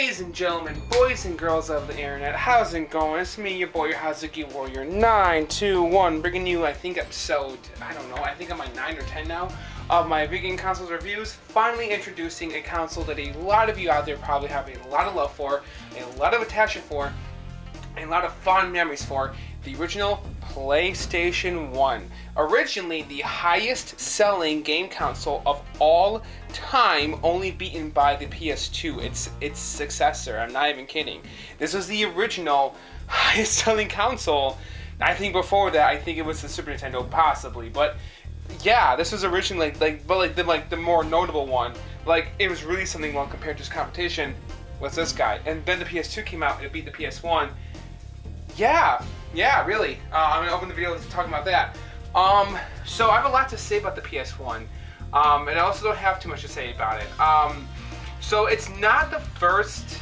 Ladies and gentlemen, boys and girls of the internet, how's it going? It's me, your boy, your Hazuki Warrior 921, bringing you, I think, episode, I think I'm like 9 or 10 now, of my video game consoles reviews. Finally introducing a console that a lot of you out there probably have a lot of love for, a lot of attachment for, and a lot of fond memories for, the original PlayStation 1. Originally the highest selling game console of all time, only beaten by the PS2, its successor. I'm not even kidding. This was the original highest selling console. I think before that, I think it was the Super Nintendo possibly, but yeah, this was originally the more notable one. Like, it was really something well compared to its competition was this guy. And then the PS2 came out and it beat the PS1. Yeah, really. I'm gonna open the video talking about that. So I have a lot to say about the PS1, and I also don't have too much to say about it. So it's not the first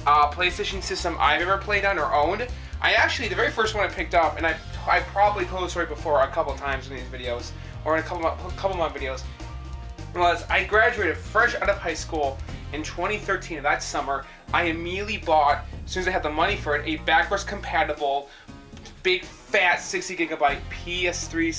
PlayStation system I've ever played on or owned. The very first one I picked up, and I probably told the story before a couple times in these videos, or in a couple of my videos, was I graduated fresh out of high school in 2013. That summer, I immediately bought, as soon as I had the money for it, a backwards compatible, big fat 60 gigabyte PS3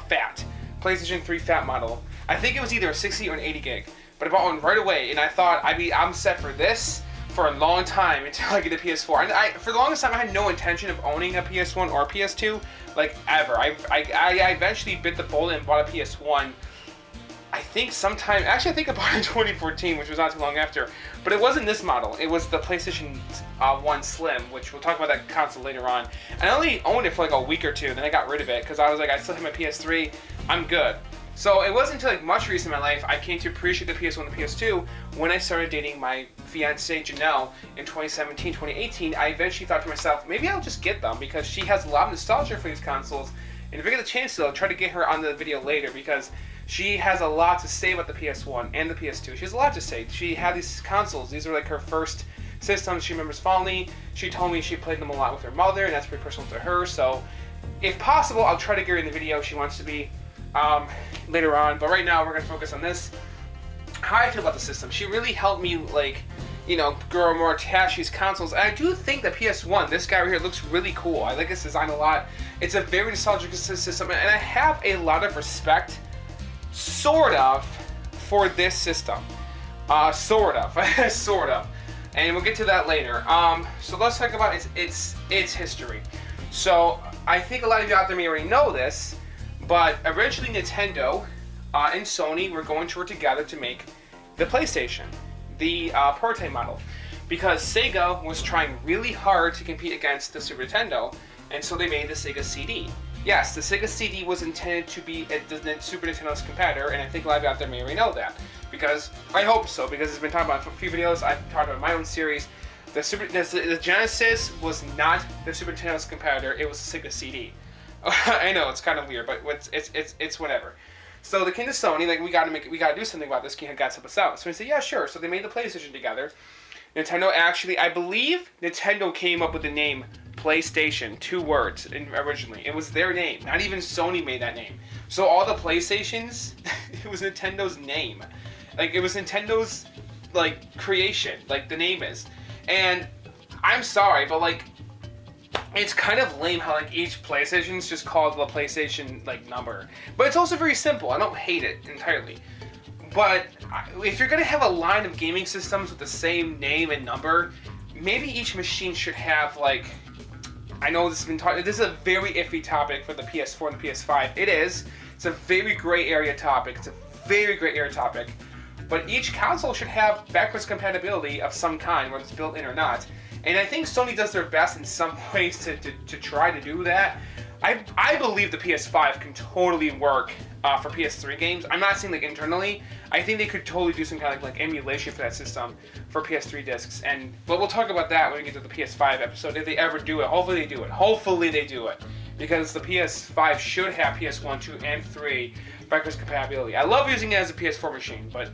fat, PlayStation 3 fat model. I think it was either a 60 or an 80 gig, but I bought one right away, and I thought I'm set for this for a long time until I get a PS4. And for the longest time, I had no intention of owning a PS1 or a PS2, like ever. I eventually bit the bullet and bought a PS1. I think I bought it in 2014, which was not too long after. But it wasn't this model. It was the PlayStation 1 Slim, which we'll talk about that console later on. And I only owned it for like a week or two, then I got rid of it because I was like, I still have my PS3, I'm good. So it wasn't until like much recent in my life I came to appreciate the PS1 and the PS2 when I started dating my fiancée Janelle in 2017, 2018. I eventually thought to myself, maybe I'll just get them because she has a lot of nostalgia for these consoles. And if I get the chance to, I'll try to get her on the video later because she has a lot to say about the PS1 and the PS2. She has a lot to say. She had these consoles. These are like her first systems she remembers fondly. She told me she played them a lot with her mother, and that's pretty personal to her. So, if possible, I'll try to get her in the video she wants to be later on. But right now, we're going to focus on this. How I feel about the system. She really helped me, grow more attached to these consoles. And I do think the PS1, this guy right here, looks really cool. I like this design a lot. It's a very nostalgic system, and I have a lot of respect, sort of, for this system. Sort of. And we'll get to that later. So let's talk about its history. So I think a lot of you out there may already know this, but originally Nintendo and Sony were going to work together to make the PlayStation, the prototype model, because Sega was trying really hard to compete against the Super Nintendo, and so they made the Sega CD. Yes, the Sega CD was intended to be the Super Nintendo's competitor, and I think a lot of you out there may already know that. Because, I hope so, because it's been talked about in a few videos, I've talked about my own series. The Genesis was not the Super Nintendo's competitor, it was the Sega CD. I know, it's kind of weird, but it's whatever. So they came to Sony, like, we gotta do something about this, can you guys help us out? So we said, yeah, sure. So they made the PlayStation together. Nintendo I believe Nintendo came up with the name PlayStation, 2 words originally. It was their name. Not even Sony made that name. So all the PlayStations, it was Nintendo's name. Like, it was Nintendo's, creation. Like, the name is. And I'm sorry, but, it's kind of lame how, each PlayStation's just called the PlayStation, number. But it's also very simple. I don't hate it entirely. But if you're going to have a line of gaming systems with the same name and number, maybe each machine should have, I know this has been talked. This is a very iffy topic for the PS4 and the PS5. It is. It's a very gray area topic. But each console should have backwards compatibility of some kind, whether it's built in or not. And I think Sony does their best in some ways to try to do that. I believe the PS5 can totally work for PS3 games. I'm not saying internally. I think they could totally do some kind of emulation for that system for PS3 discs. But we'll talk about that when we get to the PS5 episode, if they ever do it. Hopefully they do it. Because the PS5 should have PS1, 2, and 3 backwards compatibility. I love using it as a PS4 machine, but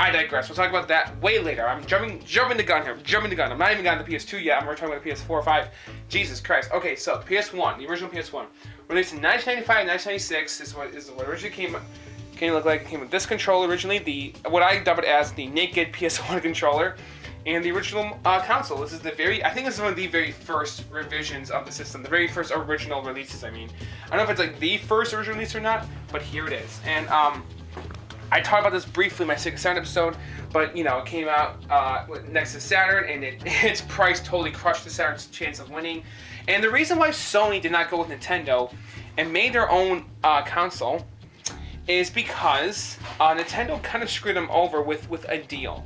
I digress. We'll talk about that way later. I'm jumping the gun here. I'm not even gotten the PS2 yet. I'm talking about the PS4 or 5. Jesus Christ. Okay, so the PS1, the original PS1, released in 1995, 1996 is what originally came to look like. It came with this controller originally, what I dubbed it as the naked PS1 controller. and the original console. This is I think this is one of the very first revisions of the system, the very first original releases, I mean. I don't know if it's like the first original release or not, but here it is. And I talked about this briefly in my Sega Saturn episode, but you know, it came out next to Saturn, and its price totally crushed the Saturn's chance of winning. And the reason why Sony did not go with Nintendo and made their own console is because Nintendo kind of screwed them over with a deal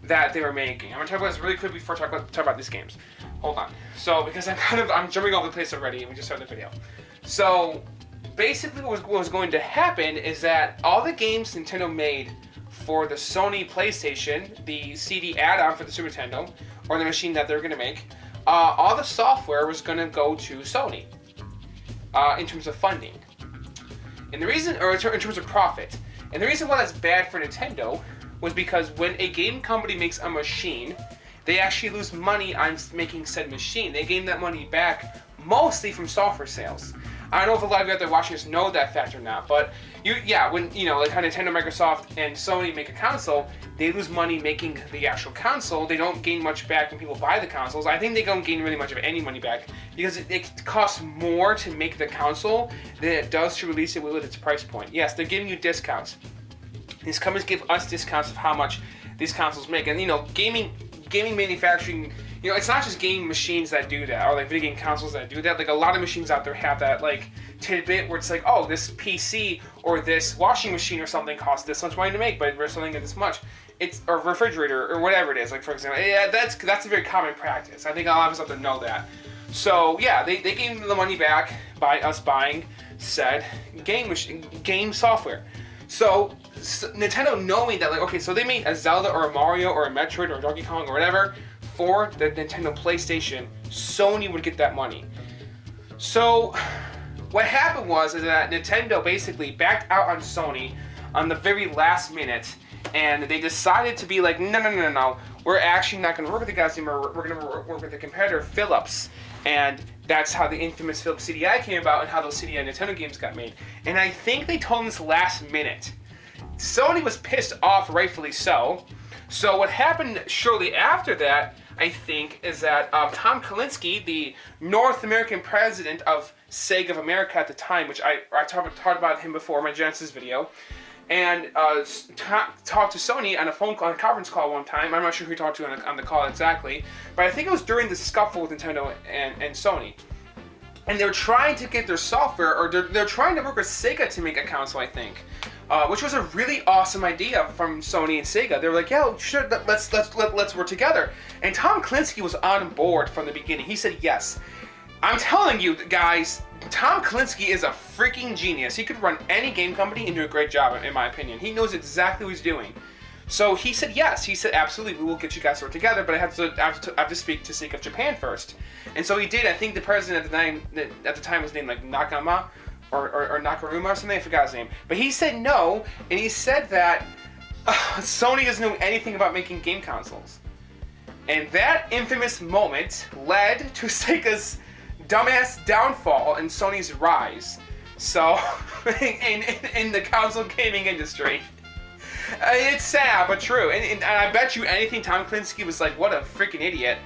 that they were making. I'm gonna talk about this really quick before I talk about these games. Hold on. So, because I'm jumping all over the place already, and we just started the video. So, basically what was going to happen is that all the games Nintendo made for the Sony PlayStation, the CD add-on for the Super Nintendo, or the machine that they're going to make, all the software was going to go to Sony in terms of funding. And the reason, or in terms of profit. And the reason why that's bad for Nintendo was because when a game company makes a machine, they actually lose money on making said machine. They gain that money back mostly from software sales. I don't know if a lot of you out there watching this know that fact or not, but when you know, like how Nintendo, Microsoft, and Sony make a console, they lose money making the actual console. They don't gain much back when people buy the consoles. I think they don't gain really much of any money back because it costs more to make the console than it does to release it with its price point. Yes, they're giving you discounts. These companies give us discounts of how much these consoles make, and you know, gaming manufacturing. You know, it's not just game machines that do that, or like video game consoles that do that. Like a lot of machines out there have that like tidbit where it's like, oh, this PC or this washing machine or something costs this much money to make, but we're selling it this much. It's or refrigerator or whatever it is. Like for example, yeah, that's a very common practice. I think a lot of us out there know that. So yeah, they gave the money back by us buying said game software. So Nintendo knowing that, like, okay, so they made a Zelda or a Mario or a Metroid or a Donkey Kong or whatever for the Nintendo PlayStation, Sony would get that money. So what happened was that Nintendo basically backed out on Sony on the very last minute, and they decided to be like, no, we're actually not going to work with the guys anymore. We're going to work with the competitor, Philips. And that's how the infamous Philips CDI came about and how those CDI Nintendo games got made. And I think they told them this last minute. Sony was pissed off, rightfully so. So what happened shortly after that, I think, is that Tom Kalinske, the North American president of Sega of America at the time, which I talked about him before in my Genesis video, and talked to Sony on a conference call one time. I'm not sure who he talked to on the call exactly, but I think it was during the scuffle with Nintendo and Sony. And they're trying to get their software, or they're trying to work with Sega to make a console, I think. Which was a really awesome idea from Sony and Sega. They were like, yeah, sure, let's work together. And Tom Kalinske was on board from the beginning. He said yes. I'm telling you guys, Tom Kalinske is a freaking genius. He could run any game company and do a great job, in my opinion. He knows exactly what he's doing. So he said yes. He said, absolutely, we will get you guys to work together, but I have to speak to Sega of Japan first. And so he did. I think the president at the time was named like Nakama, or Nakaruma or something, I forgot his name. But he said no, and he said that Sony doesn't know anything about making game consoles. And that infamous moment led to Sega's dumbass downfall and Sony's rise. So, in the console gaming industry. It's sad, but true. And I bet you anything Tom Kalinske was like, what a freaking idiot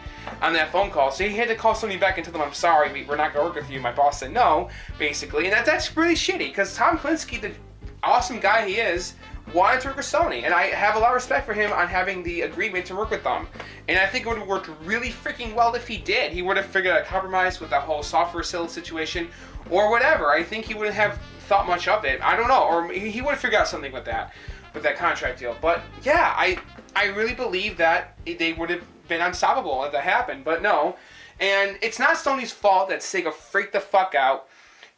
on that phone call. So he had to call Sony back and tell them, I'm sorry, we're not going to work with you. My boss said no, basically. And that's really shitty, because Tom Kalinske, the awesome guy he is, wanted to work with Sony. And I have a lot of respect for him on having the agreement to work with them. And I think it would have worked really freaking well if he did. He would have figured out a compromise with that whole software sales situation or whatever. I think he wouldn't have thought much of it. I don't know. Or he would have figured out something with that contract deal. But yeah, I really believe that they would have been unstoppable if that happened, but no. And it's not Sony's fault that Sega freaked the fuck out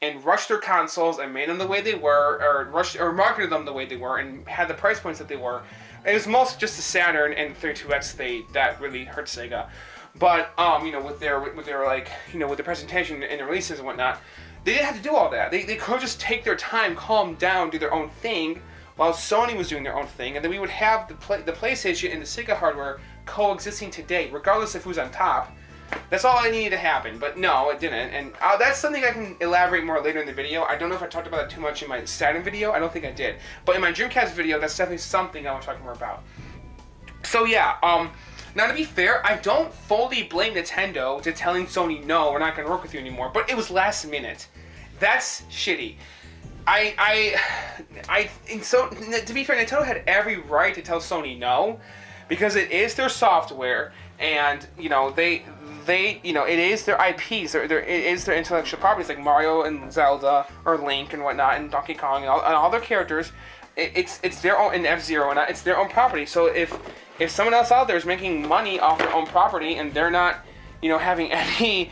and rushed their consoles and made them the way they were, or marketed them the way they were, and had the price points that they were. It was mostly just the Saturn and 32X that really hurt Sega. But with their like, with the presentation and the releases and whatnot, they didn't have to do all that. They could just take their time, calm down, do their own thing, while Sony was doing their own thing, and then we would have the PlayStation and the Sega hardware coexisting today, regardless of who's on top. That's all I needed to happen, but no, it didn't. And that's something I can elaborate more later in the video. I don't know if I talked about it too much in my Saturn video. I don't think I did. But in my Dreamcast video, that's definitely something I want to talk more about. So yeah, Now, to be fair, I don't fully blame Nintendo to telling Sony, no, we're not going to work with you anymore, but it was last minute. That's shitty. So, to be fair, Nintendo had every right to tell Sony no, because it is their software, and, you know, it is their IPs, it is their intellectual properties, like Mario and Zelda, or Link and whatnot, and Donkey Kong, and all their characters. It's their own, and F-Zero, and it's their own property. So if someone else out there is making money off their own property, and they're not, you know, having any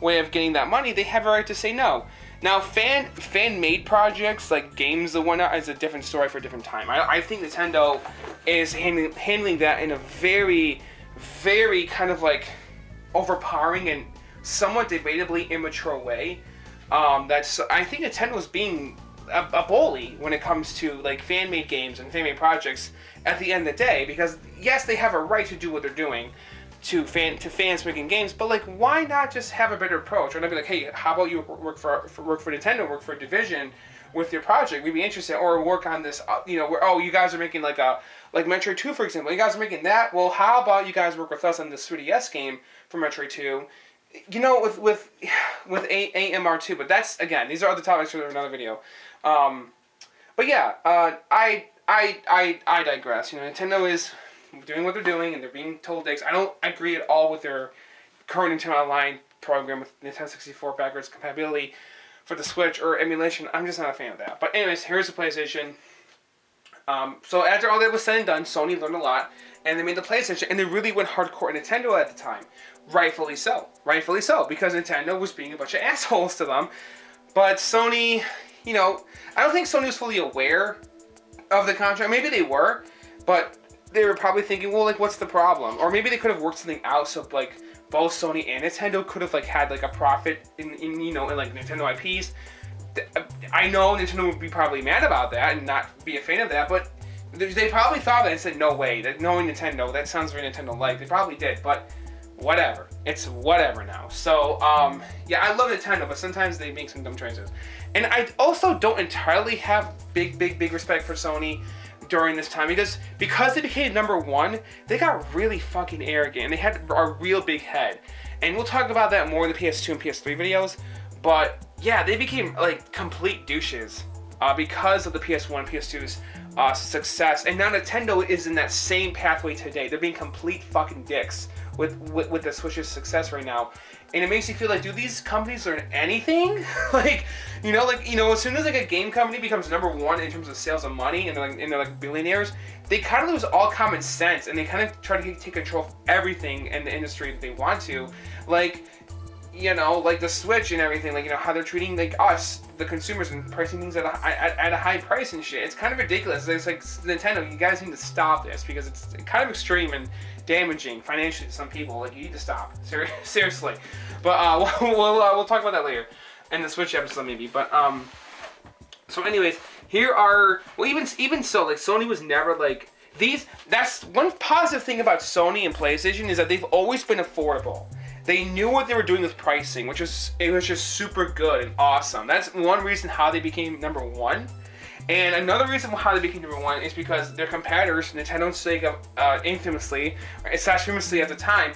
way of getting that money, they have a right to say no. Now, fan-made projects, like games and whatnot, is a different story for a different time. I think Nintendo is handling that in a very, very kind of like overpowering and somewhat debatably immature way. I think Nintendo is being a bully when it comes to like fan-made games and fan-made projects at the end of the day, because yes, they have a right to do what they're doing to fans making games, but like, why not just have a better approach? Or not be like, hey, how about you work for Nintendo, work for a division with your project? We'd be interested, or work on this, you know, where, oh, you guys are making like Metroid 2, for example. You guys are making that. Well, how about you guys work with us on this 3DS game for Metroid 2? You know, with AMR2. But that's, again, these are other topics for another video. But yeah, I digress. You know, Nintendo is doing what they're doing, and they're being told dicks. I don't agree at all with their current Nintendo Online program with Nintendo 64 backwards compatibility for the Switch or emulation. I'm just not a fan of that. But anyways, here's the PlayStation. So after all that was said and done, Sony learned a lot, and they made the PlayStation, and they really went hardcore at Nintendo at the time. Rightfully so, because Nintendo was being a bunch of assholes to them. But Sony, you know, I don't think Sony was fully aware of the contract. Maybe they were, but they were probably thinking, well, like, what's the problem? Or maybe they could have worked something out so, like, both Sony and Nintendo could have, like, had, like, a profit in you know, in, like, Nintendo IPs. I know Nintendo would be probably mad about that and not be a fan of that, but they probably thought that and said, no way, that knowing Nintendo, that sounds very Nintendo-like. They probably did, but whatever. It's whatever now. So, yeah, I love Nintendo, but sometimes they make some dumb choices. And I also don't entirely have big respect for Sony during this time, because they became number one, they got really fucking arrogant, and they had a real big head. And we'll talk about that more in the PS2 and PS3 videos, but yeah, they became like complete douches because of the PS1 PS2's success. And now Nintendo is in that same pathway today. They're being complete fucking dicks with the Switch's success right now. And it makes you feel like, do these companies learn anything? like, you know, as soon as like a game company becomes number one in terms of sales and money, and they're like billionaires, they kind of lose all common sense, and they kind of try to take control of everything in the industry that they want to. Like, you know, like the Switch and everything, like, you know, how they're treating like us, the consumers, and pricing things at a high price and shit. It's kind of ridiculous. It's like, Nintendo, you guys need to stop this, because it's kind of extreme and damaging financially to some people. Like, you need to stop. Seriously. But we'll talk about that later in the Switch episode maybe. But so anyways, here are, well, even so, like, Sony was never like these. That's one positive thing about Sony and PlayStation, is that they've always been affordable. They knew what they were doing with pricing, it was just super good and awesome. That's one reason how they became number one. And another reason how they became number one is because their competitors, Nintendo and Sega, infamously, famously at the time,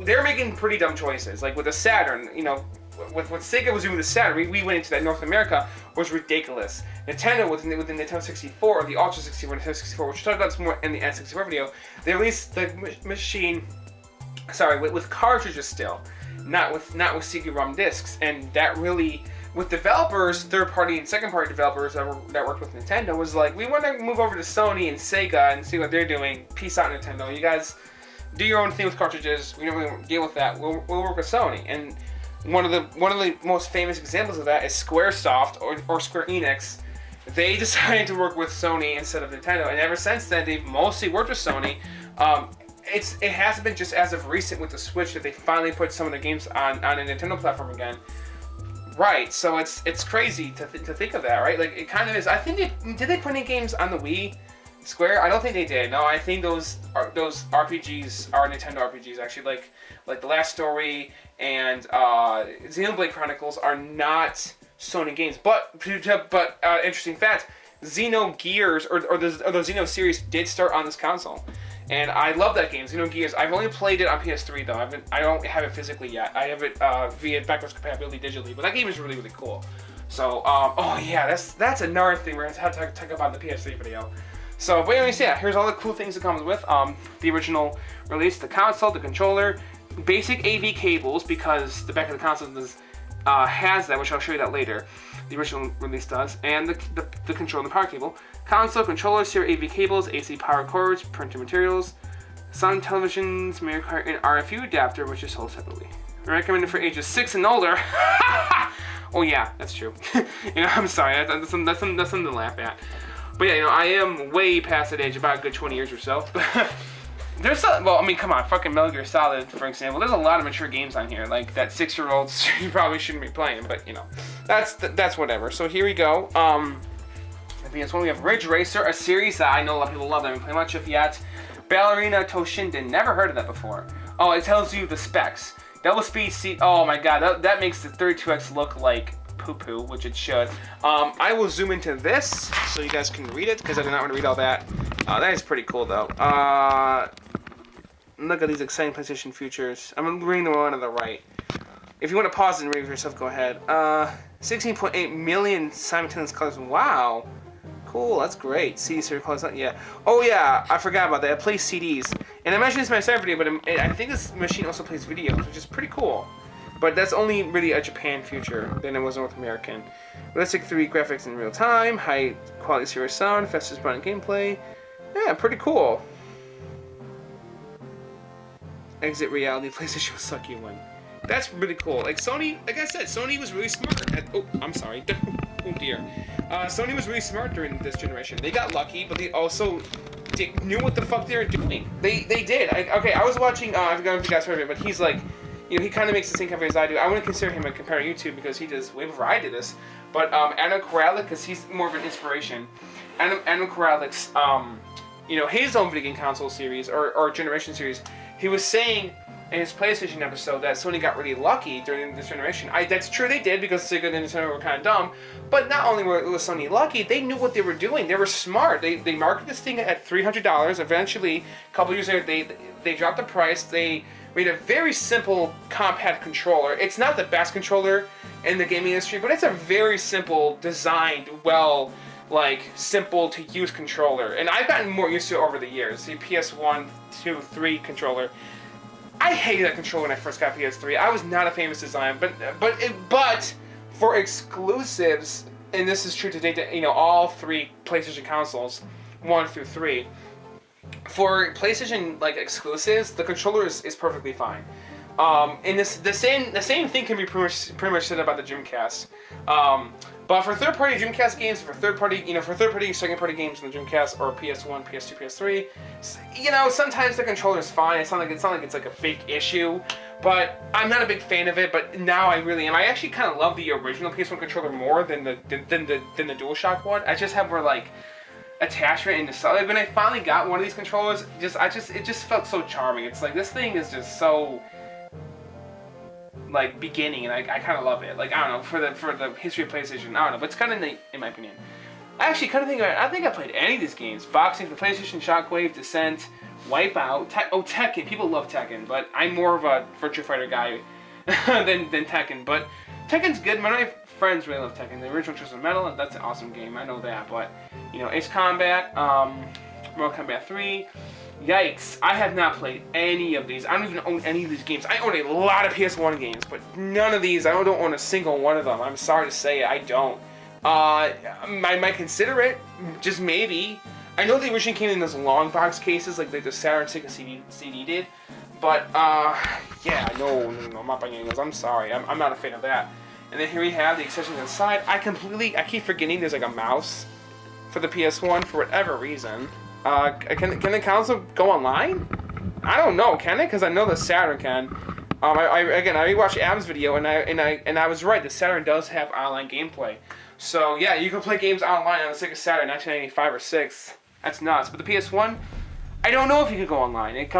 they were making pretty dumb choices. Like with the Saturn, you know, what Sega was doing with the Saturn, we went into that North America, was ridiculous. Nintendo with the Nintendo 64, or the Ultra 64, Nintendo 64, which we'll talk about this more in the N64 video, they released the machine, with cartridges still, not with CD-ROM discs, and that really, with developers, third-party and second-party developers that worked with Nintendo, was like, we want to move over to Sony and Sega and see what they're doing. Peace out, Nintendo. You guys do your own thing with cartridges. We don't really deal with that. We'll work with Sony. And one of the most famous examples of that is Squaresoft or Square Enix. They decided to work with Sony instead of Nintendo, and ever since then, they've mostly worked with Sony. It hasn't been just as of recent with the Switch that they finally put some of the games on a Nintendo platform again. Right, so it's crazy to think of that, right? Like, it kind of is. I think did they put any games on the Wii? Square? I don't think they did. No, I think those RPGs are Nintendo RPGs, actually. Like The Last Story and Xenoblade Chronicles are not Sony games. But interesting fact, Xenogears or the Xeno series did start on this console. And I love that game, Xenogears. I've only played it on PS3 though. I don't have it physically yet. I have it via backwards compatibility digitally. But that game is really, really cool. So, oh yeah, that's another thing we're gonna have to talk about in the PS3 video. So, but anyways, yeah, here's all the cool things it comes with. The original release, the console, the controller, basic AV cables, because the back of the console has that, which I'll show you that later. The original release does, and the controller and the power cable. Console, controller, serial AV cables, AC power cords, printed materials, sound televisions, memory card, and RFU adapter, which is sold separately. Recommended for ages 6 and older. Oh yeah, that's true. I'm sorry, that's something to laugh at. But yeah, I am way past that age, about a good 20 years or so. There's well, I mean, come on, fucking Metal Gear Solid, for example. There's a lot of mature games on here, like that 6-year-olds you probably shouldn't be playing, but that's whatever. So here we go. The PS1, we have Ridge Racer, a series that I know a lot of people love. I haven't played much of yet. Ballerina Toshinden, never heard of that before. Oh, it tells you the specs. Double speed seat. Oh my god, that makes the 32X look like poo-poo, which it should. I will zoom into this so you guys can read it, because I do not want to read all that. That is pretty cool though. Look at these exciting PlayStation features. I'm reading the one on the right. If you want to pause and read it for yourself, go ahead. 16.8 million simultaneous colors. Wow. Cool, that's great. CD series colors. Yeah. Oh yeah, I forgot about that. It plays CDs. And I mentioned this in my second video, but I think this machine also plays videos, which is pretty cool. But that's only really a Japan feature, than it was North American. Realistic 3D graphics in real time, high quality serious sound, fastest running gameplay. Yeah, pretty cool. Exit reality, PlayStation will suck you in. That's really cool. Like Sony, like I said, Sony was really smart. I'm sorry. Oh dear. Sony was really smart during this generation. They got lucky, but they also knew what the fuck they were doing. They did. I was watching. I don't know if you guys heard of it, but he's like, he kind of makes the same company as I do. I wouldn't consider him a competitor on YouTube because he does way before I did this. But Adam Koralik, because he's more of an inspiration. Adam Koralik's, his own video game console series or generation series. He was saying in his PlayStation episode that Sony got really lucky during this generation. That's true, they did, because Sega and Nintendo were kind of dumb. But not only was Sony lucky, they knew what they were doing. They were smart. They marketed this thing at $300. Eventually, a couple years later, they dropped the price. They made a very simple, compact controller. It's not the best controller in the gaming industry, but it's a very simple, designed, simple to use controller. And I've gotten more used to it over the years. The PS1, 2, 3 controller. I hated that controller when I first got PS3. I was not a fan of its design, but for exclusives, and this is true today, all 3 PlayStation consoles, 1 through 3. For PlayStation exclusives, the controller is perfectly fine. And the same thing can be pretty much said about the Dreamcast. But for third-party Dreamcast games, for third-party, second-party games in the Dreamcast or PS1, PS2, PS3, sometimes the controller is fine. It's not like it's like a big issue. But I'm not a big fan of it. But now I really am. I actually kind of love the original PS1 controller more than the DualShock one. I just have more attachment and nostalgia. When I finally got one of these controllers, it just felt so charming. It's like this thing is just so beginning, and I kind of love it. I don't know, for the history of PlayStation, I don't know, but it's kind of neat in my opinion. I actually kind of think I think I played any of these games. Boxing for PlayStation, Shockwave, Descent, Wipeout, Tekken. People love Tekken, but I'm more of a Virtua Fighter guy than Tekken. But Tekken's good. My friends really love Tekken. The original Chosen Metal, that's an awesome game. I know that, but Ace Combat, Mortal Kombat 3. Yikes, I have not played any of these. I don't even own any of these games. I own a lot of PS1 games, but none of these, I don't own a single one of them. I'm sorry to say it, I don't. I might consider it, just maybe. I know they originally came in those long box cases, like the Saturn Sega CD did. But, yeah, no, I'm not buying any of those. I'm sorry, I'm not a fan of that. And then here we have the accessories inside. I keep forgetting there's a mouse for the PS1 for whatever reason. Can the console go online? I don't know. Can it? Because I know the Saturn can. I rewatched Adam's video and I was right. The Saturn does have online gameplay. So yeah, you can play games online on the Sega Saturn 1995 or 6. That's nuts. But the PS1, I don't know if you can go online. It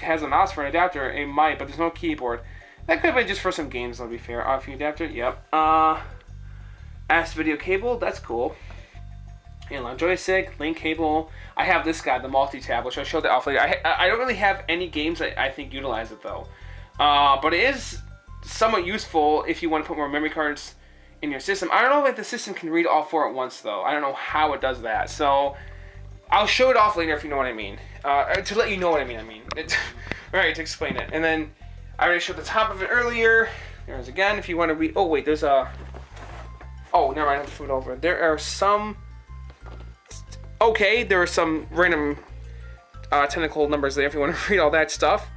has a mouse for an adapter. It might, but there's no keyboard. That could have been just for some games. I'll be fair. For the adapter, yep. S video cable. That's cool. analog joystick, link cable. I have this guy, the Multitap, which I'll show that off later. I don't really have any games that I think utilize it though, but it is somewhat useful if you want to put more memory cards in your system. I don't know if the system can read all 4 at once though. I don't know how it does that. So I'll show it off later if you know what I mean. To let you know what I mean. Alright, to explain it. And then I already showed the top of it earlier. There's again, if you want to read. Oh wait, there's a. Oh, never mind. I have to flip it over. There are some. Okay, there are some random technical numbers there if you want to read all that stuff.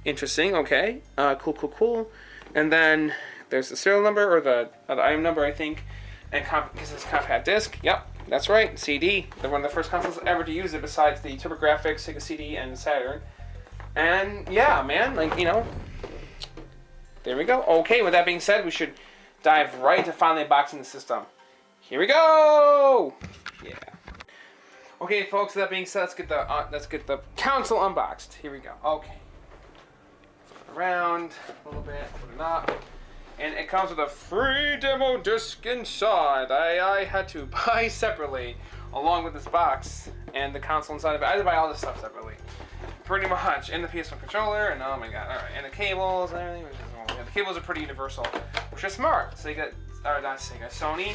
Interesting. Okay. Cool. And then there's the serial number or the item number, I think. And because it's compact disc. Yep, that's right. CD. They're one of the first consoles ever to use it, besides the TurboGrafx, Sega CD, and Saturn. And yeah, man, like, you know, there we go. Okay, with that being said, we should dive right into finally unboxing the system. Here we go. Yeah. Okay, folks. With that being said, let's get the console unboxed. Here we go. Okay. Flip it around a little bit. Put it up. And it comes with a free demo disc inside. I had to buy separately, along with this box and the console inside of it. I had to buy all this stuff separately, pretty much. And the Ps1 Controller, and oh my god, all right, and the cables and everything. The cables are pretty universal, which is smart. Sega, or not Sega, Sony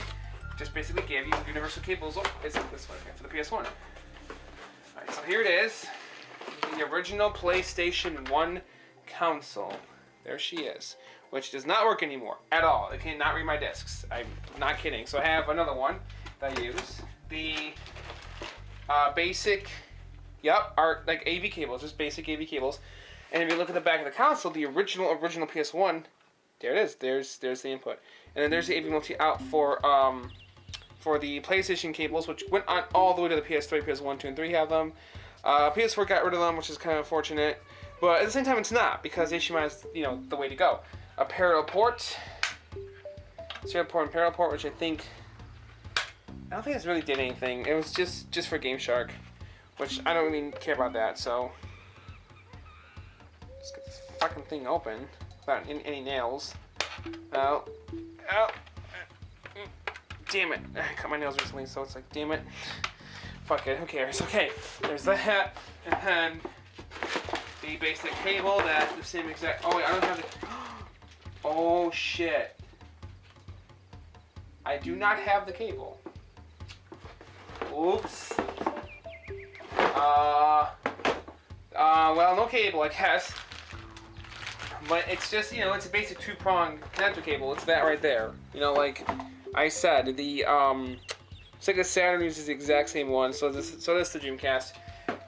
just basically gave you universal cables. Oh, it's this one for the PS1. All right, so here it is, the original PlayStation 1 console. There she is. Which does not work anymore at all. It cannot read my discs. I'm not kidding. So I have another one that I use. The basic, like AV cables, just basic AV cables. And if you look at the back of the console, the original PS1, there it is. There's the input, and then there's the AV multi out for the PlayStation cables, which went on all the way to the PS3, PS1, 2, and 3 have them. PS4 got rid of them, which is kind of unfortunate. But at the same time, it's not, because HDMI is, you know, the way to go. A parallel port, serial port and parallel port, which I don't think it's really did anything. It was just for Game Shark, which I don't really care about that. So let's get this fucking thing open without any nails. Oh, damn it! I cut my nails recently, so it's like, damn it. Fuck it, who cares? Okay, there's the hat, and then the basic cable that the same exact. Oh wait, I don't have the. Oh shit. I do not have the cable. Oops. Well, no cable, I guess. But it's just, you know, it's a basic 2-prong connector cable. It's that right there. You know, like I said, the Sega Saturn uses the exact same one, so does the Dreamcast.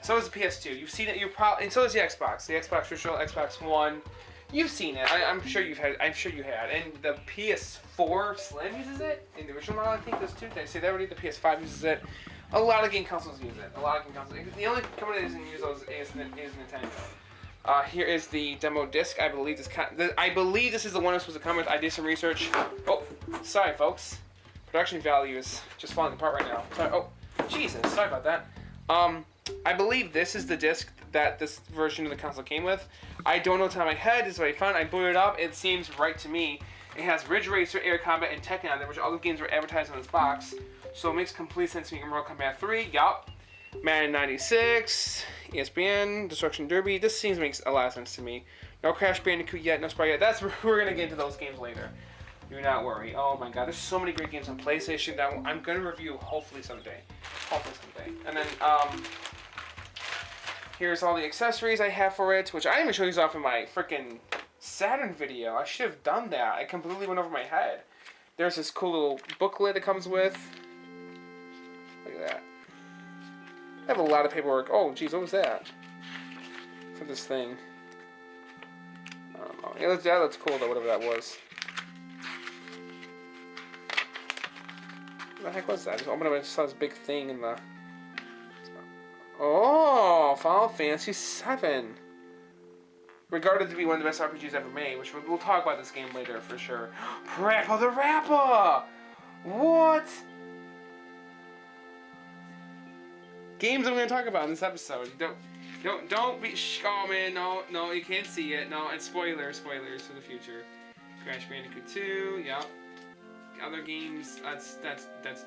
So does the PS2. You've seen it, and so does the Xbox. The Xbox original, Xbox One. You've seen it. I'm sure you've had. I'm sure you had. And the Ps4 Slim uses it. In the original model, I think those two. Did I say that already? The PS5 uses it. A lot of game consoles use it. The only company that doesn't use those is Nintendo. Here is the demo disc. I believe this is the one I'm supposed to come with. I did some research. Oh, sorry, folks. Production value is just falling apart right now. Sorry. Oh, Jesus. Sorry about that. I believe this is the disc that this version of the console came with. I don't know the top of my head. This is what I found. I booted it up. It seems right to me. It has Ridge Racer, Air Combat, and Tekken on there, which all the games were advertised on this box. So it makes complete sense to me. Mortal Kombat 3, yup. Madden 96, ESPN, Destruction Derby. This makes a lot of sense to me. No Crash Bandicoot yet, no Spyro yet. We're gonna get into those games later. Do not worry. Oh my god, there's so many great games on PlayStation that I'm gonna review hopefully someday. And then here's all the accessories I have for it, which I didn't even show these off in my freaking Saturn video. I should have done that. I completely went over my head. There's this cool little booklet it comes with. Look at that. I have a lot of paperwork. Oh, geez, what was that? For this thing. I don't know. Yeah, that looks cool, though, whatever that was. What the heck was that? I just opened it up and saw this big thing in the... Oh, Final Fantasy VII. Regarded to be one of the best RPGs ever made, which we'll talk about this game later for sure. Parappa the Rapper! What? Games I'm going to talk about in this episode. Don't be... Oh, man, no, you can't see it. No, it's spoilers for the future. Crash Bandicoot 2, yep. Other games, that's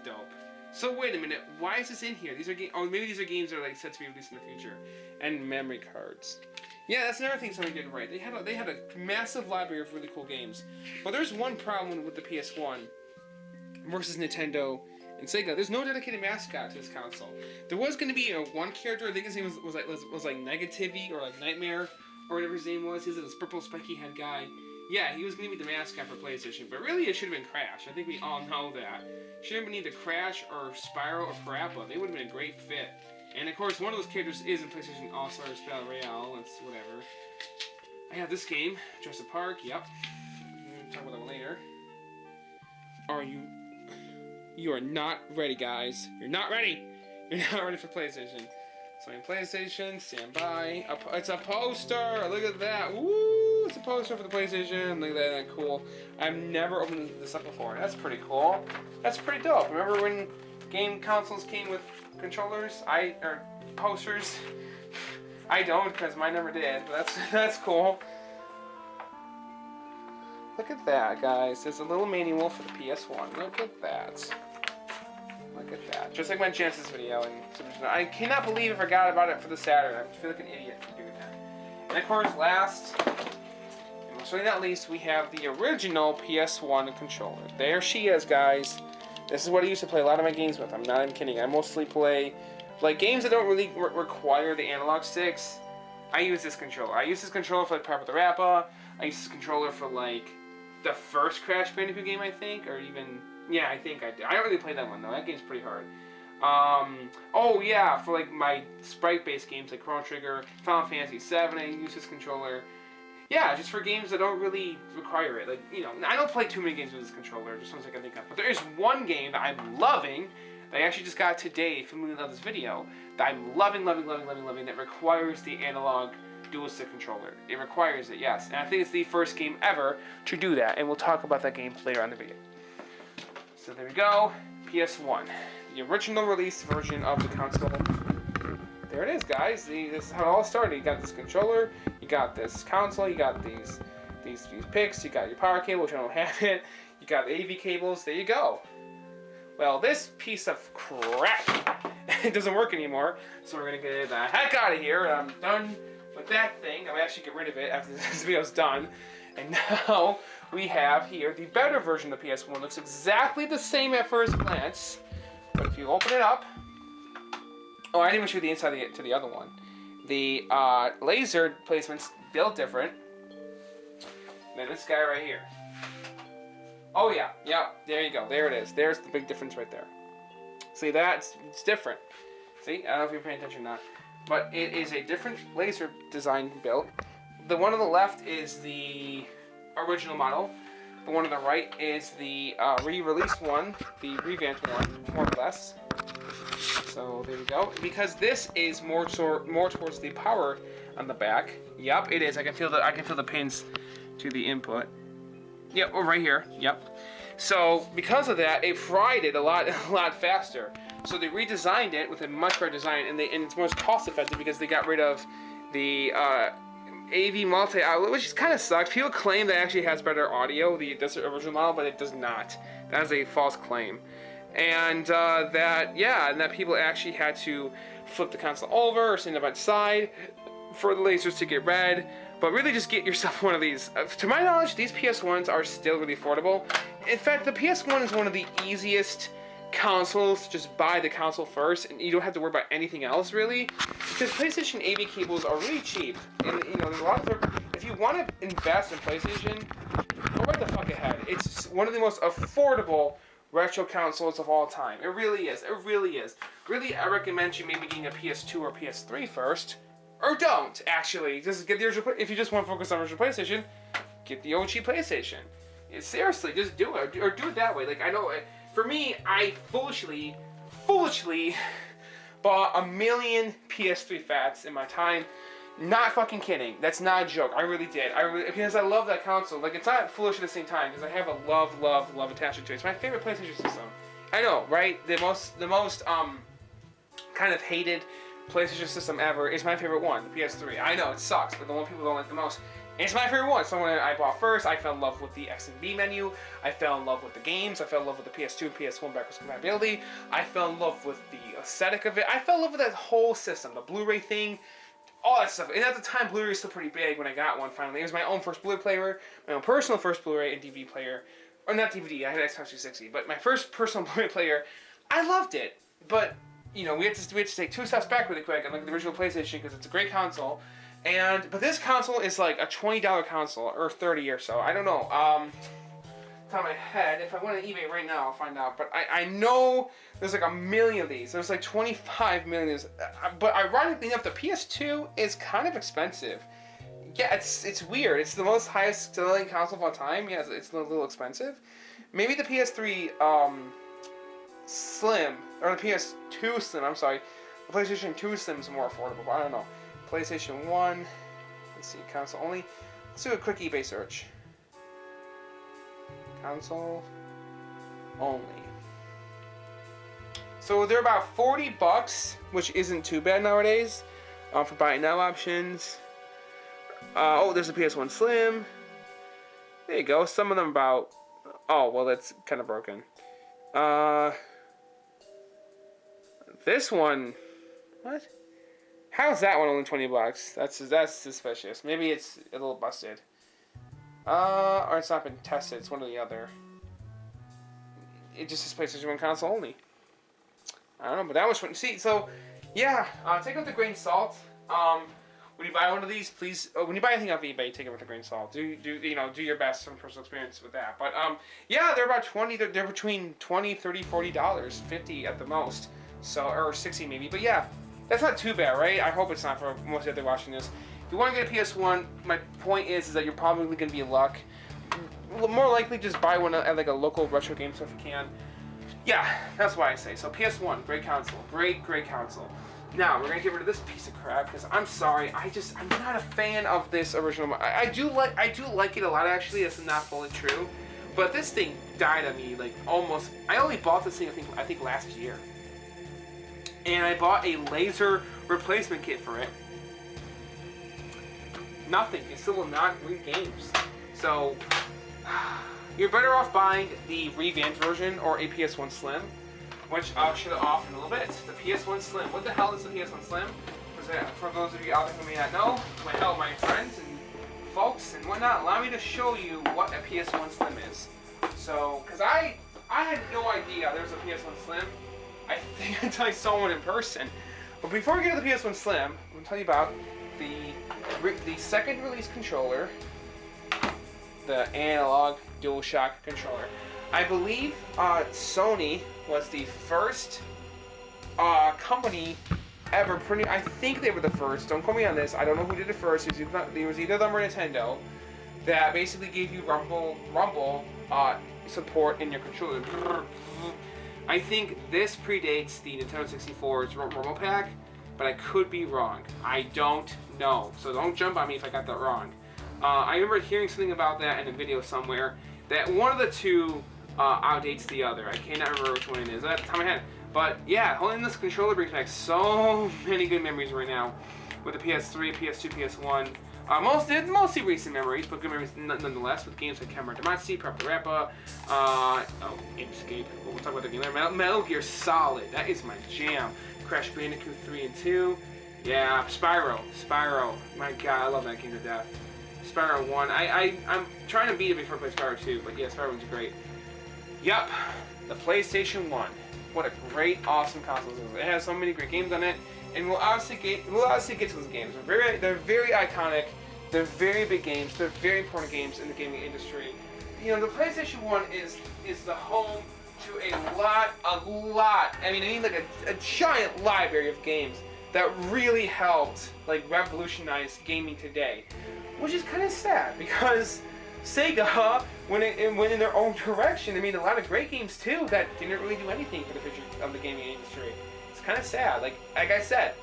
dope. So wait a minute, why is this in here? These are games, or maybe these are games that are like set to be released in the future. And memory cards. Yeah, that's another thing Sony did right. They had a massive library of really cool games. But there's one problem with the PS1 versus Nintendo and Sega. There's no dedicated mascot to this console. There was going to be one character. I think his name was like Negativity or like Nightmare or whatever his name was. He's this purple spiky head guy. Yeah, he was going to be the mascot for PlayStation, but really it should have been Crash. I think we all know that. Should have been either Crash or Spyro or Parappa. They would have been a great fit. And of course, one of those characters is in PlayStation All-Stars Battle Royale. It's whatever. I have this game, Jurassic Park. Yep. We'll talk about that one later. Are you? You are not ready, guys. You're not ready. You're not ready for PlayStation. So in PlayStation, stand by. It's a poster. Look at that. Woo! It's a poster for the PlayStation. Look at that. Isn't that cool? I've never opened this up before. That's pretty cool. That's pretty dope. Remember when game consoles came with controllers? Or posters? I don't, because mine never did. But that's cool. Look at that, guys. There's a little manual for the PS1. Look at that. Look at that. Just like my Genesis video. And I cannot believe I forgot about it for the Saturn. I feel like an idiot for doing that. And of course, last, and certainly not least, we have the original PS1 controller. There she is, guys. This is what I used to play a lot of my games with. I'm not even kidding. I mostly play like games that don't really require the analog sticks. I use this controller. I use this controller for like Parappa the Rappa. I use this controller for like the first Crash Bandicoot game, I think, or even. Yeah, I think I did. I don't really play that one, though. That game's pretty hard. Oh, yeah, for, like, my sprite-based games, like Chrono Trigger, Final Fantasy VII, I use this controller. Yeah, just for games that don't really require it. Like, you know, I don't play too many games with this controller, just ones I can think of. But there is one game that I'm loving, that I actually just got today, if you really love this video, that I'm loving, that requires the analog dual-stick controller. It requires it, yes. And I think it's the first game ever to do that, and we'll talk about that game later on in the video. So there we go, PS1, the original release version of the console. There it is, guys. This is how it all started. You got this controller, you got this console, you got these picks, you got your power cable, which I don't have it. You got the AV cables. There you go. Well, this piece of crap, it doesn't work anymore. So we're gonna get the heck out of here. I'm done with that thing. I'll actually get rid of it after this video's done. And now we have here the better version of the PS1. Looks exactly the same at first glance, but if you open it up, oh, I didn't even show the inside to the other one. The laser placement's built different than this guy right here. Oh yeah, there you go. There it is. There's the big difference right there. See that? It's different. See? I don't know if you're paying attention or not, but it is a different laser design built. The one on the left is the original model. The one on the right is the re-released one, the revamped one, more or less. So there we go. Because this is more towards the power on the back. Yep, it is. I can feel the pins to the input. Yep, right here. Yep. So because of that, it fried it a lot faster. So they redesigned it with a much better design, and it's more cost effective because they got rid of the AV multi-outlet, which kind of sucks. People claim that it actually has better audio, the original model, but it does not. That is a false claim. And that people actually had to flip the console over or stand up on its side for the lasers to get red. But really just get yourself one of these. To my knowledge, these PS1s are still really affordable. In fact, the PS1 is one of the easiest consoles. Just buy the console first, and you don't have to worry about anything else really, because PlayStation AV cables are really cheap, and you know there's a lot of. If you want to invest in PlayStation, go right the fuck ahead. It's one of the most affordable retro consoles of all time. It really is. It really is. Really, I recommend you maybe getting a PS2 or PS3 first, or don't actually. Just get the original. If you just want to focus on original PlayStation, get the OG PlayStation. Seriously, just do it, or do it that way. Like I know. For me, I foolishly bought 1 million PS3 fats in my time. Not fucking kidding. That's not a joke. I really did. Because I love that console. Like, it's not foolish at the same time, because I have a love attachment to it. It's my favorite PlayStation system. I know, right? The most kind of hated PlayStation system ever is my favorite one, the PS3. I know, it sucks, but the one people don't like the most. It's my favorite one. It's the one I bought first. I fell in love with the X and B menu. I fell in love with the games. I fell in love with the PS2, PS1 backwards compatibility. I fell in love with the aesthetic of it. I fell in love with that whole system, the Blu-ray thing, all that stuff. And at the time, Blu-ray was still pretty big when I got one finally. It was my own first Blu-ray player, my own personal first Blu-ray and DVD player. Or not DVD, I had Xbox 360, but my first personal Blu-ray player. I loved it, but you know, we had to take 2 steps back really quick and look at the original PlayStation because it's a great console. But this console is like a $20 console, or $30 or so. I don't know. Top of my head, if I went on eBay right now, I'll find out. But I know there's like a million of these. There's like 25 million of these. But ironically enough, the PS2 is kind of expensive. Yeah, it's weird. It's the most highest selling console of all time. Yeah, it's a little expensive. Maybe the PS3 Slim, or the PS2 Slim, I'm sorry. The PlayStation 2 Slim is more affordable, but I don't know. PlayStation 1, let's see, console only. Let's do a quick eBay search. Console only. So they're about $40, which isn't too bad nowadays, for buy now options. Oh, there's a PS1 Slim. There you go. Some of them about. Oh, well, that's kind of broken. This one, what? How's that one only $20? That's suspicious. Maybe it's a little busted. Or it's not been tested. It's one or the other. It just says PlayStation 1 console only. I don't know, but that was fun. See, so yeah, take it with a grain of salt. When you buy one of these, please. When you buy anything off eBay, take it with a grain of salt. Do your best from personal experience with that. But yeah, they're about 20. They're between $20, $30, $40, $50 at the most. So, or 60 maybe. But yeah. That's not too bad, right? I hope it's not for most of you that are watching this. If you want to get a PS1, my point is that you're probably going to be in luck. More likely, just buy one at like a local retro game store if you can. Yeah, that's why I say. So PS1, great console, great console. Now we're gonna get rid of this piece of crap because I'm sorry, I'm not a fan of this original. I do like it a lot actually. That's not fully true, but this thing died on me like almost. I only bought this thing I think last year. And I bought a laser replacement kit for it. Nothing. It still will not read games. So, you're better off buying the revamped version or a PS1 Slim, which I'll show off in a little bit. The PS1 Slim. What the hell is the PS1 Slim? For those of you out there who may not know, my friends and folks and whatnot, allow me to show you what a PS1 Slim is. So, because I had no idea there's a PS1 Slim. I think until I saw one in person. But before we get to the PS1 Slim, I'm going to tell you about the second release controller, the analog DualShock controller. I believe Sony was the first company ever printing. I think they were the first. Don't quote me on this. I don't know who did it first. It was either them or Nintendo that basically gave you rumble support in your controller. I think this predates the Nintendo 64's Rumble Pack, but I could be wrong. I don't know, so don't jump on me if I got that wrong. I remember hearing something about that in a video somewhere, that one of the two outdates the other. I cannot remember which one it is at the top of my head. But yeah, holding this controller brings back so many good memories right now with the PS3, PS2, PS1. Mostly recent memories, but good memories nonetheless, with games like Camera Damacy, Prep the Rappa, Ape Escape. We'll talk about the game later. Metal Gear Solid, that is my jam. Crash Bandicoot 3 and 2. Yeah, Spyro. My god, I love that game to death. Spyro 1. I'm trying to beat it before I play Spyro 2, but yeah, Spyro 1's great. Yup, the PlayStation 1. What a great, awesome console this is. It has so many great games on it. And we'll obviously get to those games. They're very iconic. They're very big games. They're very important games in the gaming industry. You know, the PlayStation 1 is the home to a lot. I mean like a giant library of games that really helped like revolutionize gaming today, which is kind of sad because Sega went in their own direction. They made a lot of great games too that didn't really do anything for the future of the gaming industry. Kind of sad. Like I said,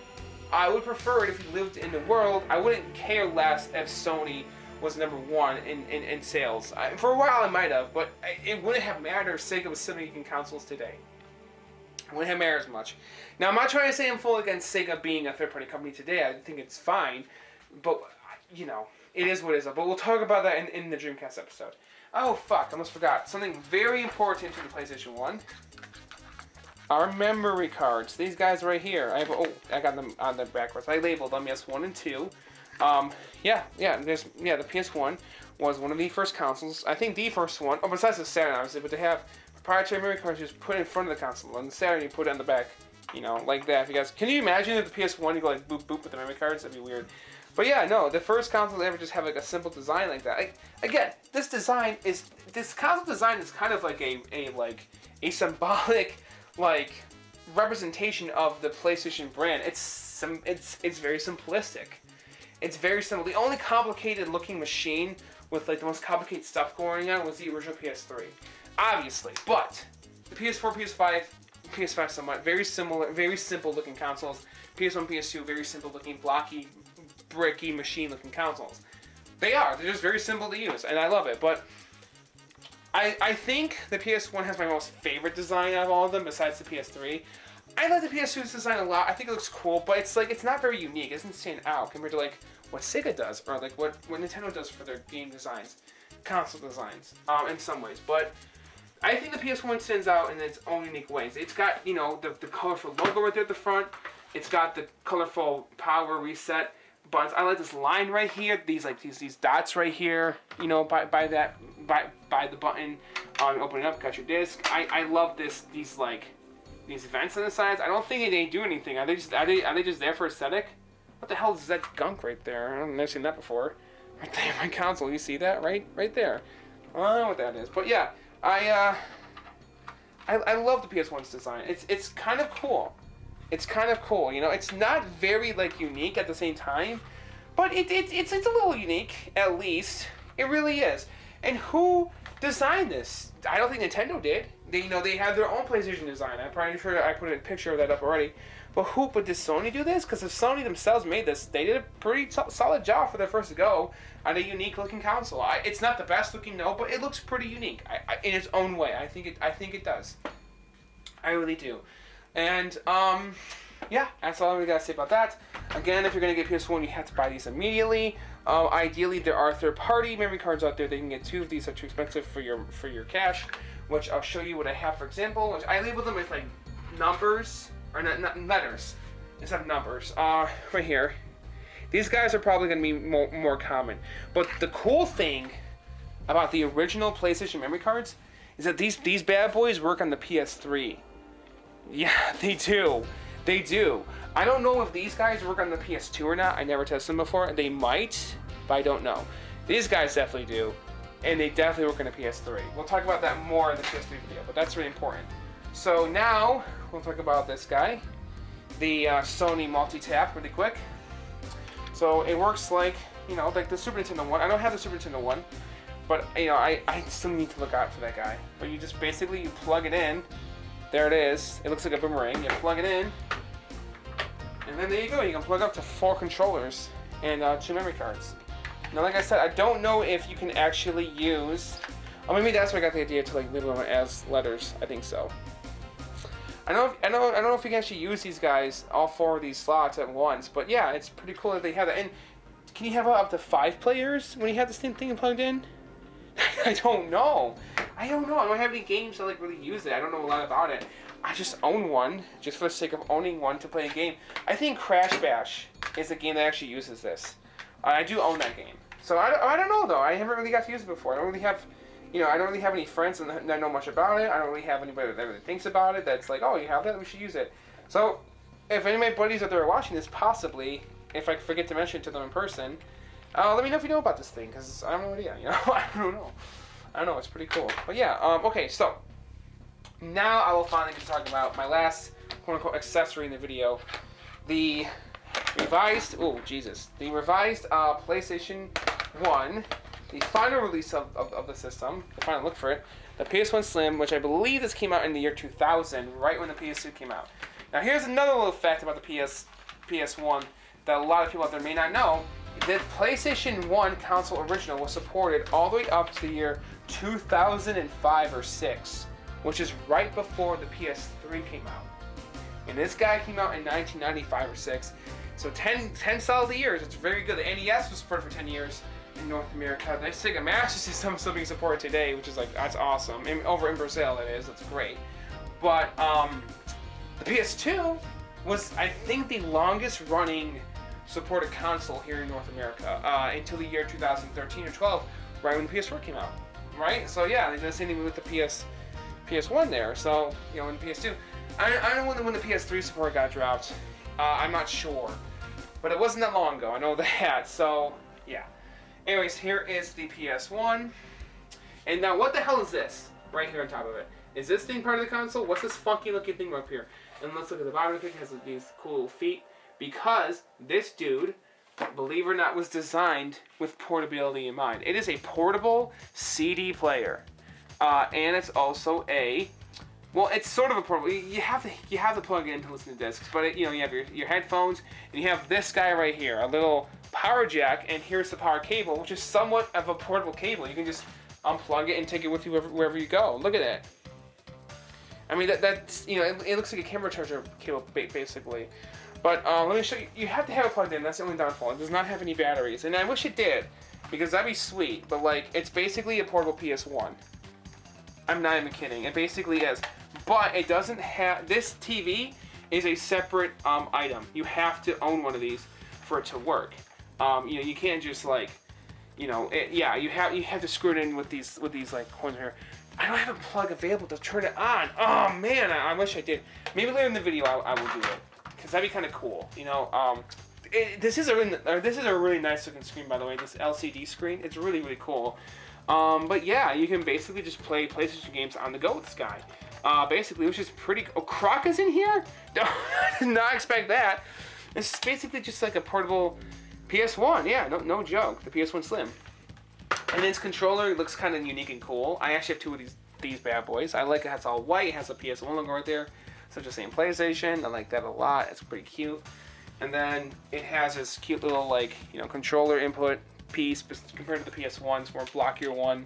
I would prefer it if we lived in the world. I wouldn't care less if Sony was number one in sales. For a while I might have, but it wouldn't have mattered if Sega was still making consoles today. Wouldn't have mattered as much. Now, I'm not trying to say I'm full against Sega being a third-party company today. I think it's fine. But, you know, it is what it is. But we'll talk about that in the Dreamcast episode. Oh, fuck. I almost forgot. Something very important to the PlayStation 1. Our memory cards. These guys right here. I got them on the backwards. I labeled them, yes, 1 and 2. The PS1 was one of the first consoles. I think the first one. Oh, besides the Saturn, obviously, but they have proprietary memory cards just put in front of the console. On the Saturn, you put it on the back, you know, like that. If you guys, can you imagine if the PS1 you go like boop boop with the memory cards? That'd be weird. But yeah, no, the first console to ever just have like a simple design like that. Again, this console design is kind of like a symbolic like representation of the PlayStation brand. It's very simplistic. It's very simple. The only complicated looking machine with like the most complicated stuff going on was the original PS3, obviously. But the PS4, PS5 somewhat very similar, very simple looking consoles. PS1, PS2, very simple looking, blocky, bricky machine looking consoles. They're just very simple to use, and I love it. But I think the PS1 has my most favorite design out of all of them, besides the PS3. I like the PS2's design a lot. I think it looks cool, but it's not very unique. It doesn't stand out compared to like what Sega does, or like what Nintendo does for their game designs, console designs, in some ways. But I think the PS1 stands out in its own unique ways. It's got, you know, the colorful logo right there at the front. It's got the colorful power reset buttons. I like this line right here. These dots right here. You know, by the button. Open it up. Got your disc. I love these vents on the sides. I don't think they do anything. Are they just there for aesthetic? What the hell is that gunk right there? I've never seen that before. Right there, my console. You see that? Right there. I don't know what that is, but yeah, I love the PS1's design. It's kind of cool. It's kind of cool. You know, it's not very like unique at the same time, but it's a little unique at least. It really is. And who designed this? I don't think Nintendo did. They have their own PlayStation design. I'm probably sure I put a picture of that up already. But did Sony do this? Because if Sony themselves made this, they did a pretty solid job for their first go on a unique looking console. It's not the best looking, no, but it looks pretty unique in its own way. I think it does. I really do. And yeah, that's all we gotta say about that. Again, if you're gonna get PS1, you have to buy these immediately. Ideally, there are third-party memory cards out there that you can get 2 of these. Are too expensive for your cash. Which I'll show you what I have, for example. Which I label them with like numbers or not letters instead of numbers. Right here. These guys are probably gonna be more common. But the cool thing about the original PlayStation memory cards is that these bad boys work on the PS3. Yeah, they do. They do. I don't know if these guys work on the PS2 or not. I never tested them before. They might, but I don't know. These guys definitely do. And they definitely work on the PS3. We'll talk about that more in the PS3 video, but that's really important. So now, we'll talk about this guy. The Sony Multitap, really quick. So it works like, you know, like the Super Nintendo one. I don't have the Super Nintendo one, but, you know, I still need to look out for that guy. But you just basically, you plug it in. There it is. It looks like a boomerang. You plug it in. And then there you go. You can plug up to 4 controllers and 2 memory cards. Now, like I said, I don't know if you can actually use... Oh, maybe that's where I got the idea to like label them as letters. I think so. I don't know if you can actually use these guys, all 4 of these slots at once. But yeah, it's pretty cool that they have that. And can you have up to 5 players when you have this thing plugged in? I don't know. I don't have any games that like really use it. I don't know a lot about it. I just own one, just for the sake of owning one to play a game. I think Crash Bash is a game that actually uses this. I do own that game. So I don't know though. I haven't really got to use it before. I don't really have, I don't really have any friends that know much about it. I don't really have anybody that really thinks about it. That's like, oh, you have that? We should use it. So if any of my buddies out there are watching this, possibly, if I forget to mention it to them in person, let me know if you know about this thing, because I have no idea. I don't know. I don't know. It's pretty cool. But yeah. Okay. So now I will finally be talking about my last quote-unquote accessory in the video, the revised PlayStation 1, the final release of the system, the final look for it, the Ps1 Slim, which I believe this came out in the year 2000, right when the PS2 came out. Now here's another little fact about the PS1 that a lot of people out there may not know. The PlayStation 1 console original was supported all the way up to the year 2005 or 6. which is right before the PS3 came out. And this guy came out in 1995 or 6. So 10 solid years. It's very good. The NES was supported for 10 years in North America. The Sega Master System is still being supported today, which is like, that's awesome. And over in Brazil, it is. That's great. But the PS2 was, I think, the longest running supported console here in North America until the year 2013 or 12, right when the PS4 came out. Right? So yeah, they did the same thing with the PS1 there. So, you know, in the PS2. I don't know when the PS3 support got dropped. I'm not sure. But it wasn't that long ago. I know that. So, yeah. Anyways, here is the PS1. And now, what the hell is this? Right here on top of it. Is this thing part of the console? What's this funky looking thing up here? And let's look at the bottom of it. It has these cool little feet. Because this dude, believe it or not, was designed with portability in mind. It is a portable CD player. And it's also a... Well, it's sort of a portable. You have to plug it in to listen to discs, but you know, you have your headphones, and you have this guy right here, a little power jack, and here's the power cable, which is somewhat of a portable cable. You can just unplug it and take it with you wherever you go. Look at that. I mean, that's, you know, it looks like a camera charger cable basically. But let me show you. You have to have it plugged in. That's the only downfall. It does not have any batteries, and I wish it did, because that'd be sweet. But like, it's basically a portable PS1. I'm not even kidding. It basically is. But it doesn't have, this TV is a separate item. You have to own one of these for it to work. You know, you can't just like, you know, yeah, you have to screw it in with these like corners here. I don't have a plug available to turn it on. Oh man, I wish I did. Maybe later in the video I will do it, because that'd be kind of cool. You know, this is a really nice looking screen, by the way. This LCD screen, it's really, really cool. But yeah, you can basically just play PlayStation games on the go with this guy. Basically, which is pretty... Oh, Croc is in here? Did not expect that. This is basically just like a portable PS1. Yeah, no joke. The Ps1 Slim. And its controller looks kind of unique and cool. I actually have two of these bad boys. I like it. It's all white. It has a PS1 logo right there. Such as saying PlayStation. I like that a lot. It's pretty cute. And then it has this cute little, like, you know, controller input piece compared to the PS1. It's more blockier one.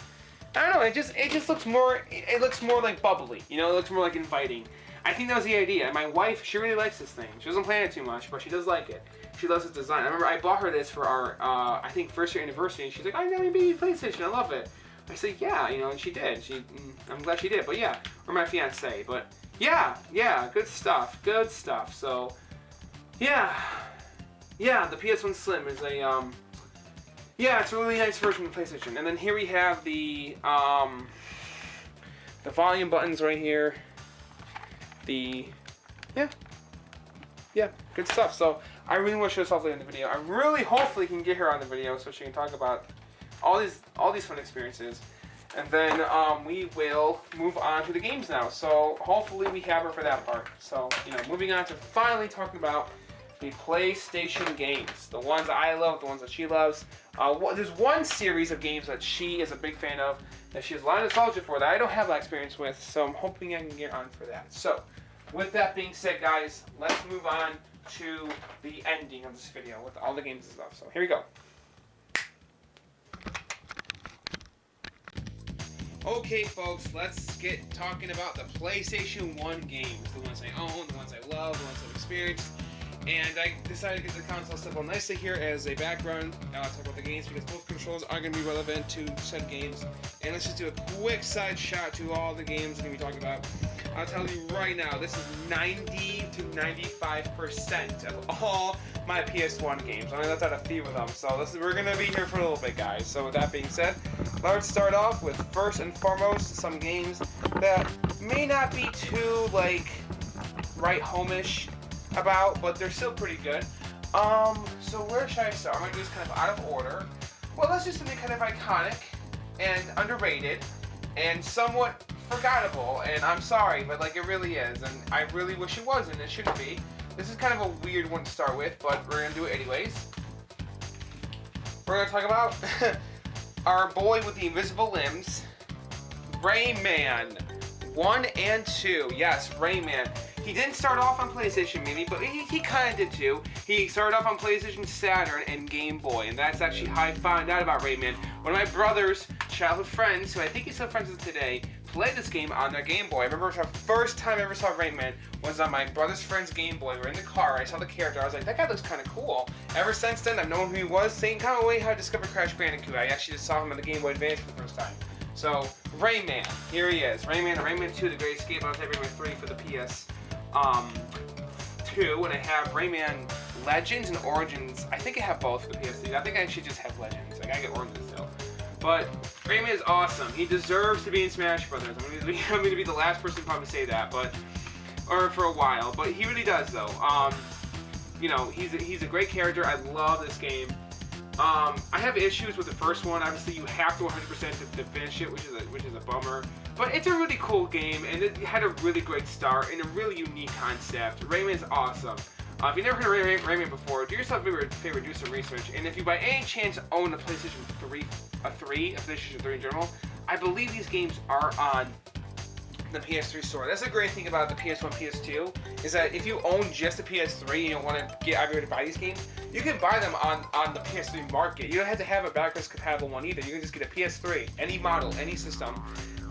I don't know, it just looks more, it looks more like bubbly, you know, it looks more like inviting. I think that was the idea. My wife, she really likes this thing. She doesn't play it too much, but she does like it. She loves its design. I remember I bought her this for our, I think, first year anniversary, and she's like, I got a baby PlayStation, I love it. I said, yeah, you know, and she did. I'm glad she did, but yeah, or my fiance, but yeah, good stuff, So, yeah, the Ps1 Slim is a, yeah, it's a really nice version of the PlayStation. And then here we have the volume buttons right here. Yeah, good stuff. So I really want to show this off later in the video. I really hopefully can get her on the video so she can talk about all these fun experiences. And then we will move on to the games now. So hopefully we have her for that part. So, you know, moving on to finally talking about the PlayStation games, the ones that I love, the ones that she loves. There's one series of games that she is a big fan of, that she has a lot of nostalgia for, that I don't have that experience with, so I'm hoping I can get on for that. So, with that being said, guys, let's move on to the ending of this video with all the games and stuff. So, here we go. Okay, folks, let's get talking about the PlayStation 1 games. The ones I own, the ones I love, the ones I've experienced. And I decided to get the console set up nicely here as a background. I'll talk about the games because both controls are going to be relevant to said games. And let's just do a quick side shot to all the games we're going to be talking about. I'll tell you right now, this is 90 to 95% of all my PS1 games. I mean, that's out a few of them. So we're going to be here for a little bit, guys. So with that being said, let's start off with, first and foremost, some games that may not be too, like, right home-ish about, but they're still pretty good. So where should I start? I'm going to do this kind of out of order. Well, let's just something kind of iconic and underrated and somewhat forgettable, and I'm sorry, but like it really is, and I really wish it wasn't. It shouldn't be. This is kind of a weird one to start with, but we're going to do it anyways. We're going to talk about our boy with the invisible limbs, Rayman 1 and 2. Yes, Rayman. He didn't start off on PlayStation Mini, but he kind of did too. He started off on PlayStation Saturn and Game Boy, and that's actually how I found out about Rayman, One of my brother's childhood friends, who I think he's still friends with today, played this game on their Game Boy. I remember the first time I ever saw Rayman was on my brother's friend's Game Boy. We were in the car, I saw the character, I was like, that guy looks kind of cool. Ever since then, I've known who he was, same kind of way how I discovered Crash Bandicoot. I actually just saw him on the Game Boy Advance for the first time. So, Rayman, here he is. Rayman, Rayman 2, The Great Escape. I was at Rayman 3 for the PS2, and I have Rayman Legends and Origins. I think I have both for the PS3. I think I should just have Legends. Like, I get Origins still. But Rayman is awesome. He deserves to be in Smash Brothers. I'm going to be the last person to probably say that, or for a while. But he really does, though. You know, he's a great character. I love this game. I have issues with the first one. Obviously, you have to 100% to finish it, which is a bummer. But it's a really cool game, and it had a really great start and a really unique concept. Rayman's awesome. If you've never heard of Rayman before, do yourself a favor, do some research. And if you by any chance own a PlayStation 3, a PlayStation 3 in general, I believe these games are on the PS3 store. That's the great thing about the PS1, PS2, is that if you own just the PS3 and you don't want to get everybody to buy these games, you can buy them on the PS3 market. You don't have to have a backwards compatible one either. You can just get a PS3, any model, any system,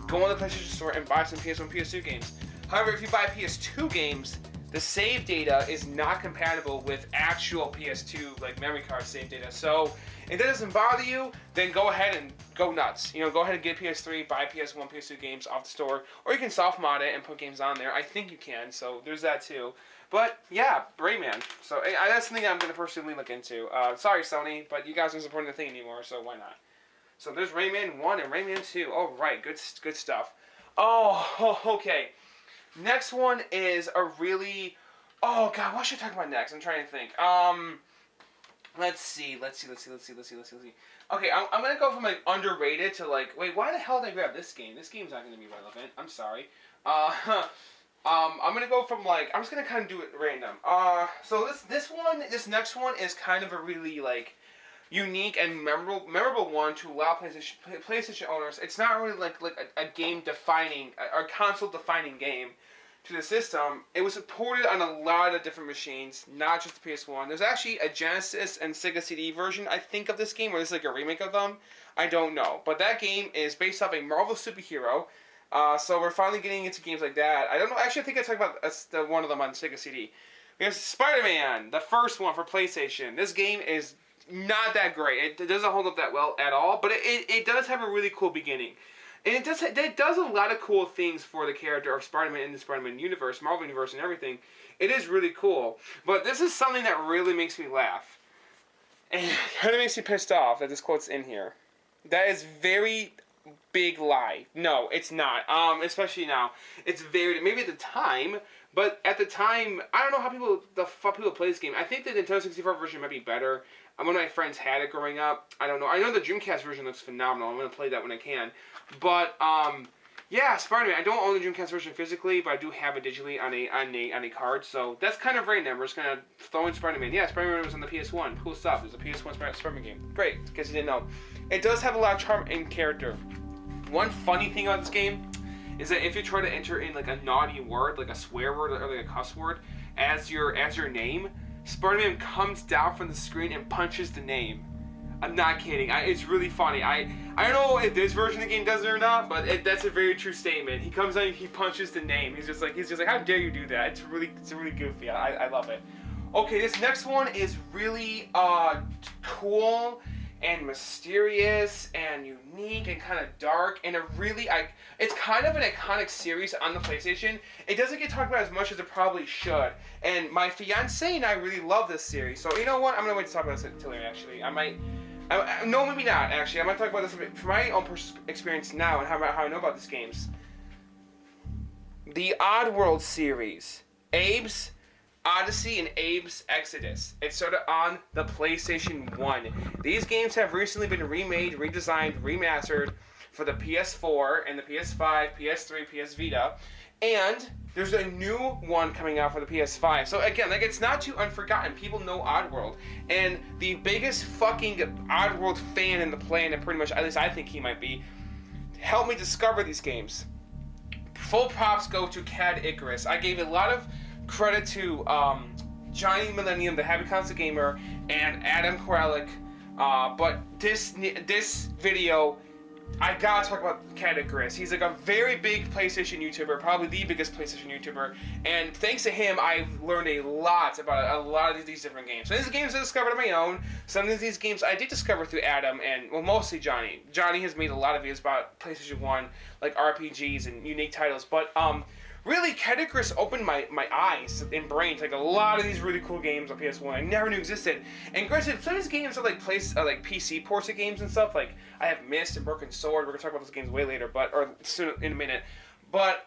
go on the PlayStation store and buy some PS1, PS2 games. However, if you buy PS2 games, the save data is not compatible with actual PS2 like memory card save data. So if that doesn't bother you, then go ahead and go nuts. You know, go ahead and get PS3, buy PS1, PS2 games off the store, or you can soft mod it and put games on there. I think you can, so there's that too. But yeah, Rayman. So that's something I'm going to personally look into. Sorry, Sony, but you guys aren't supporting the thing anymore, so why not? So there's Rayman 1 and Rayman 2. All right, good stuff. Oh, okay. Next one is a really... Oh, God, what should I talk about next? I'm trying to think. Let's see. Okay, I'm going to go from, like, underrated to, like... Wait, why the hell did I grab this game? This game's not going to be relevant. I'm sorry. I'm going to go from, like... I'm just going to kind of do it random. So this next one is kind of a really, like... unique and memorable one to allow PlayStation owners. It's not really like a game defining or console defining game to the system. It was supported on a lot of different machines, not just the PS1. There's actually a Genesis and Sega CD version, I think, of this game, where it's like a remake of them. I don't know, but that game is based off a Marvel superhero. So we're finally getting into games like that. I don't know. Actually, I think I talked about one of them on Sega CD. We have Spider-Man, the first one for PlayStation. This game is not that great. It doesn't hold up that well at all, but it does have a really cool beginning. And it does a lot of cool things for the character of Spider-Man in the Spider-Man universe, Marvel universe, and everything. It is really cool. But this is something that really makes me laugh. And it kind of makes me pissed off that this quote's in here. That is very big lie. No, it's not. Especially now. It's very... Maybe at the time... But at the time, I don't know how people play this game. I think the Nintendo 64 version might be better. One of my friends had it growing up. I don't know. I know the Dreamcast version looks phenomenal. I'm going to play that when I can. But, yeah, Spider-Man. I don't own the Dreamcast version physically, but I do have it digitally on a card. So that's kind of random. We're just going to throw in Spider-Man. Yeah, Spider-Man was on the PS1. Cool stuff. There's a PS1 Spider-Man game. Great. Guess you didn't know. It does have a lot of charm and character. One funny thing about this game is that if you try to enter in like a naughty word, like a swear word or like a cuss word, as your name, Spider-Man comes down from the screen and punches the name. I'm not kidding. It's really funny. I don't know if this version of the game does it or not, but that's a very true statement. He comes out and he punches the name. He's just like, how dare you do that? It's really goofy. I love it. Okay, this next one is really cool and mysterious and unique and kind of dark and it's kind of an iconic series on the PlayStation. It doesn't get talked about as much as it probably should, and my fiance and I really love this series. So you know what, I'm gonna wait to talk about this until later. Actually, no, maybe not. Actually, I might talk about this a bit from my own experience now and how I know about these games. The Oddworld series, Abe's Odyssey and Abe's Exodus. It started on the PlayStation 1. These games have recently been remade, redesigned, remastered for the PS4 and the PS5, PS3, PS Vita, and there's a new one coming out for the PS5. So again, like, it's not too unforgotten. People know Oddworld, and the biggest fucking Oddworld fan in the planet, pretty much, at least I think he might be, helped me discover these games. Full props go to Cad Icarus. I gave a lot of credit to Johnny Millennium, the Happy Console Gamer, and Adam Koralik But this video, I gotta talk about Catagris. He's like a very big PlayStation YouTuber, probably the biggest PlayStation YouTuber, and thanks to him, I've learned a lot about a lot of these different games. Some of these games I discovered on my own, some of these games I did discover through Adam, and, well, mostly Johnny. Johnny has made a lot of videos about PlayStation 1, like RPGs and unique titles, but, really, Catagris opened my eyes and brain to like a lot of these really cool games on PS1 I never knew existed. And granted, some of these games are like like PC ports of games and stuff. Like I have Myst and Broken Sword. We're gonna talk about those games way later, or soon in a minute. But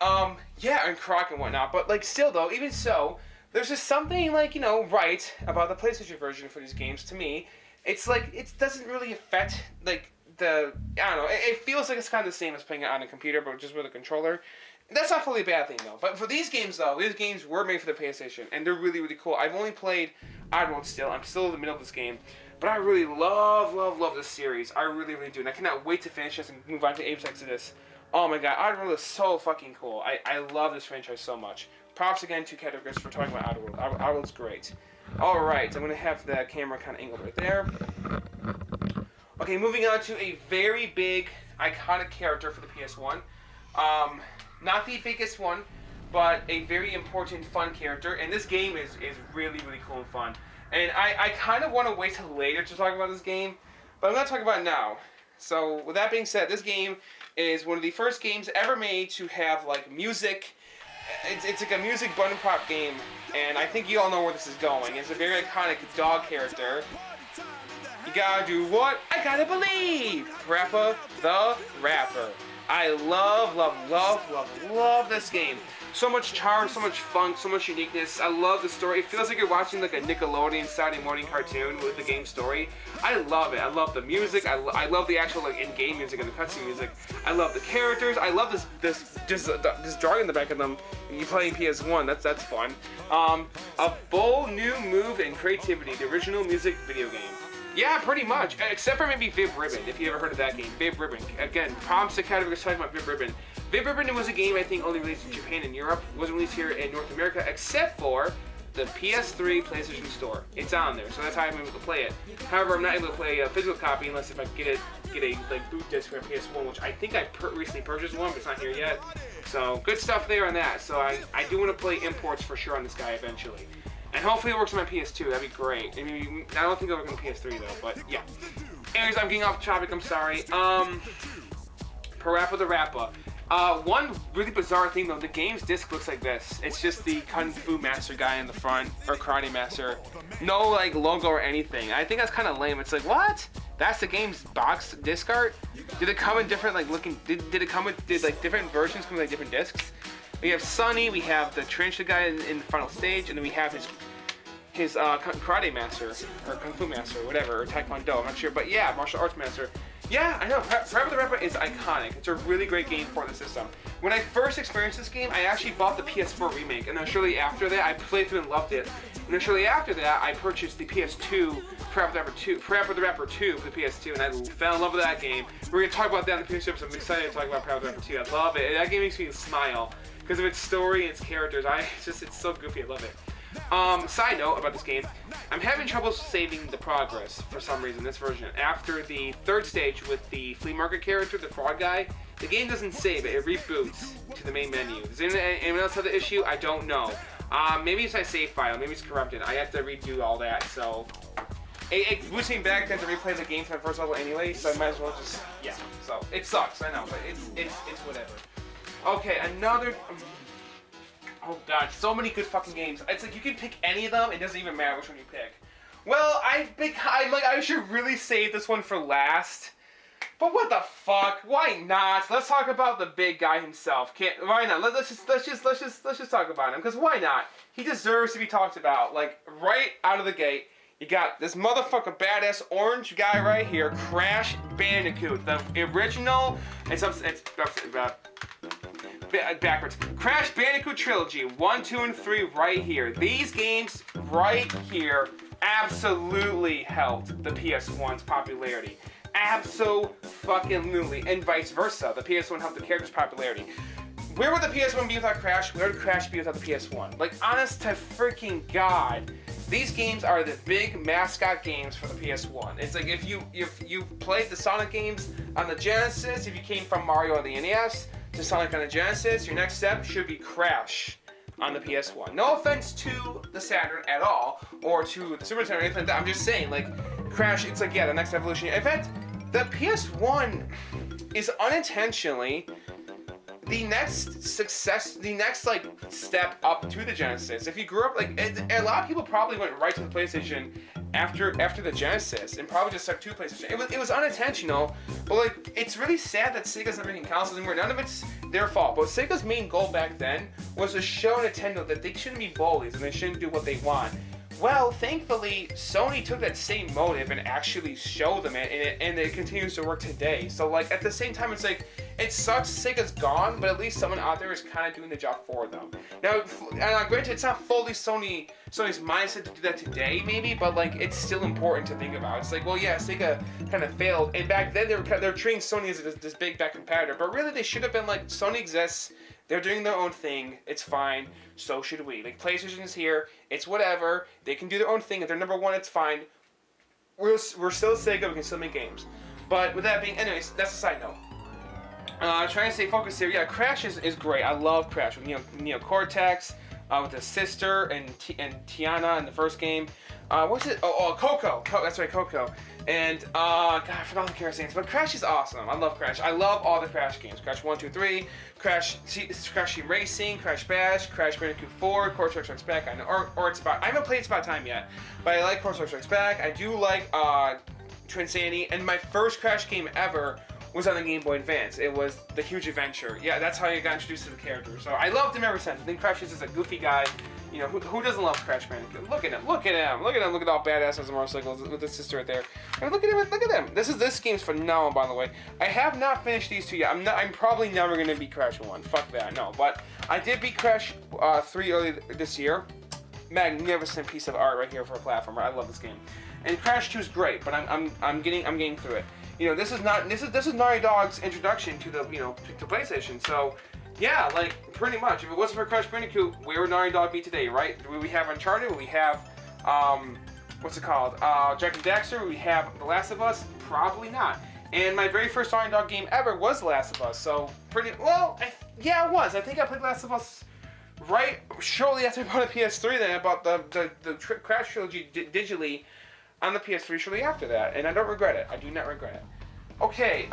yeah, and Croc and whatnot. But like still though, even so, there's just something like right about the PlayStation version for these games. To me, it's like it doesn't really affect like I don't know. It feels like it's kind of the same as playing it on a computer, but just with a controller. That's not fully a bad thing, though. But for these games, though, these games were made for the PlayStation, and they're really, really cool. I've only played Oddworld still. I'm still in the middle of this game. But I really love this series. I really, really do. And I cannot wait to finish this and move on to Ape Exodus. Oh my god, Oddworld is so fucking cool. I love this franchise so much. Props again to Catagris for talking about Oddworld. Oddworld's great. Alright, I'm going to have the camera kind of angled right there. Okay, moving on to a very big, iconic character for the PS1. Not the biggest one, but a very important, fun character. And this game is really, really cool and fun. And I kind of want to wait till later to talk about this game, but I'm going to talk about it now. So, with that being said, this game is one of the first games ever made to have, like, music. It's like a music button prop game, and I think you all know where this is going. It's a very iconic dog character. You gotta do what? I gotta believe! Parappa the Rapper. I love this game. So much charm, so much fun, so much uniqueness. I love the story. It feels like you're watching like a Nickelodeon Saturday morning cartoon with the game story. I love it. I love the music. I love the actual like in-game music and the cutscene music. I love the characters. I love this drawing in the back of them. You playing PS1. That's fun. A bold new move and creativity. The original music video game. Yeah, pretty much. Except for maybe Viv Ribbon, if you ever heard of that game. Viv Ribbon. Again, props to Catagris talking about Viv Ribbon. Viv Ribbon was a game I think only released in Japan and Europe. It wasn't released here in North America, except for the PS3 PlayStation Store. It's on there, so that's how I'm able to play it. However, I'm not able to play a physical copy unless if I get a like boot disc for a PS1, which I think I recently purchased one, but it's not here yet. So good stuff there on that. So I do want to play imports for sure on this guy eventually. And hopefully it works on my PS2, that'd be great. I mean, I don't think it'll work on the PS3 though, but yeah. Anyways, I'm getting off topic, I'm sorry. Parappa the Rappa. One really bizarre thing though, the game's disc looks like this. It's just the Kung Fu Master guy in the front, or Karate Master. No like logo or anything. I think that's kind of lame. It's like, what? That's the game's box disc art? Did it come in different like looking, did like different versions come with like different discs? We have Sonny, we have the Tarantula guy in the final stage, and then we have his Karate Master, or Kung Fu Master, or whatever, or Taekwondo, I'm not sure, but yeah, Martial Arts Master. Yeah, I know, Parappa the Rapper is iconic. It's a really great game for the system. When I first experienced this game, I actually bought the PS4 remake, and then shortly after that, I played through and loved it. And then shortly after that, I purchased the PS2, Parappa the Rapper 2 for the PS2, and I fell in love with that game. We're going to talk about that in the future episode. I'm excited to talk about Parappa the Rapper 2. I love it. That game makes me smile. Because of its story and its characters, it's so goofy, I love it. Side note about this game, I'm having trouble saving the progress for some reason, this version. After the third stage with the flea market character, the fraud guy, the game doesn't save it reboots to the main menu. Does anyone else have the issue? I don't know. Maybe it's my save file, maybe it's corrupted. I have to redo all that, so... It boots me back to have to replay the game from the first level anyway, so I might as well just... Yeah, so it sucks, I know, but it's whatever. Okay, another... Oh god, so many good fucking games. It's like you can pick any of them, it doesn't even matter which one you pick. Well, I'm like, I should really save this one for last. But what the fuck? Why not? Let's talk about the big guy himself. Why not? Let's just talk about him, because why not? He deserves to be talked about. Like, right out of the gate, you got this motherfucker badass orange guy right here, Crash Bandicoot. The original, backwards. Crash Bandicoot Trilogy, 1, 2, and 3 right here. These games right here absolutely helped the PS1's popularity. Abso-fucking-lutely. And vice versa. The PS1 helped the character's popularity. Where would the PS1 be without Crash? Where would Crash be without the PS1? Like, honest to freaking God. these games are the big mascot games for the PS1. It's like if you played the Sonic games on the Genesis, if you came from Mario on the NES to Sonic on the Genesis, your next step should be Crash on the PS1. No offense to the Saturn at all, or to the Super Nintendo or anything like that. I'm just saying, like, Crash, it's like, yeah, the next evolution. In fact, the PS1 is unintentionally the next success, the next, like, step up to the Genesis. If you grew up, like, a lot of people probably went right to the PlayStation after the Genesis, and probably just stuck to PlayStation. It was unintentional, but, like, it's really sad that Sega's not making consoles anymore. None of it's their fault, but Sega's main goal back then was to show Nintendo that they shouldn't be bullies and they shouldn't do what they want. Well, thankfully, Sony took that same motive and actually showed them it, and it continues to work today. So, like, at the same time, it's like, it sucks Sega's gone, but at least someone out there is kind of doing the job for them. Now, granted, it's not fully Sony's mindset to do that today, maybe, but, like, it's still important to think about. It's like, well, yeah, Sega kind of failed, and back then they were treating Sony as this big bad competitor, but really they should have been like, Sony exists, they're doing their own thing, it's fine, so should we. Like, PlayStation is here, it's whatever, they can do their own thing, if they're number one, it's fine. We're still Sega, we can still make games. But with that being, anyways, that's a side note. Trying to stay focused here. Yeah, Crash is great. I love Crash with Neo Cortex, with his sister and Tiana in the first game. What's it? Oh, Coco. That's right, Coco. And God, I forgot the character's names. But Crash is awesome. I love Crash. I love all the Crash games. Crash 1, 2, 3, Crash Team Racing, Crash Bash, Crash Bandicoot 4, Cortex Strikes Back. I know, or it's about. I haven't played It's About Time yet, but I like Cortex Strikes Back. I do like Twinsanity, and my first Crash game ever was on the Game Boy Advance. It was The Huge Adventure. Yeah, that's how you got introduced to the character. So I loved him ever since. I think Crash is just a goofy guy. You know, who doesn't love Crash Bandicoot? Look at him. Look at him. Look at him. Look at all badass on the motorcycles with his sister right there. And look at him. Look at them. This game's phenomenal, by the way. I have not finished these two yet. I'm probably never gonna beat Crash 1. Fuck that. No, but I did beat Crash 3 early this year. Magnificent piece of art right here for a platformer. I love this game. And Crash 2 is great, but I'm getting through it. You know, this is Naughty Dog's introduction to the to PlayStation. So, yeah, like pretty much. If it wasn't for Crash Bandicoot, where would Naughty Dog be today, right? We have Uncharted. We have what's it called? Jack and Daxter. We have The Last of Us. Probably not. And my very first Naughty Dog game ever was The Last of Us. So pretty well. Yeah, it was. I think I played Last of Us right shortly after I bought a PS3. Then I bought the Crash trilogy digitally on the PS3 shortly after that, and I don't regret it. I do not regret it. Okay,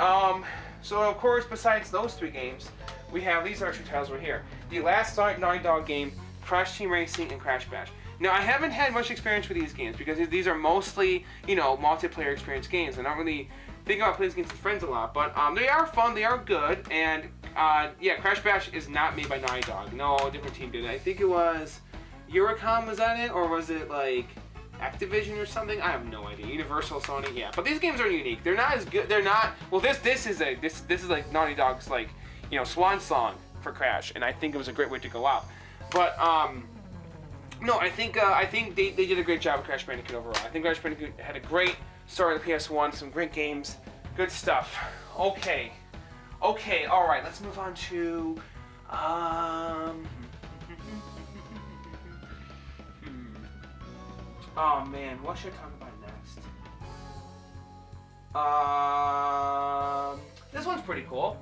so of course, besides those three games, we have these extra titles right here. The last Naughty Dog game, Crash Team Racing, and Crash Bash. Now, I haven't had much experience with these games because these are mostly, multiplayer experience games. I don't really think about playing these games with friends a lot, but they are fun, they are good, and yeah, Crash Bash is not made by Naughty Dog. No, a different team did it. I think it was Eurocom, was that it, or was it like Activision or something? I have no idea. Universal, Sony, yeah. But these games are unique. They're not as good. They're not. Well, this is like Naughty Dog's like swan song for Crash, and I think it was a great way to go out. But no, I think they did a great job with Crash Bandicoot overall. I think Crash Bandicoot had a great start on the PS1, some great games, good stuff. Okay, all right. Let's move on to oh man, what should I talk about next? This one's pretty cool.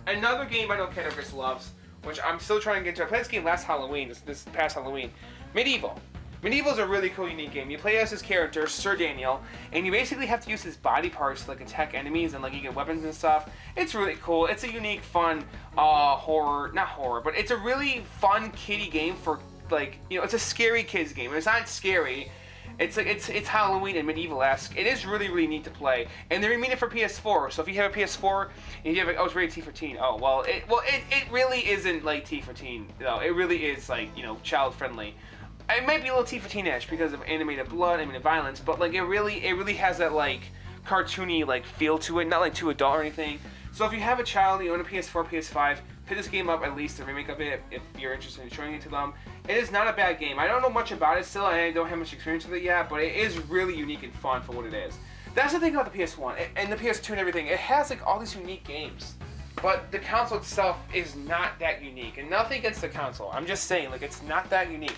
Another game I know Chris loves, which I'm still trying to get into. I played this game last Halloween, this past Halloween. Medieval. Medieval is a really cool, unique game. You play as this character, Sir Daniel, and you basically have to use his body parts to like attack enemies and like you get weapons and stuff. It's really cool. It's a unique, fun not horror, but it's a really fun kiddie game for like, it's a scary kids game. It's not scary. It's like it's Halloween and medieval-esque. It is really, really neat to play, and they remade it for PS4. So if you have a PS4 and you have it's rated T for teen. Oh well, it really isn't like T for teen. No, it really is like child friendly. It might be a little T for teen-ish because of animated blood, animated violence, but like it really has that like cartoony like feel to it, not like too adult or anything. So if you have a child, you own a PS4, PS5, pick this game up at least, the remake of it, if you're interested in showing it to them. It is not a bad game. I don't know much about it still, and I don't have much experience with it yet, but it is really unique and fun for what it is. That's the thing about the PS1 and the PS2 and everything. It has like all these unique games, but the console itself is not that unique. And nothing against the console. I'm just saying, like, it's not that unique.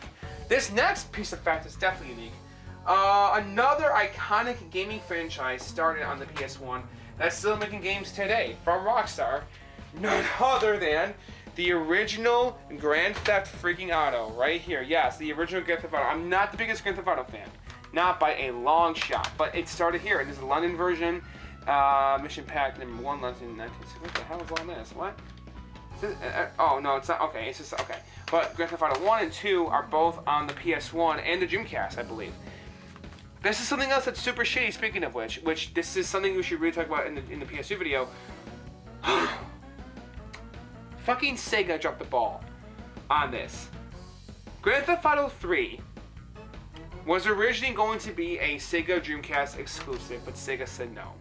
This next piece of fact is definitely unique. Another iconic gaming franchise started on the PS1 that's still making games today from Rockstar. None other than the original Grand Theft freaking Auto right here. Yes, the original Grand Theft Auto. I'm not the biggest Grand Theft Auto fan. Not by a long shot, but it started here. This is the London version. Mission Pack number 1, London 1960. What the hell is all this? What? Oh, no, it's not. Okay, it's just, okay. But Grand Theft Auto 1 and 2 are both on the PS1 and the Dreamcast, I believe. This is something else that's super shitty, speaking of which this is something we should really talk about in the PS2 video. Fucking Sega dropped the ball on this. Grand Theft Auto 3 was originally going to be a Sega Dreamcast exclusive, but Sega said no.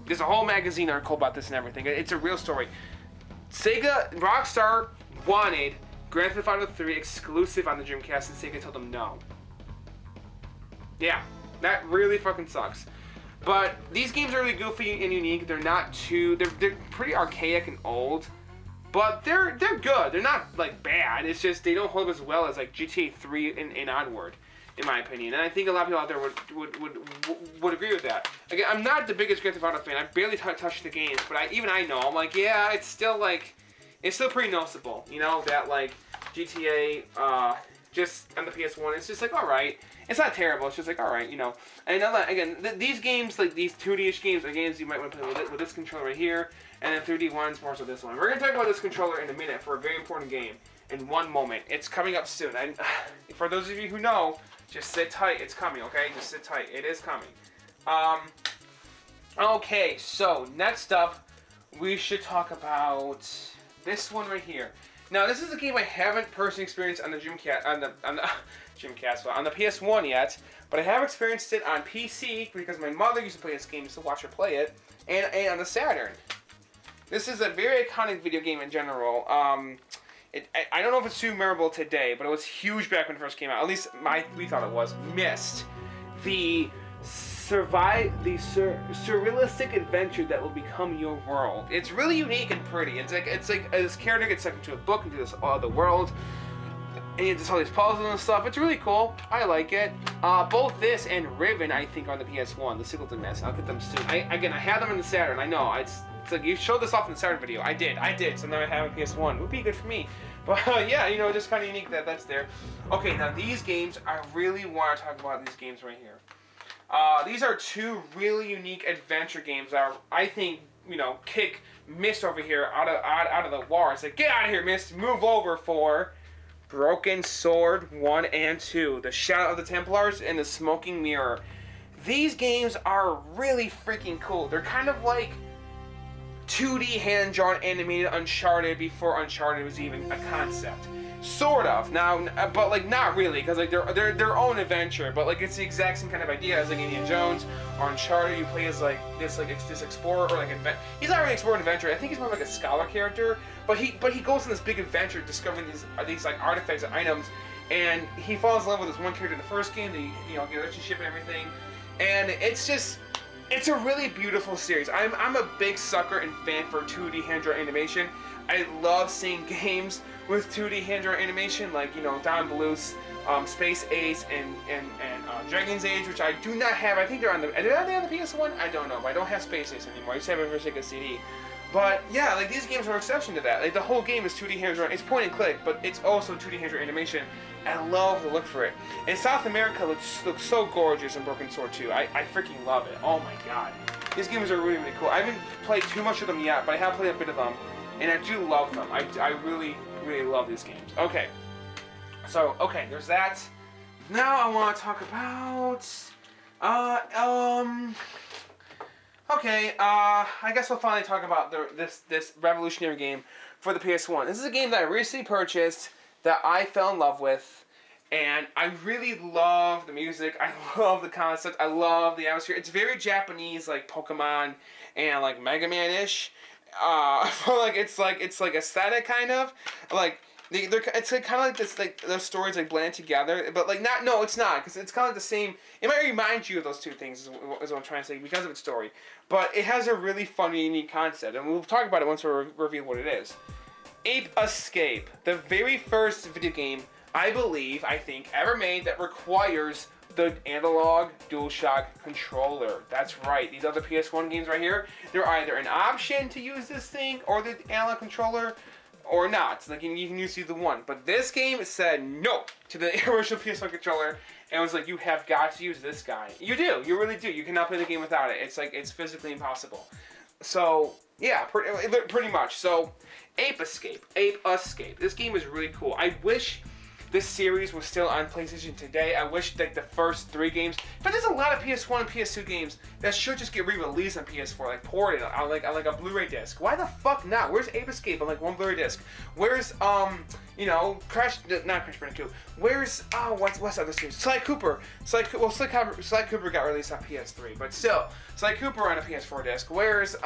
There's a whole magazine article about this and everything. It's a real story. Rockstar wanted Grand Theft Auto 3 exclusive on the Dreamcast, and Sega told them no. Yeah, that really fucking sucks. But these games are really goofy and unique. They're not too. They're pretty archaic and old, but they're good. They're not like bad. It's just they don't hold up as well as like GTA 3 and onward, in my opinion. And I think a lot of people out there would agree with that. Again, I'm not the biggest Grand Theft Auto fan. I barely touch the games, but I know. I'm like, yeah, it's still pretty noticeable. You know that like GTA just on the PS1, it's just like all right. It's not terrible. It's just like all right, you know. And again, these games, like these 2D-ish games, are games you might want to play with this controller right here, and then 3D ones more so this one. We're gonna talk about this controller in a minute for a very important game. In one moment, it's coming up soon. And for those of you who know, just sit tight. It's coming, okay? Just sit tight. It is coming. Okay. So next up, we should talk about this one right here. Now, this is a game I haven't personally experienced on the Dreamcast, on the PS1 yet, but I have experienced it on PC because my mother used to play this game just to watch her play it, and on the Saturn. This is a very iconic video game in general. I don't know if it's too memorable today, but it was huge back when it first came out. At least we thought it was. Myst, the surrealistic adventure that will become your world. It's really unique and pretty. It's like this character gets sucked into a book, into this other world, and you just all these puzzles and stuff. It's really cool. I like it. Both this and Riven, I think, are on the PS1. The sequel to Myst. I'll get them soon. I had them in the Saturn. I know. It's like you showed this off in the Saturn video. I did. So now I have a PS1. Would be good for me. But yeah, you know, just kind of unique that that's there. Okay, now these games, I really want to talk about these games right here. These are two really unique adventure games that I think, you know, kick Myst over here out of the wall. It's like, get out of here, Myst. Move over for Broken Sword 1 and 2. The Shadow of the Templars and the Smoking Mirror. These games are really freaking cool. They're kind of like 2D hand-drawn animated Uncharted before Uncharted was even a concept. Sort of. Now, but like not really, because like they're their own adventure, but like it's the exact same kind of idea as like Indiana Jones or Uncharted. You play as like this explorer or like he's not really an explorer and adventurer. I think he's more like a scholar character, but he goes on this big adventure discovering these like artifacts and items, and he falls in love with this one character in the first game. They get a relationship and everything, and it's a really beautiful series. I'm a big sucker and fan for 2D hand-drawn animation. I love seeing games with 2D hand-drawn animation, like, you know, Don Bluth's Space Ace and Dragon's Age, which I do not have. I think are they on the PS1? I don't know, but I don't have Space Ace anymore. I just have it for Sega CD. But yeah, like these games are an exception to that. Like the whole game is 2D hand-drawn. It's point and click, but it's also 2D hand-drawn animation. I love the look for it. And South America looks so gorgeous in Broken Sword 2. I freaking love it. Oh my god. These games are really, really cool. I haven't played too much of them yet, but I have played a bit of them. And I do love them. I really, really love these games. Okay. So, okay, there's that. Now I want to talk about... Okay, I guess we'll finally talk about this revolutionary game for the PS1. This is a game that I recently purchased that I fell in love with, and I really love the music. I love the concept. I love the atmosphere. It's very Japanese, like Pokemon and like Mega Man-ish. It's like aesthetic kind of like. It's like kind of like this, like those stories like blend together, but like it's not, because it's kind of like the same. It might remind you of those two things, is what I'm trying to say, because of its story. But it has a really funny, unique concept, and we'll talk about it once we reveal what it is. Ape Escape, the very first video game I think, ever made that requires the analog DualShock controller. That's right. These other PS1 games right here, they're either an option to use this thing or the analog controller, or not. Like you can use either one. But this game said no to the original PS1 controller, and it was like, you have got to use this guy. You do. You really do. You cannot play the game without it. It's like, it's physically impossible. So yeah, pretty much. So Ape Escape. This game is really cool. I wish this series was still on PlayStation today. I wish like the first 3 games, but there's a lot of PS1 and PS2 games that should just get re-released on PS4, like ported on like a Blu-ray disc. Why the fuck not? Where's Ape Escape on like one Blu-ray disc? Where's you know, not Crash Bandicoot. Where's what's other series? Sly Cooper. Sly Cooper got released on PS3, but still, Sly Cooper on a PS4 disc. Where's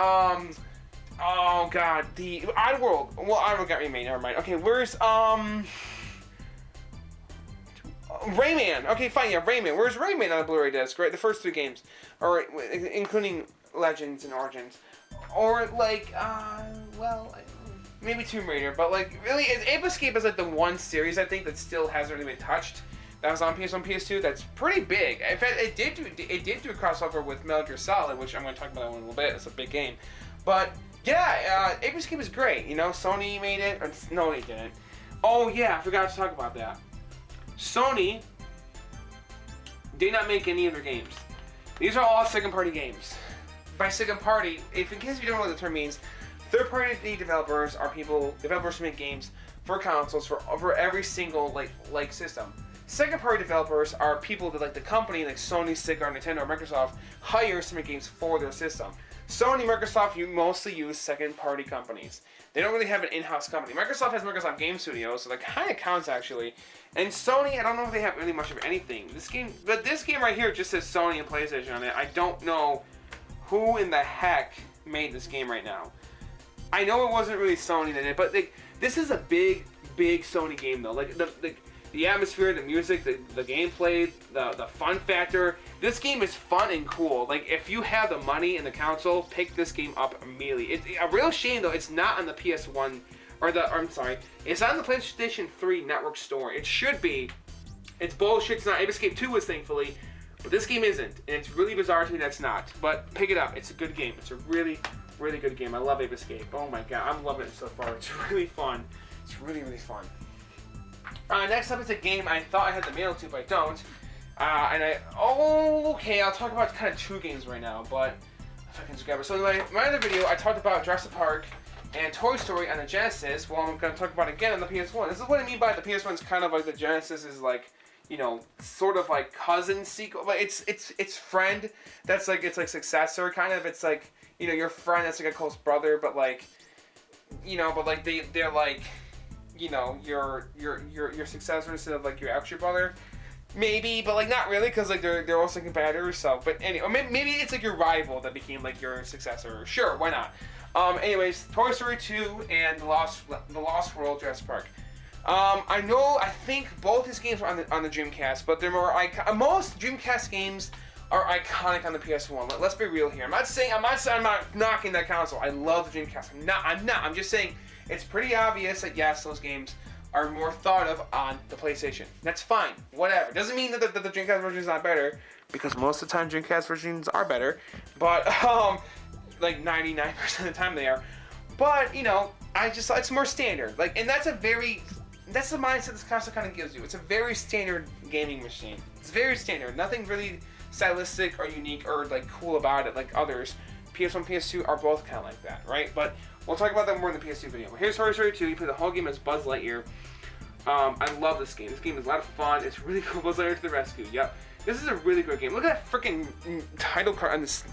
oh god, the Oddworld. Well, Oddworld got remade. Never mind. Okay, where's Rayman. Okay, fine. Yeah, Rayman. Where's Rayman on a Blu-ray disc? Right, the first 3 games, or including Legends and Origins, or like well, maybe Tomb Raider. But like, really, Ape Escape is like the one series I think that still hasn't really been touched. That was on PS1, PS2. That's pretty big. In fact, it did do a crossover with Metal Gear Solid, which I'm going to talk about that one in a little bit. It's a big game, but yeah, Ape Escape is great. You know, Sony made it. Or, no, they didn't. Oh yeah, I forgot to talk about that. Sony did not make any of their games. These are all second-party games. By second-party, if in case you don't know what the term means, third-party developers are developers who make games for consoles for every single like system. Second-party developers are people that like the company, like Sony, Sega, Nintendo, or Microsoft, hires to make games for their system. Sony, Microsoft, you mostly use second-party companies. They don't really have an in-house company. Microsoft has Microsoft Game Studios, so that kind of counts actually. And Sony, I don't know if they have really much of anything. This game right here just says Sony and PlayStation on it. I don't know who in the heck made this game right now. I know it wasn't really Sony that did it, but this is a big Sony game though. Like the atmosphere, the music, the gameplay, the fun factor. This game is fun and cool. Like, if you have the money and the console, pick this game up immediately. It's a real shame though, it's not on the PS1, it's on the PlayStation 3 network store. It should be. It's bullshit. It's not. Ape Escape 2 is, thankfully, but this game isn't, and it's really bizarre to me that's not. But pick it up. It's a good game. It's a really good game. I love Ape Escape. Oh my god, I'm loving it so far. It's really fun. It's really fun. Next up is a game I thought I had the mail to, but I don't. Okay, I'll talk about kind of 2 games right now, but if I can just grab it. So in my other video, I talked about Jurassic Park and Toy Story on the Genesis. Well, I'm going to talk about it again on the PS1. This is what I mean by the PS1 is kind of like the Genesis is like, you know, sort of like cousin sequel. Like it's friend that's like, it's like successor kind of. It's like, you know, your friend that's like a close brother, but like, you know, but like they're like, you know, your successor instead of like your actual brother. Maybe, but like not really, because like they're also competitors. So, but anyway, maybe it's like your rival that became like your successor. Sure, why not? Anyways, Toy Story 2 and the Lost World Jurassic Park. I think both these games are on the Dreamcast, but they're more most Dreamcast games are iconic on the PS1. Let's be real here. I'm not knocking that console. I love the Dreamcast. I'm not. I'm just saying it's pretty obvious that yes, those games are more thought of on the PlayStation. That's fine. Whatever. Doesn't mean that the Dreamcast version is not better, because most of the time Dreamcast versions are better. But like 99% of the time they are. But you know, it's more standard. Like, and that's the mindset this console kind of gives you. It's a very standard gaming machine. It's very standard. Nothing really stylistic or unique or like cool about it like others. PS1, PS2 are both kind of like that, right? But we'll talk about that more in the PS2 video. Here's Toy Story 2. You play the whole game as Buzz Lightyear. I love this game. This game is a lot of fun. It's really cool. Buzz Lightyear to the rescue. Yep. This is a really good game. Look at that freaking title card on this.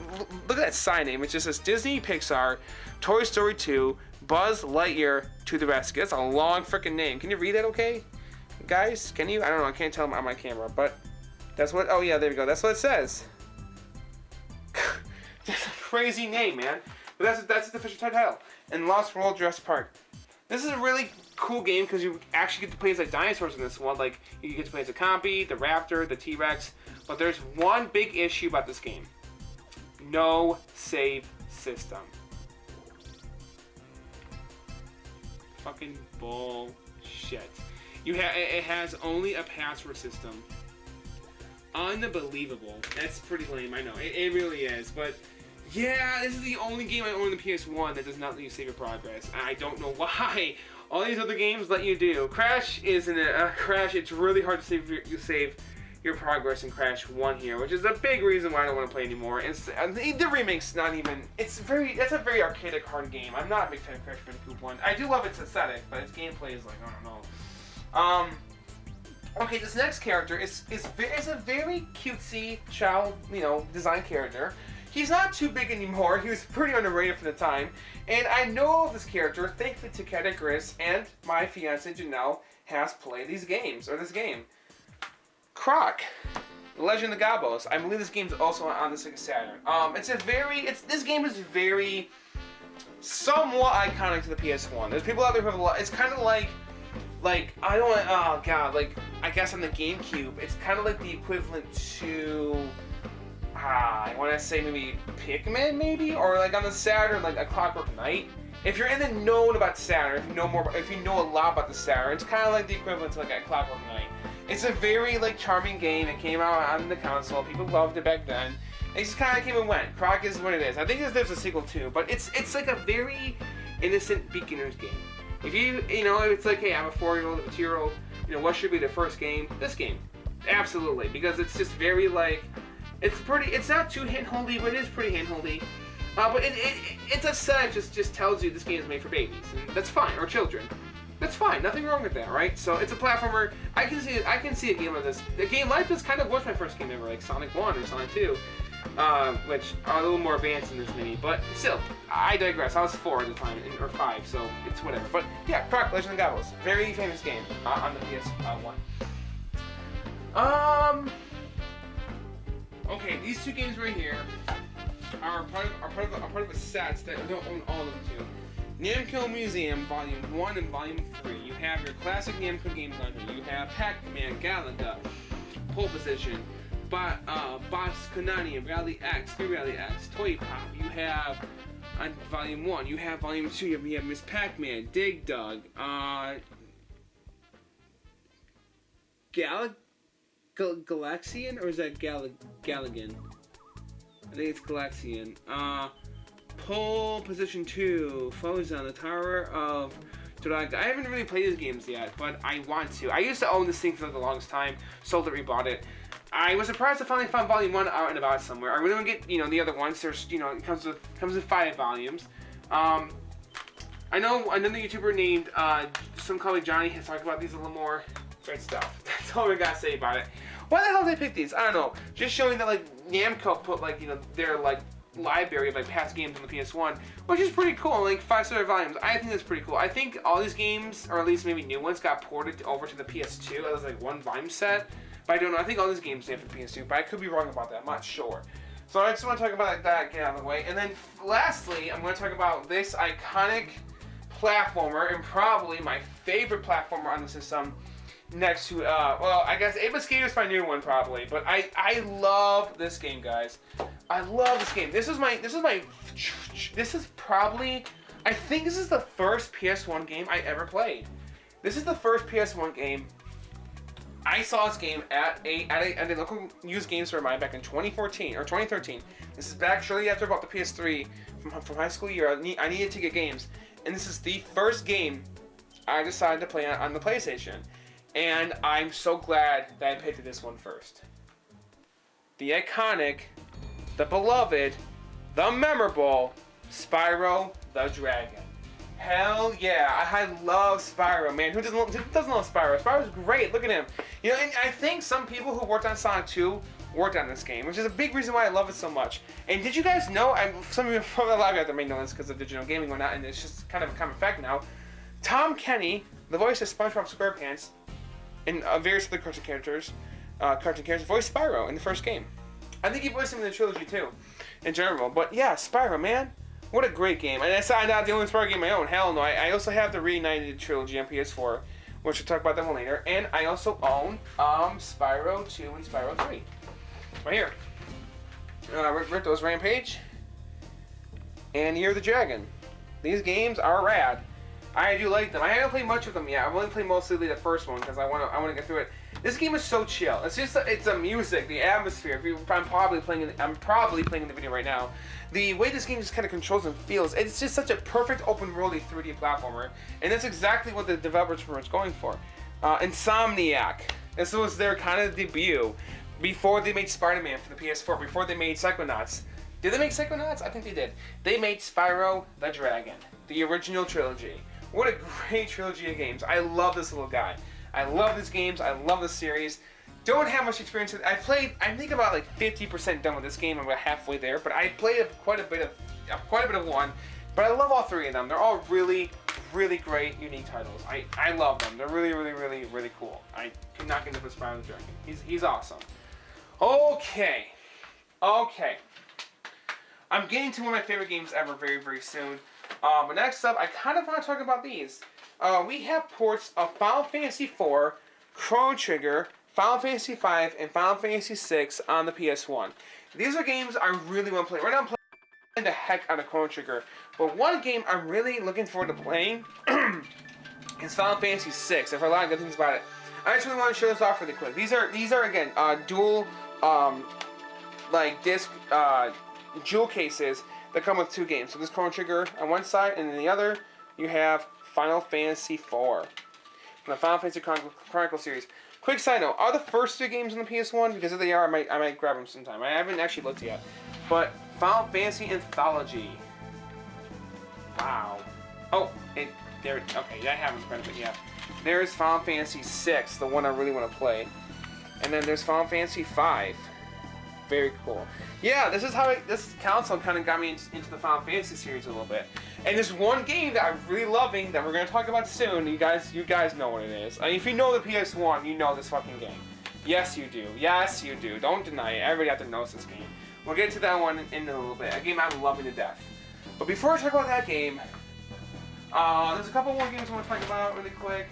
Look at that sign name. It just says Disney Pixar, Toy Story 2, Buzz Lightyear to the rescue. That's a long freaking name. Can you read that okay? Guys, can you? I don't know. I can't tell on my camera, but that's what, oh yeah, there we go. That's what it says. That's a crazy name, man. But that's the official title. And Lost World Jurassic Park. This is a really cool game because you actually get to play as like dinosaurs in this one. Like, you get to play as a Compy, the Raptor, the T-Rex. But there's one big issue about this game. No save system. fucking bullshit. It has only a password system. Unbelievable. That's pretty lame, I know. It really is, but yeah, this is the only game I own on the PS1 that does not let you save your progress. I don't know why. All these other games let you do. Crash isn't a Crash. It's really hard to save your progress in Crash 1 here, which is a big reason why I don't want to play anymore. The remake's not even. That's a very arcadic hard game. I'm not a big fan of Crash Bandicoot 1. I do love its aesthetic, but its gameplay is like, I don't know. Okay, this next character is a very cutesy child, design character. He's not too big anymore. He was pretty underrated for the time. And I know of this character thankfully to Categoris, and my fiance Janelle has played this game. Croc, The Legend of Gabos. I believe this game's also on the Sega Saturn. This game is very somewhat iconic to the PS1. There's people out there who have a lot. It's kind of like I don't want. Oh god, I guess on the GameCube, it's kind of like the equivalent to. I want to say maybe Pikmin, maybe, or like on the Saturn, like A Clockwork Knight. If you're in the known about Saturn, if you know a lot about the Saturn, it's kind of like the equivalent to like A Clockwork Knight. It's a very charming game. It came out on the console. People loved it back then. It just kind of came and went. Croc is what it is. I think there's a sequel too, but it's like a very innocent beginner's game. If it's like, hey, I'm a 4-year-old, 2-year-old. What should be the first game? This game, absolutely, because it's just very it's not too hand-holdy, but it is pretty hand-holdy. But it's a set just tells you this game is made for babies, and that's fine, or children. That's fine, nothing wrong with that, right? So it's a platformer. I can see a game like this. The game like this kind of was my first game ever, like Sonic 1 or Sonic 2, which are a little more advanced than this mini. But still, I digress. I was 4 at the time, or 5, so it's whatever. But yeah, Croc, Legend of Gabos, very famous game on the PS1. Okay, these two games right here are part of a set that I don't own all of them too. Namco Museum Volume 1 and Volume 3. You have your classic Namco games on here. You have Pac-Man, Galaga, Pole Position, Boss Konami, Rally X, Free Rally X, Toy Pop. You have on Volume 1. You have Volume 2. You have Miss Pac-Man, Dig Dug, Galaxian, or is that Galagan? I think it's Galaxian. Pole Position 2, Frozen, the Tower of Dragon. I haven't really played these games yet, but I want to. I used to own this thing for the longest time, sold it, rebought it. I was surprised to finally find Volume 1 out and about somewhere. I really want to get, the other ones. There's, it comes with 5 volumes. I know another YouTuber named, some colleague Johnny has talked about these a little more. Great stuff. That's all we gotta say about it. Why the hell did they pick these? I don't know. Just showing that Namco put their library of past games on the PS1, which is pretty cool. 5 separate volumes. I think that's pretty cool. I think all these games, or at least maybe new ones, got ported over to the PS2 as one volume set. But I don't know. I think all these games stand for the PS2, but I could be wrong about that. I'm not sure. So I just want to talk about that, get out of the way. And then lastly, I'm going to talk about this iconic platformer, and probably my favorite platformer on the system. Next to, I guess Ape Escape is my new one probably, but I love this game, guys. I love this game. This is probably, I think this is the first PS1 game I ever played. This is the first PS1 game. I saw this game at a local used game store of mine back in 2014 or 2013. This is back shortly after I bought the PS3 from high school year. I needed to get games, and this is the first game I decided to play on the PlayStation. And I'm so glad that I picked this one first. The iconic, the beloved, the memorable Spyro the Dragon. Hell yeah, I love Spyro, man. Who doesn't love Spyro? Spyro's great, look at him. And I think some people who worked on Sonic 2 worked on this game, which is a big reason why I love it so much. And did you guys know, some of you probably live out there may know this because of digital gaming or not, and it's just kind of a common fact now, Tom Kenny, the voice of SpongeBob SquarePants, and various other cartoon characters, voiced Spyro in the first game. I think he voiced him in the trilogy too, in general. But yeah, Spyro, man, what a great game. And that's not the only Spyro game I own. Hell no, I also have the Reunited trilogy on PS4, which we'll talk about that one later. And I also own Spyro 2 and Spyro 3, right here. Ripto's Rampage and Year of the Dragon. These games are rad. I do like them. I haven't played much of them yet. I've only played mostly the first one because I want to get through it. This game is so chill. It's just it's the music, the atmosphere. I'm probably playing in the video right now. The way this game just kind of controls and feels, it's just such a perfect open worldy 3D platformer, and that's exactly what the developers were going for. Insomniac. This was their kind of debut before they made Spider-Man for the PS4. Before they made Psychonauts. Did they make Psychonauts? I think they did. They made Spyro the Dragon, the original trilogy. What a great trilogy of games. I love this little guy. I love these games. I love this series. Don't have much experience with it. I think about like 50% done with this game. I'm about halfway there, but I played quite a bit of one. But I love all three of them. They're all really, really great, unique titles. I love them. They're really, really, really, really cool. I could not get enough of Spyro the Dragon. He's awesome. Okay. I'm getting to one of my favorite games ever very, very soon. But next up, I kind of want to talk about these. We have ports of Final Fantasy IV, Chrono Trigger, Final Fantasy V, and Final Fantasy VI on the PS1. These are games I really want to play. Right now I'm playing the heck out of Chrono Trigger. But one game I'm really looking forward to playing is Final Fantasy VI. I've heard a lot of good things about it. I just really want to show this off really quick. These are again dual like disc jewel cases that come with two games. So this Chrono Trigger on one side, and then the other you have Final Fantasy IV from the Final Fantasy Chronicle series. Quick side note: are the first two games on the PS1? Because if they are, I might grab them sometime. I haven't actually looked yet. But Final Fantasy Anthology. Wow. Oh, okay, that happens quite a bit. Yeah. There's Final Fantasy VI, the one I really want to play, and then there's Final Fantasy V. Very cool. Yeah, this is how this console kind of got me into the Final Fantasy series a little bit. And there's one game that I'm really loving that we're going to talk about soon. You guys know what it is. I mean, if you know the PS1, you know this fucking game. Yes, you do. Yes, you do. Don't deny it. Everybody out there knows this game. We'll get to that one in a little bit. A game I'm loving to death. But before I talk about that game, there's a couple more games I want to talk about really quick.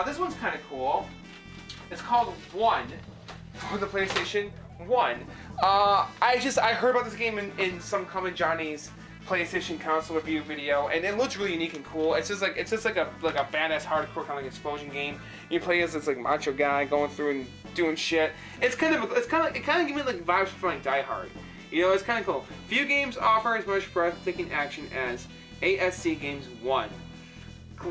This one's kind of cool. It's called One for the PlayStation 1. I heard about this game in some Common Johnny's PlayStation console review video, and it looks really unique and cool. It's just like a badass hardcore kind of like explosion game. You play as this like macho guy going through and doing shit. It kind of gives me like vibes from like Die Hard. You know, it's kind of cool. Few games offer as much breathtaking action as ASC Games 1.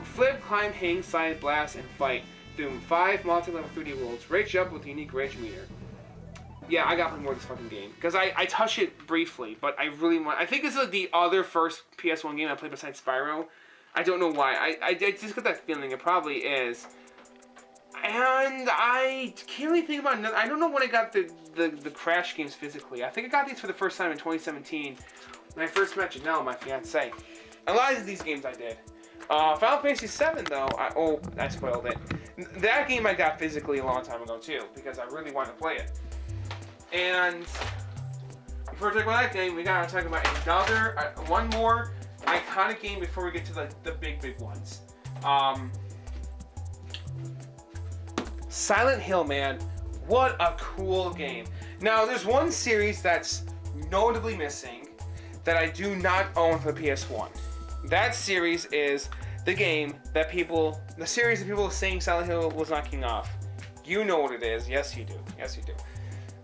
Flip, climb, hang, slide, blast, and fight through 5 multi-level 3D worlds. Rage up with a unique rage meter. Yeah, I gotta play more of this fucking game. Because I touched it briefly, but I really want... I think this is the other first PS1 game I played besides Spyro. I don't know why. I just got that feeling. It probably is. And I can't really think about another... I don't know when I got the Crash games physically. I think I got these for the first time in 2017 when I first met Janelle, my fiancée. A lot of these games I did. Final Fantasy VII, though, I spoiled it. That game I got physically a long time ago, too, because I really wanted to play it. And before we talk about that game, we gotta talk about one more iconic game before we get to the big ones. Silent Hill, man. What a cool game. Now, there's one series that's notably missing that I do not own for the PS1. That series is the series that people saying Silent Hill was knocking off. You know what it is. Yes, you do. Yes, you do.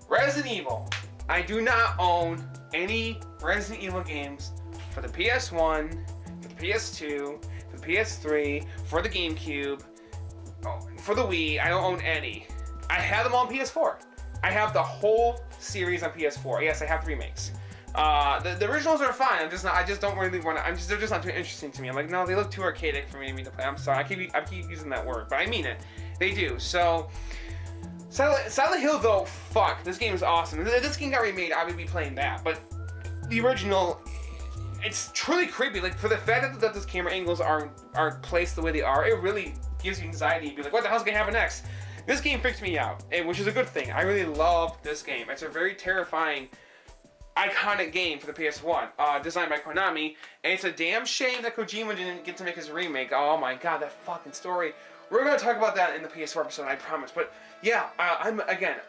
Resident Evil. I do not own any Resident Evil games for the PS1, for the PS2, for the PS3, for the GameCube, for the Wii. I don't own any. I have them on PS4. I have the whole series on PS4. Yes, I have the remakes. The originals are fine. I just don't really want to. They're just not too interesting to me. I'm like, no, they look too archaic for me to play. I'm sorry. I keep using that word, but I mean it. They do. So, Silent Hill, though, fuck, this game is awesome. If this game got remade, I would be playing that. But the original, it's truly creepy. Like, for the fact that those camera angles are placed the way they are, it really gives you anxiety. You'd be like, what the hell's gonna happen next? This game freaks me out, which is a good thing. I really love this game. It's a very terrifying, iconic game for the PS1, designed by Konami, and it's a damn shame that Kojima didn't get to make his remake. Oh my god, that fucking story. We're going to talk about that in the PS4 episode, I promise. But yeah,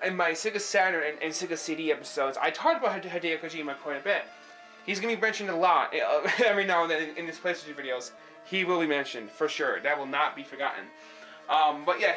in my Sega Saturn and Sega CD episodes, I talked about Hideo Kojima quite a bit. He's going to be mentioned a lot every now and then in his PlayStation videos. He will be mentioned, for sure. That will not be forgotten. But yeah,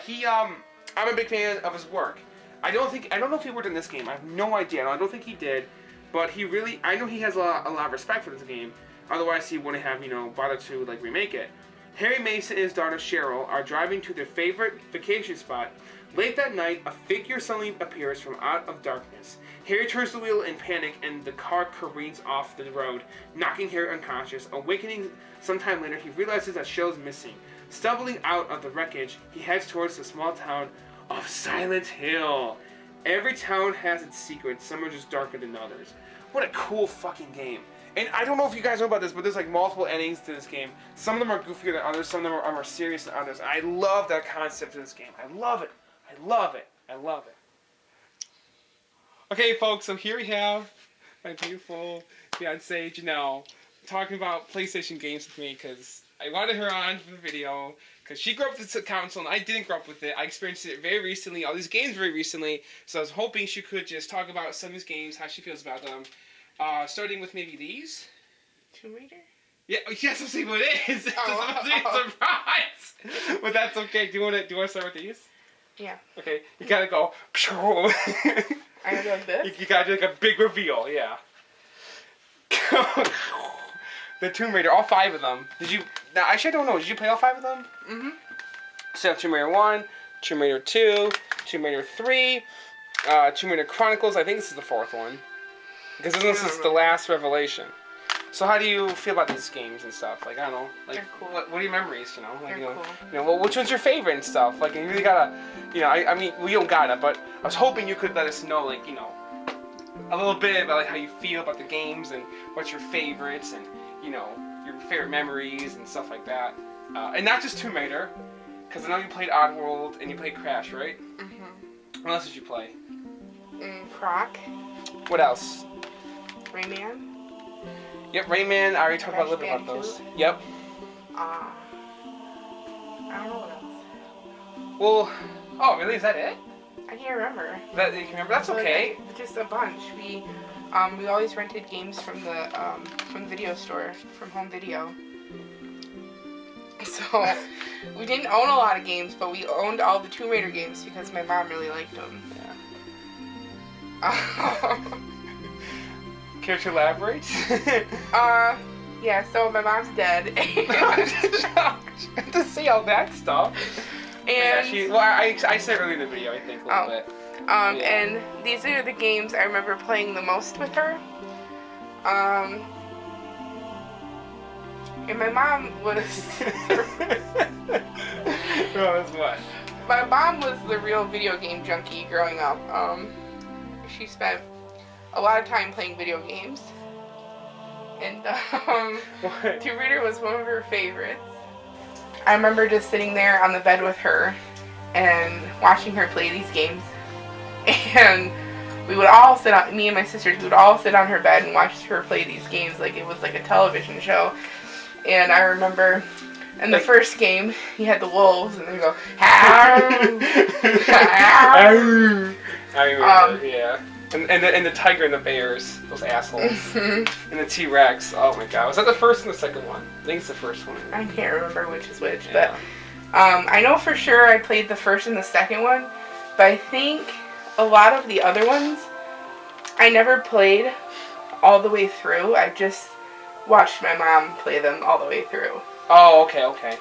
I'm a big fan of his work. I don't know if he worked in this game. I have no idea. I don't think he did. But I know he has a lot of respect for this game. Otherwise, he wouldn't have, bothered to, remake it. Harry Mason and his daughter Cheryl are driving to their favorite vacation spot. Late that night, a figure suddenly appears from out of darkness. Harry turns the wheel in panic, and the car careens off the road, knocking Harry unconscious. Awakening sometime later, he realizes that Cheryl's missing. Stumbling out of the wreckage, he heads towards the small town of Silent Hill. Every town has its secrets. Some are just darker than others. What a cool fucking game. And I don't know if you guys know about this, but there's multiple endings to this game. Some of them are goofier than others. Some of them are more serious than others. I love that concept of this game. I love it. I love it. I love it. Okay, folks, so here we have my beautiful fiancée, Janelle, talking about PlayStation games with me because I wanted her on for the video because she grew up with the console and I didn't grow up with it. I experienced it very recently, all these games very recently, so I was hoping she could just talk about some of these games, how she feels about them. Starting with maybe these. Tomb Raider? Yeah, yes, I'm seeing what it is. It's a surprise. But that's okay. Do you want to start with these? Yeah. Okay, you gotta go. I gotta go like this? You gotta do a big reveal, yeah. The Tomb Raider, all 5 of them. Now, actually, I don't know. Did you play all 5 of them? Mm-hmm. So, Tomb Raider 1, Tomb Raider 2, Tomb Raider 3, Tomb Raider Chronicles. I think this is the 4th one. Because this is the last revelation. So how do you feel about these games and stuff? I don't know. They're cool. What are your memories, They're cool. Well, which one's your favorite and stuff? You really gotta, I mean, we don't gotta, but I was hoping you could let us know, a little bit about, how you feel about the games and what's your favorites and, your favorite memories and stuff like that. And not just Tomb Raider, because I know you played Oddworld and you played Crash, right? Mm-hmm. What else did you play? Croc. What else? Rayman. Yep, Rayman. I already talked about a little bit about those. Yep. I don't know what else. Well, oh really? Is that it? I can't remember. That you can remember? That's okay. Just a bunch. We always rented games from the video store, from Home Video. So we didn't own a lot of games, but we owned all the Tomb Raider games because my mom really liked them. Yeah. Care to elaborate? Yeah, so my mom's dead. To see all that stuff. And yeah, I said earlier in the video, I think, a little bit. Yeah. And these are the games I remember playing the most with her. And my mom was... Well, that's what? My mom was the real video game junkie growing up. She spent a lot of time playing video games. And Tomb Raider was one of her favorites. I remember just sitting there on the bed with her and watching her play these games. And we would all sit on, me and my sisters, we would all sit on her bed and watch her play these games like it was like a television show. And I remember in the first game, you had the wolves and they go, I remember, yeah. And the tiger and the bears, those assholes. And the T-Rex. Oh my god. Was that the first and the second one? I think it's the first one. I can't remember which is which, yeah. But I know for sure I played the first and the second one, but I think a lot of the other ones I never played all the way through. I just watched my mom play them all the way through. Oh, okay.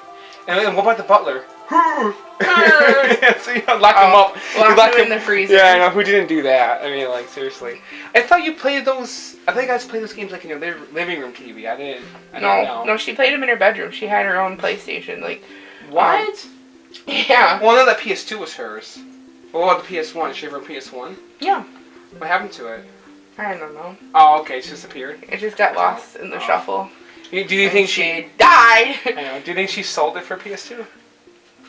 And what about the butler? So you lock him up. Lock him in the freezer. Yeah, I know. Who didn't do that? I mean, like, seriously. I thought you played those... I think I just played those games, like, in your living room TV. I didn't know. No, she played them in her bedroom. She had her own PlayStation. Like, what? Yeah. Well, I know that PS2 was hers. What about the PS1? Did she have her PS1? Yeah. What happened to it? I don't know. Oh, okay. It just disappeared? It just got lost in the shuffle. Do you think she died? I know. Do you think she sold it for PS2?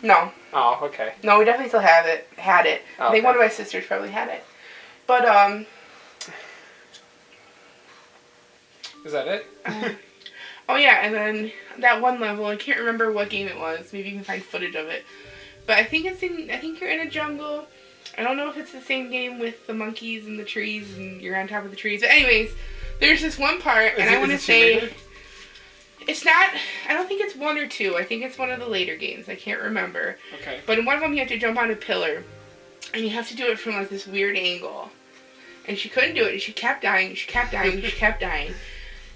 No. Oh, okay. No, we definitely still had it. Okay. I think one of my sisters probably had it. But, Is that it? Oh, yeah, and then that one level, I can't remember what game it was. Maybe you can find footage of it. But I think you're in a jungle. I don't know if it's the same game with the monkeys and the trees and you're on top of the trees. But anyways, There's this one part, and I want to say it's not. I don't think it's 1 or 2. I think it's one of the later games. I can't remember. Okay. But in one of them, you have to jump on a pillar, and you have to do it from like this weird angle. And she couldn't do it, and she kept dying. She kept dying. She kept dying.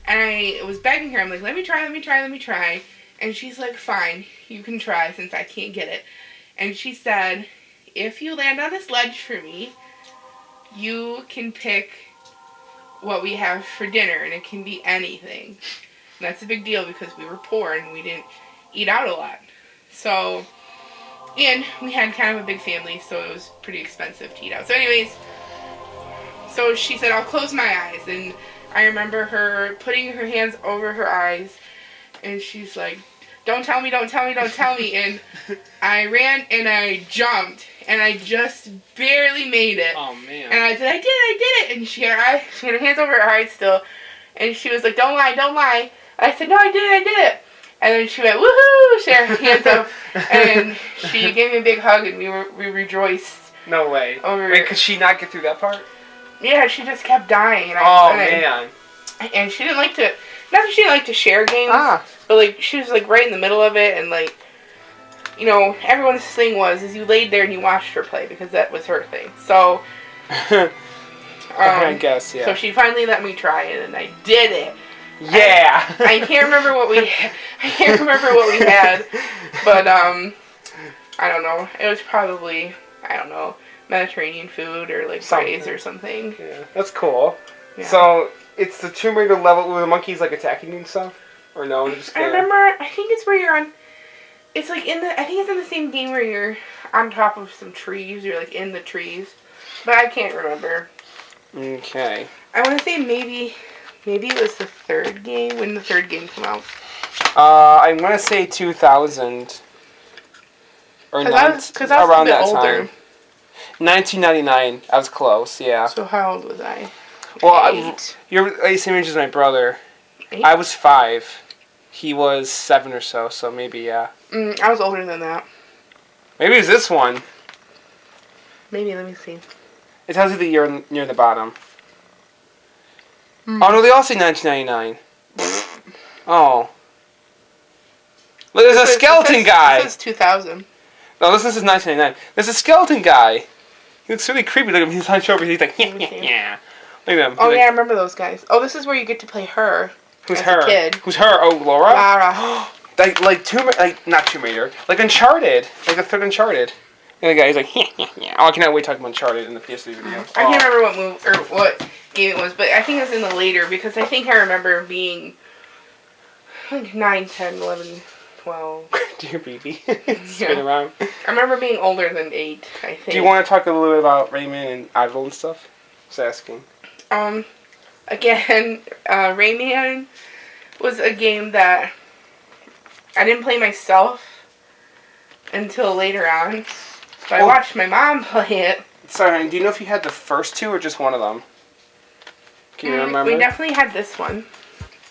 And I was begging her. I'm like, let me try. Let me try. Let me try. And she's like, fine, you can try since I can't get it. And she said, if you land on this ledge for me, you can pick what we have for dinner, and it can be anything. And that's a big deal because we were poor and we didn't eat out a lot. So, and we had kind of a big family, so it was pretty expensive to eat out. So anyways, so she said, I'll close my eyes. And I remember her putting her hands over her eyes, and she's like, don't tell me, don't tell me, don't tell me. And I ran and I jumped, and I just barely made it. Oh, man. And I said, I did it. And she had her hands over her eyes still. And she was like, don't lie, don't lie. I said, no, I did it. And then she went, woohoo, she had her hands up. And she gave me a big hug, and we rejoiced. No way. Wait, could she not get through that part? Yeah, she just kept dying. And man. And she didn't like to, not that she didn't like to share games, but like she was like right in the middle of it, and like, you know, everyone's thing was is you laid there and you watched her play because that was her thing. So, I guess, yeah. So she finally let me try it, and I did it. Yeah. I can't remember what we had, but I don't know. It was probably, I don't know, Mediterranean food or like fries or something. Yeah, that's cool. Yeah. So it's the Tomb Raider level where the monkey's like attacking you and stuff, or no? I remember. I think it's where you're on. It's like I think it's in the same game where you're on top of some trees. You're like in the trees, but I can't remember. Okay. I want to say maybe it was the third game. When did the third game come out? I want to say 2000 or around that time. 1999. I was close. Yeah. So how old was I? Well, 8. you're the same age as my brother. 8? I was 5. He was 7 or so. So maybe yeah. I was older than that. Maybe it's this one. Maybe, let me see. It tells you the year near the bottom. Oh no, they all say 1999. Oh. Look, there's a skeleton guy. This is 2000. No, this is 1999. There's a skeleton guy. He looks really creepy. Look at him. He's hunched over. He's like, yeah. Look at him. Oh, yeah, I remember those guys. Oh, this is where you get to play her. Who's as her? A kid. Who's her? Oh, Laura? Lara. Not Tomb Raider. Like Uncharted. Like the third Uncharted. And the guy, he's like, yeah. Oh, I cannot wait to talk about Uncharted in the PS3 video. I can't remember what game it was, but I think it was in the later, because I think I remember being like 9, 10, 11, 12. Dear baby. Spin around. I remember being older than 8, I think. Do you want to talk a little bit about Rayman and Idol and stuff? Just asking. Again, Rayman was a game that I didn't play myself until later on. But I watched my mom play it. Sorry, do you know if you had the first 2 or just one of them? Can you remember? We definitely had this one.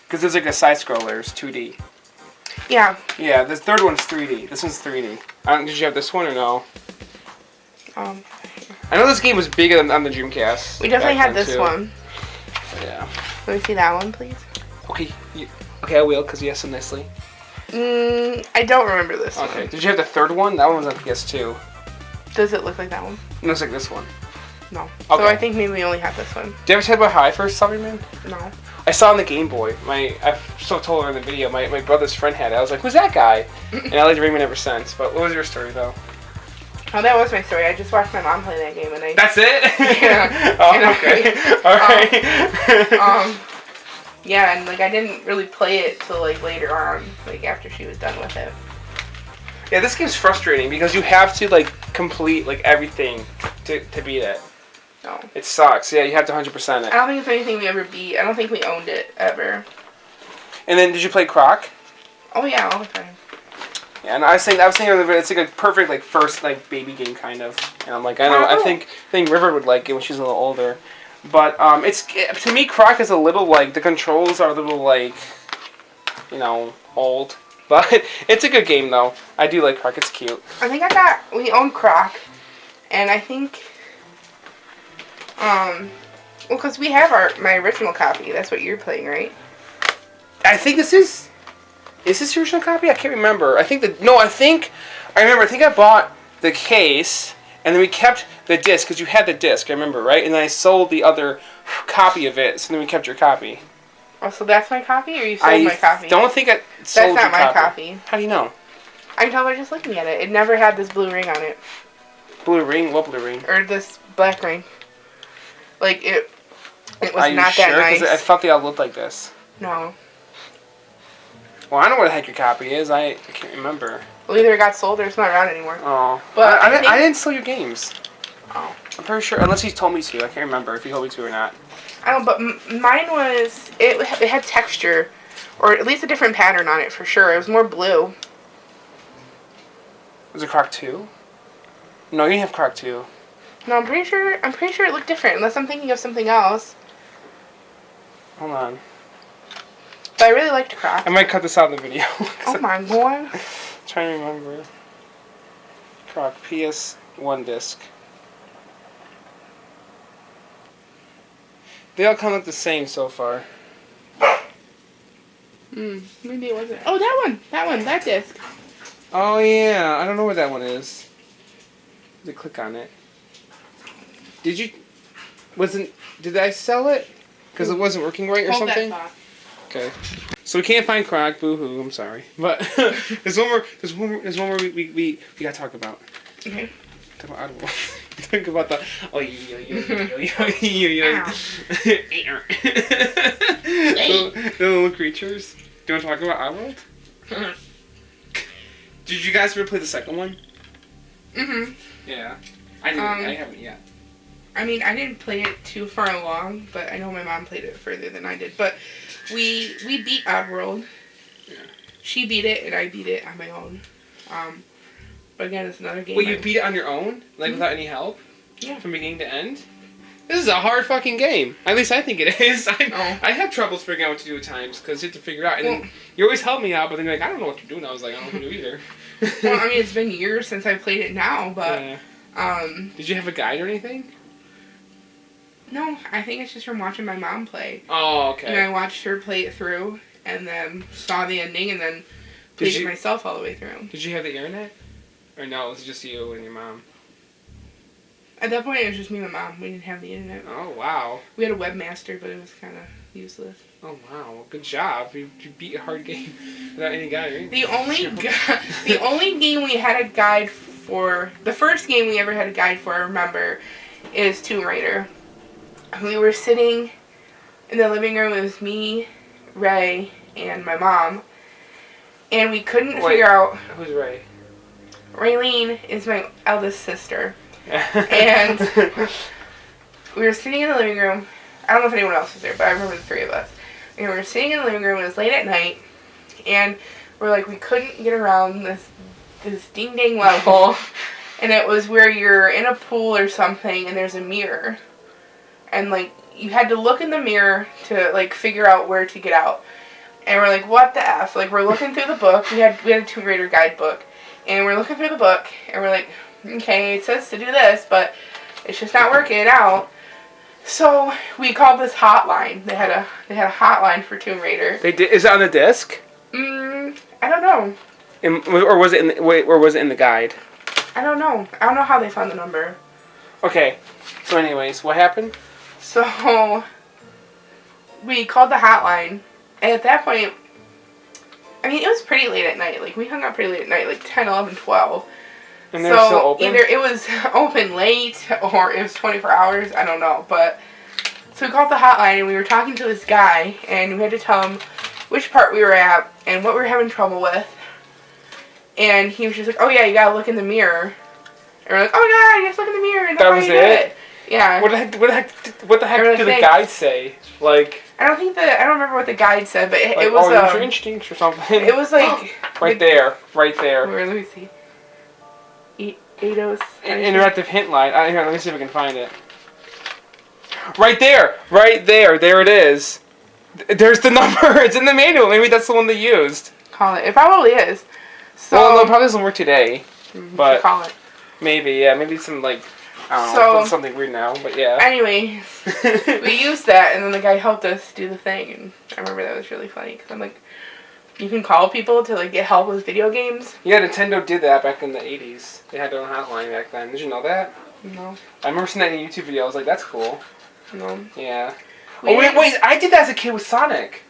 Because there's like a side-scroller, it's 2D. Yeah. Yeah, the third one's 3D. This one's 3D. Did you have this one or no? I know this game was bigger on the Dreamcast. We definitely had this one. Yeah. Let me see that one, please. Okay, I will, because you asked so nicely. I don't remember this one. Okay, did you have the third one? That one was on PS2. Does it look like that one? It looks like this one. No. Okay. So I think maybe we only have this one. Did you ever tell about how I first saw Rayman? No. I saw it on the Game Boy. I still told her in the video, my brother's friend had it. I was like, who's that guy? And I liked Rayman ever since. But what was your story, though? Oh, that was my story. I just watched my mom play that game, and I... That's it? Yeah. Oh, okay. Alright. Yeah, and, like, I didn't really play it till, like, later on, like, after she was done with it. Yeah, this game's frustrating because you have to, like, complete, like, everything to beat it. No. It sucks. Yeah, you have to 100% it. I don't think it's anything we ever beat. I don't think we owned it, ever. And then, did you play Croc? Oh, yeah, all the time. Yeah, and I was thinking it's like a perfect, like, first, like, baby game, kind of. And I'm like, I think River would like it when she's a little older. But, to me, Croc is a little, like, the controls are a little, like, you know, old. But it's a good game, though. I do like Croc. It's cute. I think we own Croc, and I think, Well, because we have my original copy. That's what you're playing, right? I think this is... Is this the original copy? I can't remember. I think I bought the case, and then we kept the disc, because you had the disc, I remember, right? And then I sold the other copy of it, so then we kept your copy. Oh, so that's my copy, or you sold my copy? I don't think I sold That's not my copy. How do you know? I can tell by just looking at it. It never had this blue ring on it. Blue ring? What blue ring? Or this black ring. Like, it was Are you not sure? that nice. Because I thought they all looked like this. No. Well, I know where the heck your copy is. I can't remember. Well, either it got sold or it's not around anymore. Oh. But I didn't sell your games. Oh. I'm pretty sure, unless he told me to. I can't remember if he told me to or not. I don't, but mine was, it had texture, or at least a different pattern on it for sure. It was more blue. Was it Croc 2? No, you didn't have Croc 2. No, I'm pretty sure it looked different, unless I'm thinking of something else. Hold on. But I really liked Croc. I might cut this out in the video. Oh my god. I'm trying to remember. Croc PS1 disc. They all kind of look the same so far. Maybe it wasn't. Oh, that disc. Oh yeah, I don't know where that one is. Did click on it? Did I sell it? Because it wasn't working right or Hold something? that thought. Okay. So we can't find Croc, boo-hoo, I'm sorry. But there's one more we gotta talk about. Okay. Talk about Audible. Think about the the little creatures. Do you want to talk about Oddworld? Did you guys ever play the second one? Mm-hmm. Yeah. I haven't yet. I mean, I didn't play it too far along, but I know my mom played it further than I did. But we beat Oddworld. Yeah. She beat it, and I beat it on my own. But again, it's another game. Wait, you beat it on your own? Like, without any help? Yeah. From beginning to end? This is a hard fucking game. At least I think it is. I have troubles figuring out what to do at times, because you have to figure it out. And then you always help me out, but then you're like, I don't know what to do. And I was like, I don't know what to do either. Well, I mean, it's been years since I played it now, but... Yeah. Did you have a guide or anything? No, I think it's just from watching my mom play. Oh, okay. And I watched her play it through, and then saw the ending, and then played it myself all the way through. Did you have the internet? Or no, it was just you and your mom? At that point, it was just me and my mom. We didn't have the internet. Oh, wow. We had a webmaster, but it was kind of useless. Oh, wow. Well, good job. You beat a hard game without any guide or anything. The only game we had a guide for... The first game we ever had a guide for, I remember, is Tomb Raider. We were sitting in the living room. It was me, Ray, and my mom. And we couldn't figure out... Who's Ray? Raylene is my eldest sister. And we were sitting in the living room. I don't know if anyone else was there, but I remember the three of us. And we were sitting in the living room. It was late at night. And we're like, we couldn't get around this ding-dang level. And it was where you're in a pool or something, and there's a mirror. And, like, you had to look in the mirror to, like, figure out where to get out. And we're like, what the F? Like, we're looking through the book. We had a Tomb Raider guidebook. And we're looking through the book, and we're like, okay, it says to do this, but it's just not working out. So we called this hotline. They had a hotline for Tomb Raider. They did. Is it on the disc? I don't know. Or was it in the guide? I don't know. I don't know how they found the number. Okay. So, anyways, what happened? So we called the hotline, and at that point, I mean, it was pretty late at night. Like, we hung out pretty late at night, like 10, 11, 12. And they were still open? Either it was open late or it was 24 hours. I don't know. But so we called the hotline, and we were talking to this guy, and we had to tell him which part we were at and what we were having trouble with. And he was just like, oh, yeah, you got to look in the mirror. And we're like, oh, yeah, just look in the mirror. And that was it? Yeah. What the heck did the guide say? Like... I don't remember what the guide said, but it was... use your instincts or something. It was like... right there. Where, let me see. Eidos. Interactive hint line. Here, let me see if I can find it. Right there. There it is. There's the number. It's in the manual. Maybe that's the one they used. Call it. It probably is. So, well, no, it probably doesn't work today. But call it. Maybe, yeah. Maybe some, like... I don't know. It's something weird now, but yeah. Anyway, we used that, and then the guy helped us do the thing, and I remember that was really funny, because I'm like, you can call people to, like, get help with video games? Yeah, Nintendo did that back in the 80s. They had their own hotline back then. Did you know that? No. I remember seeing that in a YouTube video. I was like, that's cool. No. Yeah. Wait, I did that as a kid with Sonic.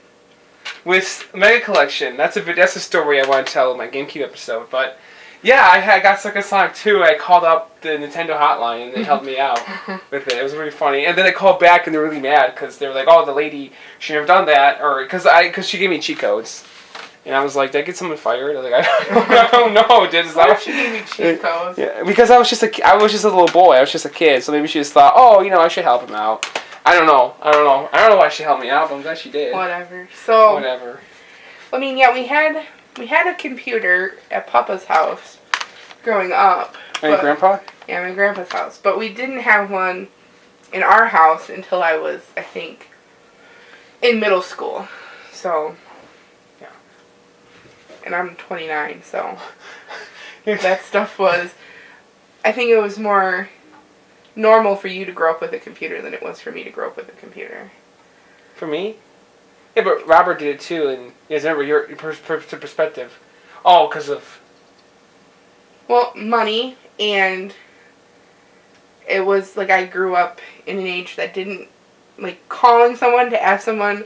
With Mega Collection. That's a story I want to tell in my GameCube episode, but... Yeah, I got stuck in Sonic 2. I called up the Nintendo hotline and they helped me out with it. It was really funny. And then I called back and they were really mad because they were like, "Oh, the lady, she never done that," or because she gave me cheat codes. And I was like, "Did I get someone fired?" I was like, "I don't know, dude." Why she gave me cheat codes? Yeah, because I was just a little boy. I was just a kid, so maybe she just thought, "Oh, I should help him out." I don't know why she helped me out, but I'm glad she did. Whatever. So. Whatever. I mean, yeah, we had a computer at Papa's house growing up. And your grandpa? Yeah, my grandpa's house. But we didn't have one in our house until I was, I think, in middle school. So, yeah. And I'm 29, so that stuff was, I think it was more normal for you to grow up with a computer than it was for me to grow up with a computer. For me? Yeah, but Robert did it too, and you guys remember your perspective. Oh, because of... Well, money, and it was like I grew up in an age that didn't, like, calling someone to ask someone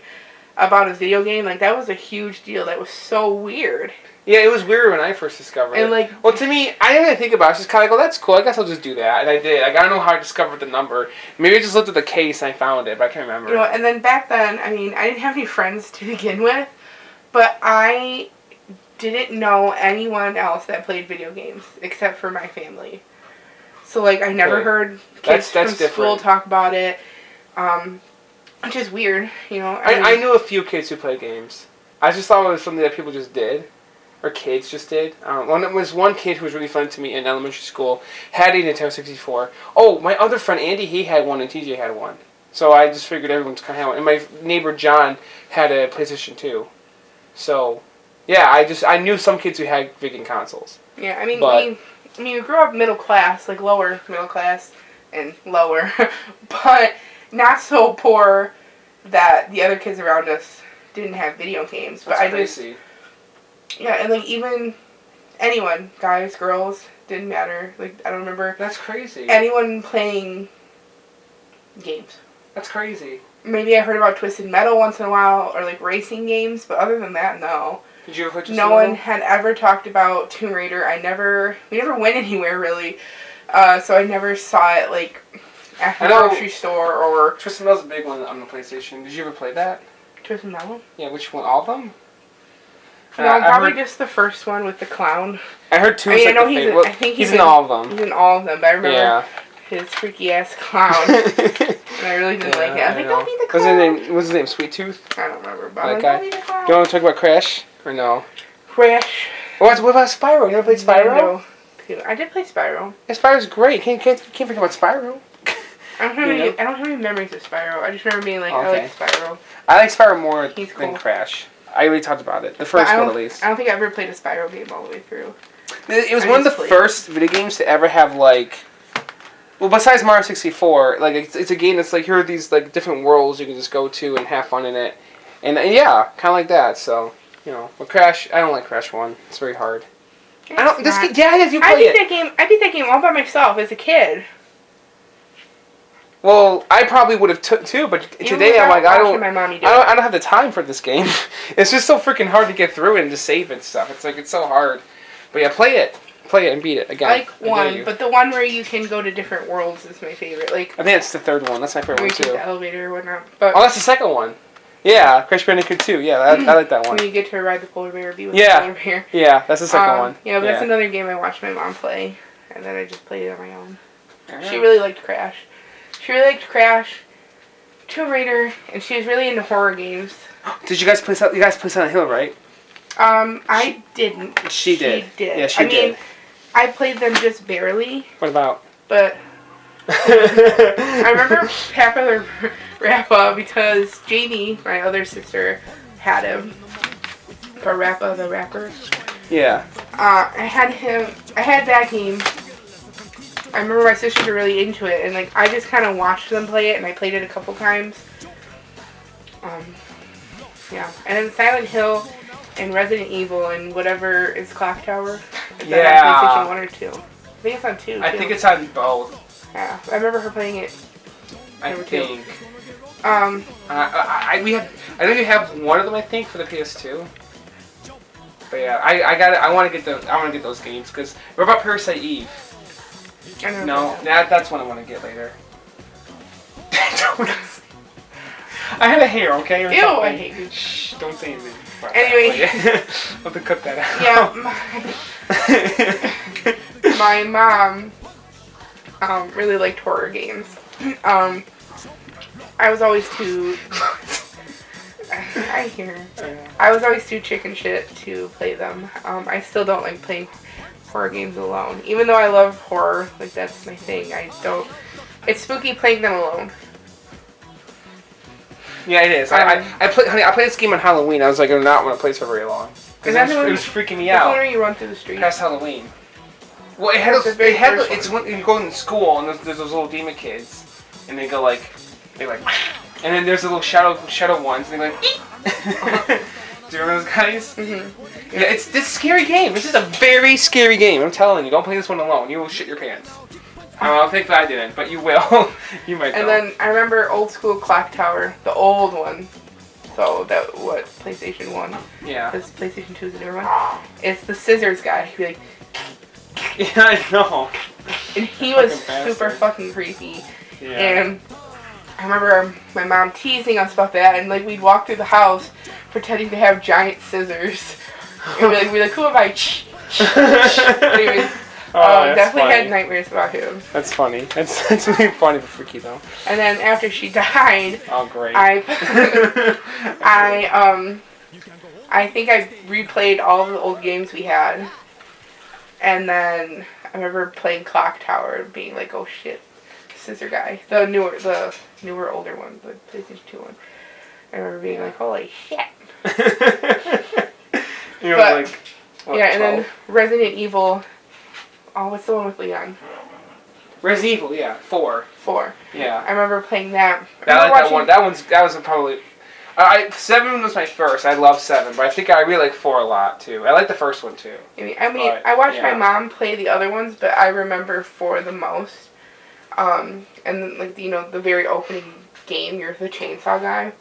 about a video game, like, that was a huge deal. That was so weird. Yeah, it was weird when I first discovered it. Like, well, to me, I didn't even think about it. I was just kind of like, oh, that's cool. I guess I'll just do that. And I did. I got to know how I discovered the number. Maybe I just looked at the case and I found it, but I can't remember. And then back then, I mean, I didn't have any friends to begin with, but I didn't know anyone else that played video games except for my family. So, like, I never heard kids from school talk about it, which is weird, I knew a few kids who played games. I just thought it was something that people just did, or kids just did. There was one kid who was really fun to me in elementary school, had a Nintendo 64. Oh, my other friend Andy, he had one, and TJ had one. So I just figured everyone's kind of had one. And my neighbor John had a PlayStation 2. So... yeah, I knew some kids who had video game consoles. Yeah, I mean, we grew up middle class, like lower middle class and lower, but not so poor that the other kids around us didn't have video games. But That's crazy. Yeah, and like even anyone, guys, girls, didn't matter. Like I don't remember. That's crazy. Anyone playing games. That's crazy. Maybe I heard about Twisted Metal once in a while, or like racing games, but other than that, no. Did you ever play Twisted No Metal? one had ever talked about Tomb Raider. We never went anywhere really, so I never saw it like at the grocery store or. Twisted Metal's a big one on the PlayStation. Did you ever play that? Twisted Metal? Yeah, which one? All of them? No, probably just the first one with the clown. I heard two. I think he's in all of them. He's in all of them, but I remember his freaky ass clown, and I really didn't like it. I was like, don't be the clown. What's his name? Sweet Tooth? I don't remember, but that guy. don't be the clown. Do you want to talk about Crash or no? Crash. What about Spyro? You never played Spyro? No. I did play Spyro. Yeah, Spyro's great. Can't forget about Spyro. I don't have any memories of Spyro. I just remember being like, I like Spyro. I like Spyro more than Crash. I already talked about it. The first one, at least. I don't think I ever played a Spyro game all the way through. It was one of the first video games to ever have, like... well, besides Mario 64, like, it's a game that's, like, here are these, like, different worlds you can just go to and have fun in it. And yeah, kind of like that, so... But Crash, I don't like Crash 1. It's very hard. You play it. I beat that game all by myself as a kid. Well, I probably would have too, but today I'm like, I don't have the time for this game. It's just so freaking hard to get through it and to save and stuff. It's like, it's so hard. But yeah, play it and beat it again. I like one, but the one where you can go to different worlds is my favorite. Like, I think it's the third one. That's my favorite one too. The elevator or whatnot. But that's the second one. Yeah, Crash Bandicoot 2. Yeah, I like that one. When you get to ride the polar bear, be with the polar bear. Yeah, that's the second one. Yeah, but that's another game I watched my mom play, and then I just played it on my own. She really liked Crash. She really liked Crash, Tomb Raider, and she was really into horror games. Did you guys play Silent Hill, right? I didn't. She did. Yeah, she did. I mean, I played them just barely. What about? But I remember Papa the Rappa because Jamie, my other sister, had him. Or Rappa the Rapper. Yeah. I had that game. I remember my sisters were really into it, and like I just kind of watched them play it, and I played it a couple times. Yeah, and then Silent Hill and Resident Evil and whatever is Clock Tower. Is that on PlayStation 1 or 2? I think it's on 2. I think it's on both. Yeah, I remember her playing it. I think. I know you have one of them. I think for the PS2. But yeah, I want to get those games because what about Parasite Eve? No, that's one I want to get later. I had a hair, okay? Or ew, something. I hate you. Shh, don't say anything. Anyway. I'll have to cut that out. Yeah, my mom really liked horror games. I was always too... I hear. I was always too chicken shit to play them. I still don't like playing horror games alone. Even though I love horror, like that's my thing, I don't... It's spooky playing them alone. Yeah, it is. I played this game on Halloween. I was like, I do not want to play this for very long. Because it was freaking me out. That's where you run through the street. Past Halloween. Well, it's when you go in school and there's those little demon kids, and they go like, and then there's the little shadow ones, and they go like, do you remember those guys? Mm-hmm. Yeah, it's this scary game. This is a very scary game. I'm telling you, don't play this one alone. You will shit your pants. I think that I didn't, but you will. You might. And then I remember old school Clock Tower, the old one. So that PlayStation 1. Yeah. Because PlayStation 2 is the newer one. It's the scissors guy. He'd be like. Yeah, I know. And he was super fucking creepy. Yeah. And I remember my mom teasing us about that, and like we'd walk through the house pretending to have giant scissors. And we'd be like, who am I? Anyways. Definitely funny. had nightmares about him. That's funny. That's really funny but freaky though. And then after she died, oh great. I think I replayed all of the old games we had, and then I remember playing Clock Tower and being like, oh shit, Scissor Guy, the newer older one, the PlayStation 2 one. I remember being like, holy shit. You know, like what, yeah, 12? and then Resident Evil. Oh, what's the one with Leon? Resident Evil, yeah, 4. 4. Yeah. I remember playing that. That one. That was probably. 7 was my first. I love 7, but I think I really like 4 a lot too. I like the first one too. I watched my mom play the other ones, but I remember 4 the most. And then, like the very opening game, you're the chainsaw guy.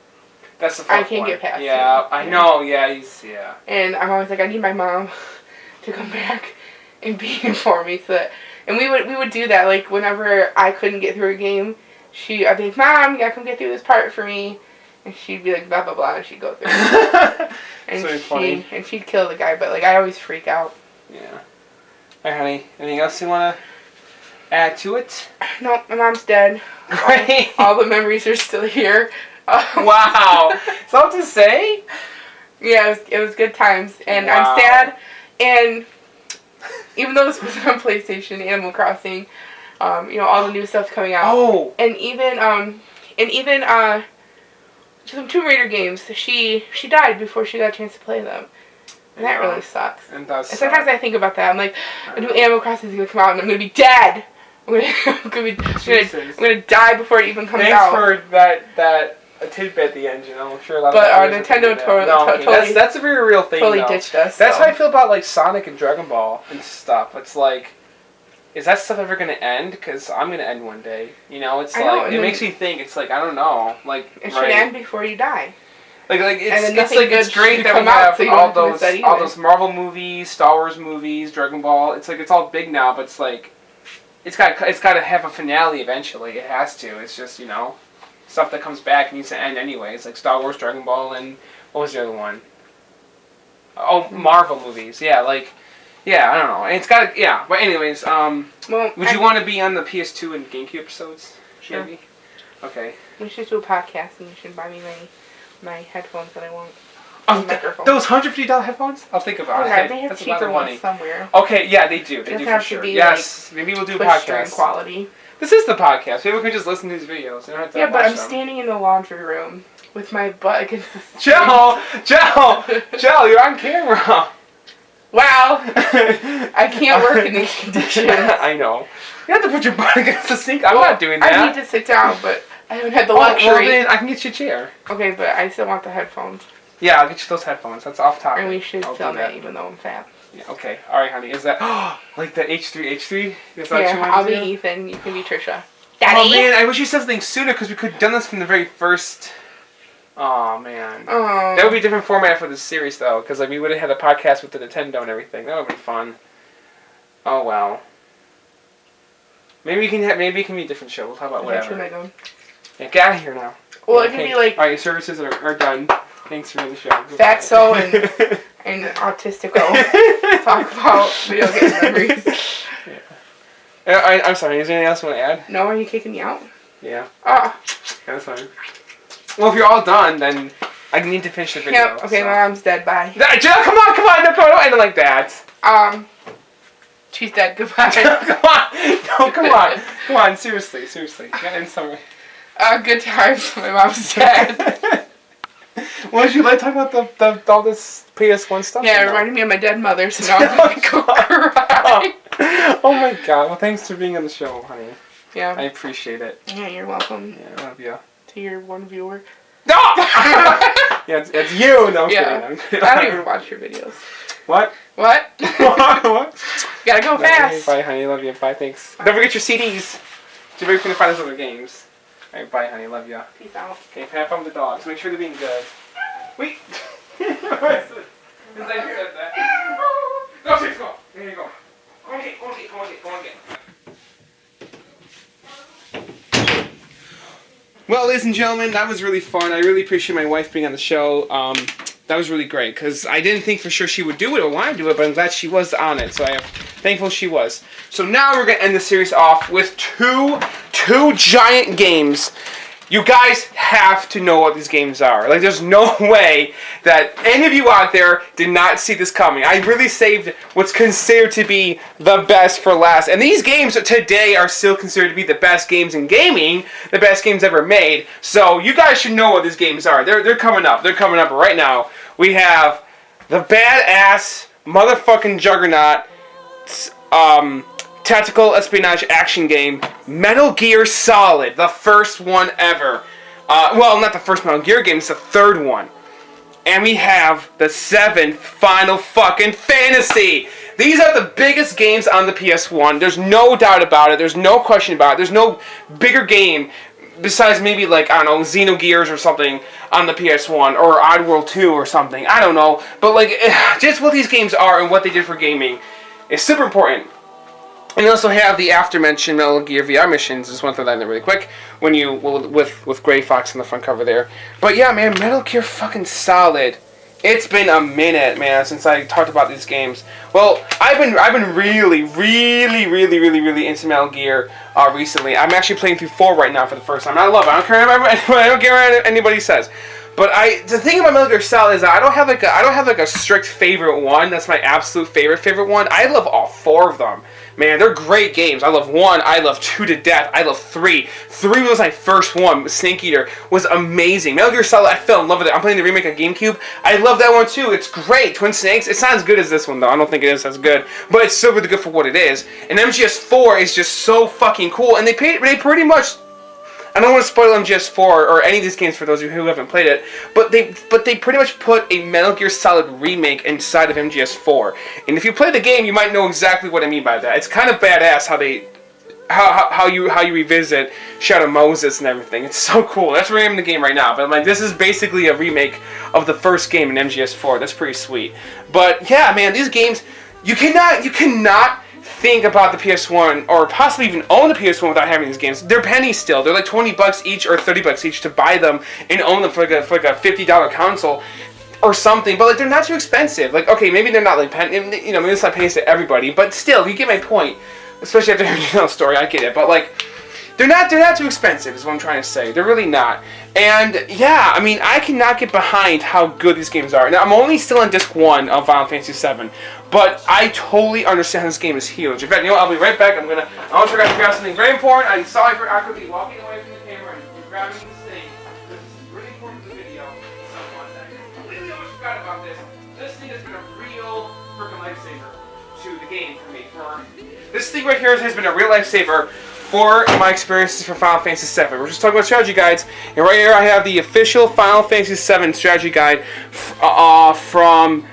That's the first I can't get past him. Yeah, I know. Yeah, yeah. And I'm always like, I need my mom to come back and be here for me, and we would do that, like whenever I couldn't get through a game, I'd be like, Mom, you gotta come get through this part for me, and she'd be like blah blah blah, and she'd go through it. And she'd kill the guy, but like I always freak out. Yeah. Alright, honey, anything else you wanna add to it? No, my mom's dead. Great. All the memories are still here. Wow. Something to say? Yeah, it was good times, and wow. I'm sad, and even though this wasn't on PlayStation, Animal Crossing, all the new stuff coming out. Oh. And even some Tomb Raider games. She died before she got a chance to play them, and that really sucks. And does. And sometimes I think about that. I'm like, a new Animal Crossing is gonna come out, and I'm gonna be dead. I'm gonna die before it even comes out. Thanks for that. A tidbit at the end, I'm sure a lot of our Nintendo totally that's a very real thing. Totally ditched us. That's how I feel about like Sonic and Dragon Ball and stuff. It's like, is that stuff ever gonna end? Because I'm gonna end one day. It's like it makes me think. It's like I don't know. Like it should end before you die. Like it's great that we have all those Marvel movies, Star Wars movies, Dragon Ball. It's like it's all big now, but it's like it's got to have a finale eventually. It has to. It's just stuff that comes back needs to end anyways, like Star Wars, Dragon Ball, and what was the other one? Oh, Marvel movies. Yeah, I don't know. And it's got but anyways, would you want to be on the PS2 and GameCube episodes? Sure. Maybe? Okay. We should do a podcast, and you should buy me my headphones that I want. Those $150 headphones? I'll think about it. They have cheaper ones somewhere. Okay, yeah, they do. They do for sure. Yes, maybe we'll do a podcast. Quality. This is the podcast. People can just listen to these videos. They don't have to watch but I'm them. standing in the laundry room with my butt against the sink. Joe, you're on camera. Wow. I I can't work in these conditions. I know. You have to put your butt against the sink. I'm not doing that. I need to sit down, but I haven't had the luxury. luxury. Well, then I can get you a chair. Okay, but I still want the headphones. Yeah, I'll get you those headphones. That's off topic. And we should film that even though I'm fat. Yeah, okay. Alright, honey. Is that... like the H3? Is that Yeah, I'll be Ethan. You can be Trisha. Daddy? Oh, man. I wish you said something sooner because we could have done this from the very first... Oh, man. That would be a different format for this series, though, because like, we would have had a podcast with the Nintendo and everything. That would be fun. Oh, well. Maybe it can be a different show. We'll talk about whatever. Yeah, get out of here now. Well, it can be like... Alright, your services are done. Thanks for the show. Fatso and Autistico talk about video game memories. Yeah. I'm sorry, is there anything else you want to add? No, are you kicking me out? Yeah. Oh. That's fine. Well, if you're all done, then I need to finish the video. Yep. Okay, my mom's dead. Bye. Come on. No, don't end it like that. She's dead. Goodbye. Come on. Seriously. You gotta end somewhere. Good times. My mom's dead. Well, did you like talking about all this PS1 stuff? Yeah, it reminded me of my dead mother, so now I'm gonna go cry. Oh my god. Well, thanks for being on the show, honey. Yeah. I appreciate it. Yeah, you're welcome. Yeah, I love you. To your one viewer. No! Yeah, it's you. No, I'm kidding. I don't even watch your videos. What? What? What? Gotta go fast. Bye, honey. Love you. Bye, thanks. Bye. Don't forget your CDs. So where can you find those other games? Alright, bye, honey. Love you. Peace out. Okay, have fun with the dogs. Make sure they're being good. Wait! Since I said that. Go, Chase, go! There you go. Go and get. Well, ladies and gentlemen, that was really fun. I really appreciate my wife being on the show. That was really great, because I didn't think for sure she would do it or want to do it, but I'm glad she was on it, so I am thankful she was. So now we're going to end the series off with two giant games. You guys have to know what these games are. Like, there's no way that any of you out there did not see this coming. I really saved what's considered to be the best for last. And these games today are still considered to be the best games in gaming, the best games ever made. So you guys should know what these games are. They're coming up. They're coming up right now. We have the badass motherfucking juggernaut tactical espionage action game, Metal Gear Solid, the first one ever. Well, not the first Metal Gear game, it's the third one. And we have the 7th Final fucking Fantasy. These are the biggest games on the PS1. There's no doubt about it. There's no question about it. There's no bigger game besides maybe like, I don't know, Xenogears or something on the PS1 or Oddworld 2 or something. I don't know. But like, just what these games are and what they did for gaming is super important. And you also have the after-mentioned Metal Gear VR missions. Just want to throw that in there really quick. When you with Gray Fox on the front cover there. But yeah, man, Metal Gear fucking Solid. It's been a minute, man, since I talked about these games. Well, I've been really into Metal Gear recently. I'm actually playing through 4 right now for the first time. I love it. I don't care what anybody says. But the thing about Metal Gear Solid is that I don't have like a strict favorite one. That's my absolute favorite one. I love all 4 of them. Man, they're great games. I love 1. I love 2 to death. I love 3. 3 was my first one. Snake Eater was amazing. Metal Gear Solid, I fell in love with it. I'm playing the remake on GameCube. I love that one too. It's great. Twin Snakes. It's not as good as this one though. I don't think it is as good. But it's still really good for what it is. And MGS4 is just so fucking cool. And they pretty much... I don't want to spoil MGS4 or any of these games for those of you who haven't played it, but they pretty much put a Metal Gear Solid remake inside of MGS4. And if you play the game, you might know exactly what I mean by that. It's kind of badass how you revisit Shadow Moses and everything. It's so cool. That's where I am in the game right now. But I'm like, this is basically a remake of the first game in MGS4. That's pretty sweet. But yeah, man, these games, you cannot think about the PS1 or possibly even own the PS1 without having these games. They're pennies still. They're like $20 each or $30 each to buy them and own them for like a $50 console or something. But like, they're not too expensive. Like, okay, maybe they're not like maybe it's not pennies to everybody, but still, you get my point. Especially after hearing the story, I get it. But like, they're not too expensive is what I'm trying to say. They're really not. And yeah, I mean, I cannot get behind how good these games are. Now, I'm only still on disc 1 of Final Fantasy VII, but I totally understand this game is huge. In fact, you know what? I'll be right back. I want to grab something very important. I saw I could be walking away from the camera and grabbing this thing. This is really important to the video. Someone that I completely almost forgot about this. This thing has been a real freaking lifesaver. to the game for me. This thing right here has been a real lifesaver for my experiences for Final Fantasy VII. We're just talking about strategy guides, and right here I have the official Final Fantasy VII strategy guide from...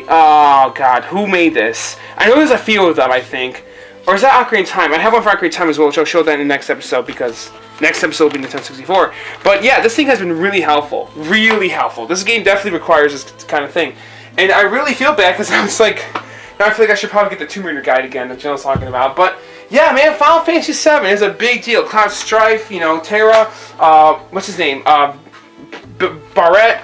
oh god, who made this? I know there's a few of them, I think. Or is that Ocarina of Time? I have one for Ocarina of Time as well, which I'll show that in the next episode, because next episode will be Nintendo 64. But yeah, this thing has been really helpful. Really helpful. This game definitely requires this kind of thing. And I really feel bad, because I was like... Now I feel like I should probably get the Tomb Raider guide again that Jill talking about. But yeah, man, Final Fantasy VII is a big deal. Cloud Strife, you know, Terra, what's his name? Barrett,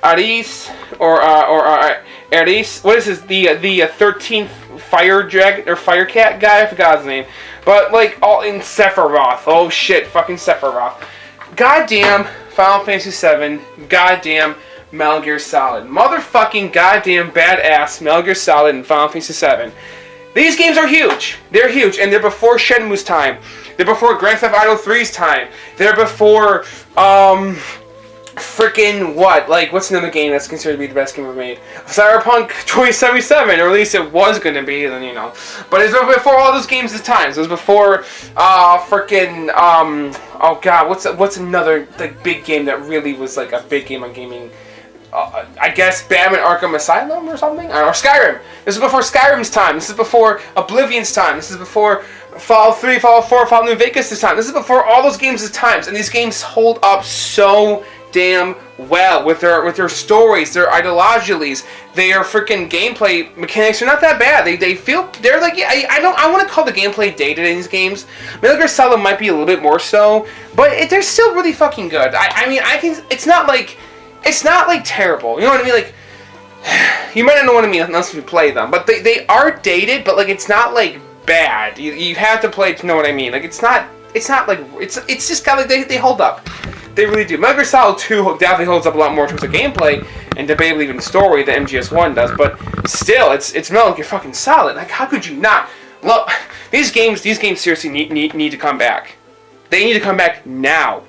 Aris, or Aris. What is this? The 13th Fire Dragon or Fire Cat guy? I forgot his name. But like all in Sephiroth. Oh shit, fucking Sephiroth. Goddamn Final Fantasy VII. Goddamn Metal Gear Solid. Motherfucking goddamn badass Metal Gear Solid and Final Fantasy VII. These games are huge. They're huge, and they're before Shenmue's time. They're before Grand Theft Auto 3's time. They're before, freaking what? Like, what's another game that's considered to be the best game ever made? Cyberpunk 2077, or at least it was going to be, then, you know. But it was before all those games at times. It was before, freaking, oh god, what's another, like, big game that really was, like, a big game on gaming? I guess Batman Arkham Asylum or something? Or Skyrim. This is before Skyrim's time. This is before Oblivion's time. This is before Fallout 3, Fallout 4, Fallout New Vegas' time. This is before all those games' times. And these games hold up so damn well with their stories, their ideologies, their freaking gameplay mechanics are not that bad. They're like, yeah, I want to call the gameplay dated in these games. Metal Gear Solid might be a little bit more so, but they're still really fucking good. I mean, it's not like terrible, you know what I mean? Like, you might not know what I mean unless you play them, but they are dated, but like it's not like bad. You have to play to know what I mean. Like it's not like it's just kind of like they hold up. They really do. Metal Gear Solid 2 definitely holds up a lot more in terms of gameplay and debatably even story than MGS1 does, but still, it's Metal Gear fucking Solid. Like how could you not? Look, these games seriously need to come back. They need to come back now.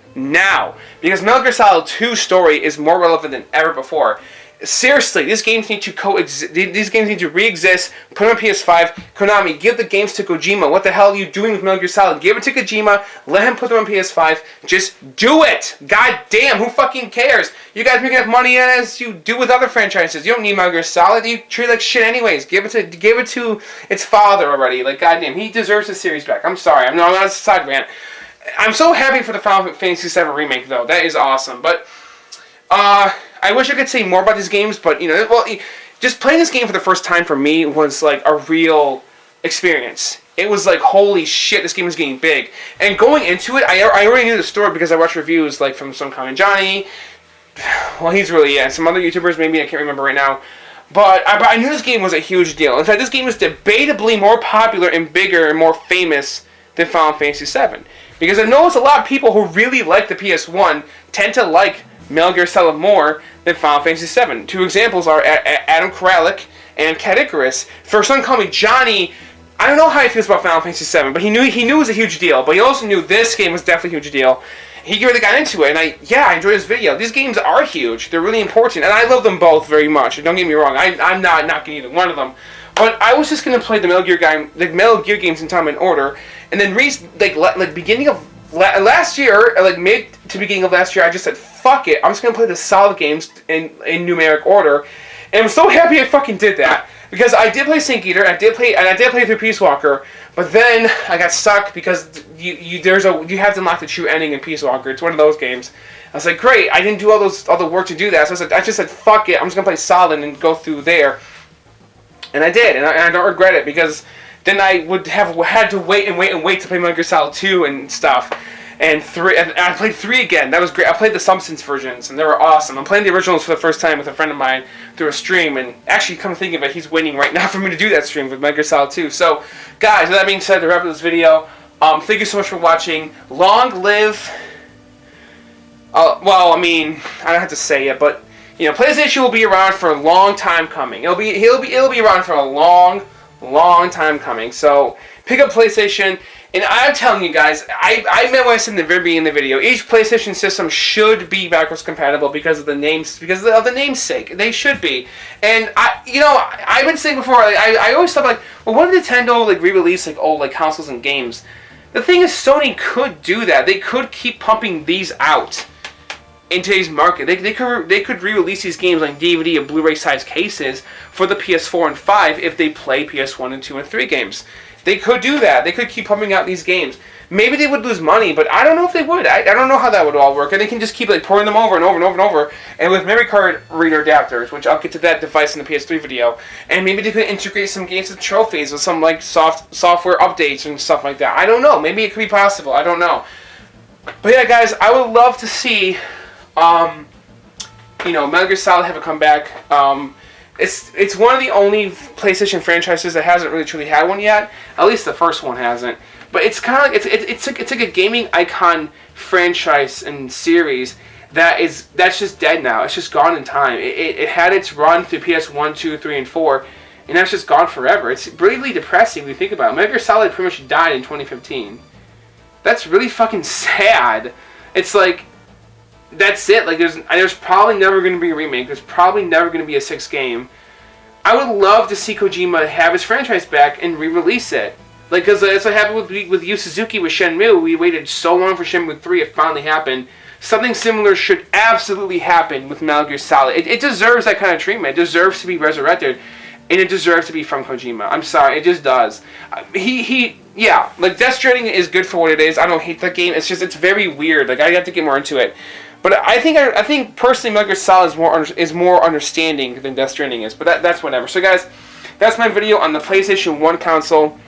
Because Metal Gear Solid 2's story is more relevant than ever before. Seriously, these games need to coexist. These games need to re-exist. Put them on PS5. Konami, give the games to Kojima. What the hell are you doing with Metal Gear Solid? Give it to Kojima. Let him put them on PS5. Just do it. God damn, who fucking cares? You guys make enough money as you do with other franchises. You don't need Metal Gear Solid. You treat it like shit anyways. Give it to its father already. Like goddamn, he deserves his series back. I'm sorry. I'm not a side rant. I'm so happy for the Final Fantasy VII remake, though. That is awesome. But, I wish I could say more about these games, but, you know, well, just playing this game for the first time for me was, like, a real experience. It was like, holy shit, this game is getting big. And going into it, I already knew the story because I watched reviews, like, from some Common Johnny. Well, he's really, yeah, some other YouTubers, maybe, I can't remember right now. But I knew this game was a huge deal. In fact, this game is debatably more popular and bigger and more famous than Final Fantasy VII. Because I noticed a lot of people who really like the PS1 tend to like Metal Gear Solid more than Final Fantasy VII. Two examples are Adam Koralik and Cat Icarus. For some call me Johnny, I don't know how he feels about Final Fantasy VII, but he knew it was a huge deal. But he also knew this game was definitely a huge deal. He really got into it, and I enjoyed this video. These games are huge. They're really important, and I love them both very much. Don't get me wrong. I'm not knocking either one of them. But I was just gonna play the Metal Gear games in time and order, and then beginning of last year, like mid to beginning of last year, I just said fuck it. I'm just gonna play the Solid games in numeric order, and I'm so happy I fucking did that because I did play Snake Eater, I did play through Peace Walker, but then I got stuck because you have to unlock the true ending in Peace Walker. It's one of those games. I was like, great, I didn't do all the work to do that, so I just said fuck it. I'm just gonna play Solid and go through there. And I did, and I don't regret it, because then I would have had to wait to play Metal Gear Solid 2 and stuff. And 3, and I played 3 again. That was great. I played the Substance versions, and they were awesome. I'm playing the originals for the first time with a friend of mine through a stream, and actually, come to think of it, he's waiting right now for me to do that stream with Metal Gear Solid 2. So, guys, with that being said, to wrap up this video, thank you so much for watching. Long live... well, I mean, I don't have to say it, but... You know, PlayStation will be around for a long time coming. It'll be around for a long, Long time coming. So pick up PlayStation, and I'm telling you guys, I meant what I said in the very beginning of the video. Each PlayStation system should be backwards compatible because of the names, because of the namesake. They should be. And I've been saying before, I always thought like, well, what if Nintendo like re-release like old like consoles and games? The thing is, Sony could do that. They could keep pumping these out in today's market. They could re-release these games like DVD and Blu-ray size cases for the PS4 and 5 if they play PS1 and 2 and 3 games. They could do that. They could keep pumping out these games. Maybe they would lose money, but I don't know if they would. I don't know how that would all work. And they can just keep like pouring them over and over and over and over. And with memory card reader adapters, which I'll get to that device in the PS3 video. And maybe they could integrate some games with trophies with some like software updates and stuff like that. I don't know. Maybe it could be possible. I don't know. But yeah, guys, I would love to see Metal Gear Solid have a comeback. It's one of the only PlayStation franchises that hasn't really truly had one yet. At least the first one hasn't. But it's kind of like it's like a gaming icon franchise and series that's just dead now. It's just gone in time. It had its run through PS1, 2, 3, and 4, and that's just gone forever. It's really depressing when you think about it. Metal Gear Solid pretty much died in 2015. That's really fucking sad. It's like, that's it. Like there's probably never going to be a remake. There's probably never going to be a 6th game. I would love to see Kojima have his franchise back and re-release it. Like, because that's what happened with Yu Suzuki with Shenmue. We waited so long for Shenmue 3. It finally happened. Something similar should absolutely happen with Metal Gear Solid. It deserves that kind of treatment. It deserves to be resurrected. And it deserves to be from Kojima. I'm sorry. It just does. Yeah. Like, Death Stranding is good for what it is. I don't hate that game. It's just, it's very weird. Like, I have to get more into it. But I think personally, Metal Gear Solid is more understanding than Death Stranding is. But that's whatever. So, guys, that's my video on the PlayStation 1 console.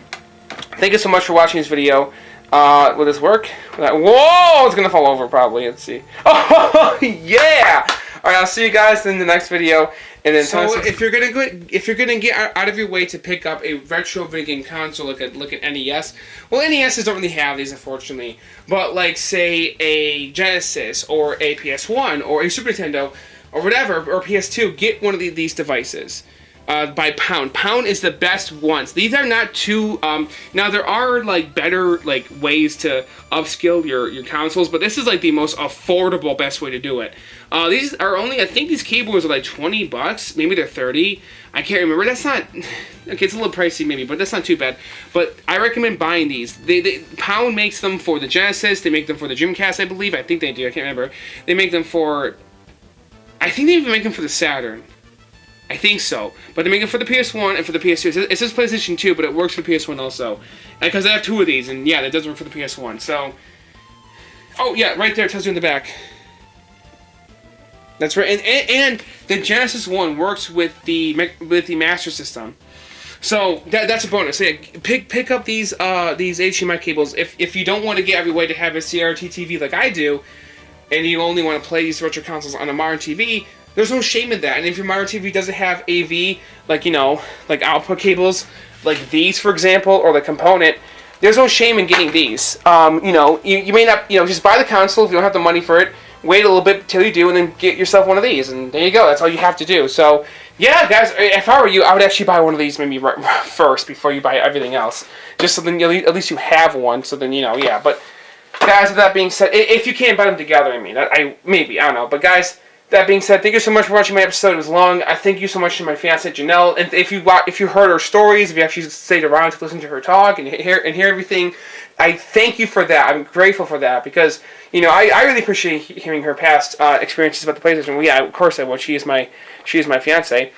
Thank you so much for watching this video. Will this work? Whoa! It's gonna fall over probably. Let's see. Oh yeah! All right, I'll see you guys in the next video. And then so if you're gonna get out of your way to pick up a retro video game console, look at NES. Well, NESs don't really have these, unfortunately. But like say a Genesis or a PS1 or a Super Nintendo or whatever or PS2, get one of these devices. By Pound. Pound is the best ones. These are not too. Now there are like better like ways to upskill your consoles, but this is like the most affordable best way to do it. These are only, I think these keyboards are like $20. Maybe they're 30. I can't remember. That's not. Okay, it's a little pricey maybe, but that's not too bad. But I recommend buying these. Pound makes them for the Genesis. They make them for the Dreamcast, I believe. I think they do. I can't remember. They make them for. I think they even make them for the Saturn. I think so. But they make it for the PS1 and for the PS2. It says PlayStation 2, but it works for PS1 also. Because I have 2 of these, and yeah, that does work for the PS1. So, oh yeah, right there, it tells you in the back. That's right. And the Genesis one works with the Master System. So that's a bonus. So, yeah, pick up these HDMI cables if you don't want to get every way to have a CRT TV like I do, and you only want to play these retro consoles on a modern TV. There's no shame in that. And if your modern TV doesn't have AV, like, like output cables, like these, for example, or the component, there's no shame in getting these. You may not, just buy the console if you don't have the money for it. Wait a little bit till you do, and then get yourself one of these. And there you go. That's all you have to do. So, yeah, guys, if I were you, I would actually buy one of these maybe first before you buy everything else. Just so then at least you have one. So then, yeah. But, guys, with that being said, if you can't buy them together, I don't know. But, guys, that being said, thank you so much for watching my episode. It was long. I thank you so much to my fiancée Janelle. And if you heard her stories, if you actually stayed around to listen to her talk and hear everything, I thank you for that. I'm grateful for that because I really appreciate hearing her past experiences about the PlayStation. Well, yeah, of course I would. She is my fiancée,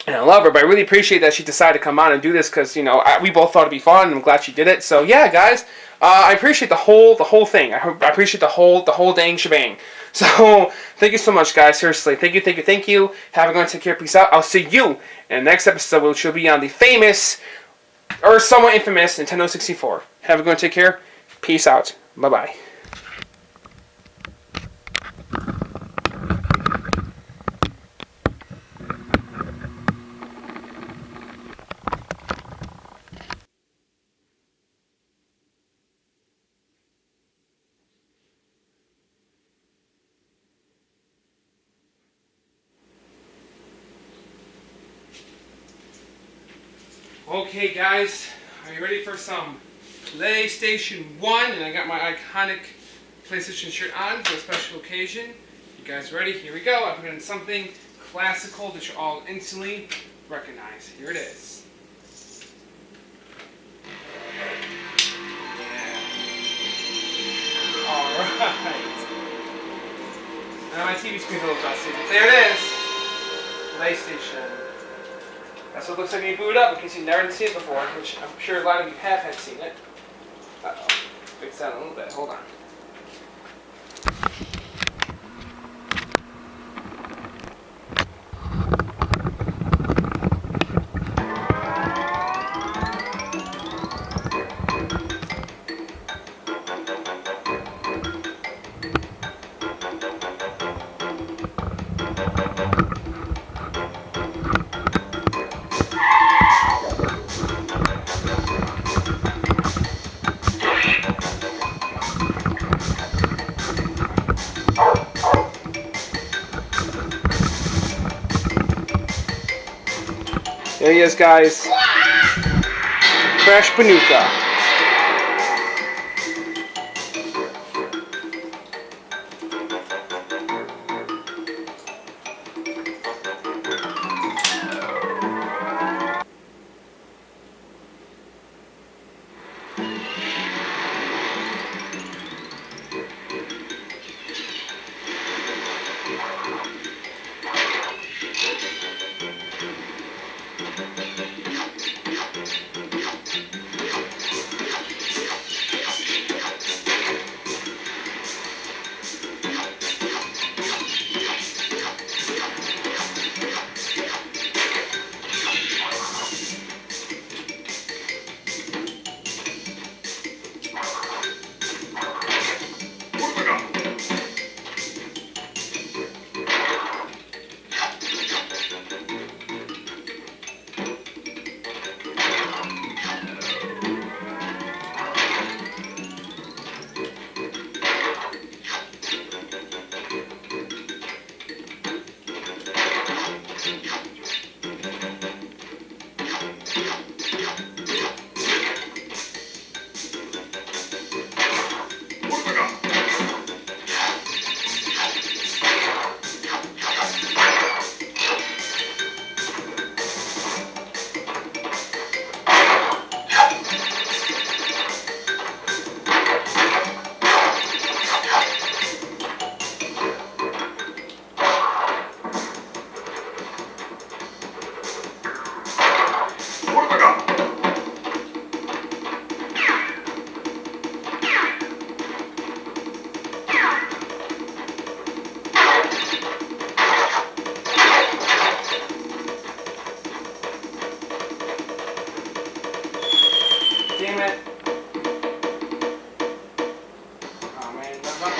and I love her. But I really appreciate that she decided to come on and do this because we both thought it'd be fun, and I'm glad she did it. So yeah, guys, I appreciate the whole thing. I appreciate the whole dang shebang. So, thank you so much, guys. Seriously, thank you. Have a good one. Take care. Peace out. I'll see you in the next episode, which will be on the famous, or somewhat infamous, Nintendo 64. Have a good one. Take care. Peace out. Bye-bye. Okay, guys, are you ready for some PlayStation 1? And I got my iconic PlayStation shirt on for a special occasion. You guys ready? Here we go. I put in something classical that you'll all instantly recognize. Here it is. Yeah. Alright. Now my TV screen's a little dusty. There it is! PlayStation. That's what it looks like when you boot it up, in case you've never seen it before, which I'm sure a lot of you have had seen it. Uh-oh. Fix that a little bit. Hold on. There he is, guys. Crash Bandicoot. Damn it. Oh man, that's not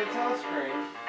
the telescreen.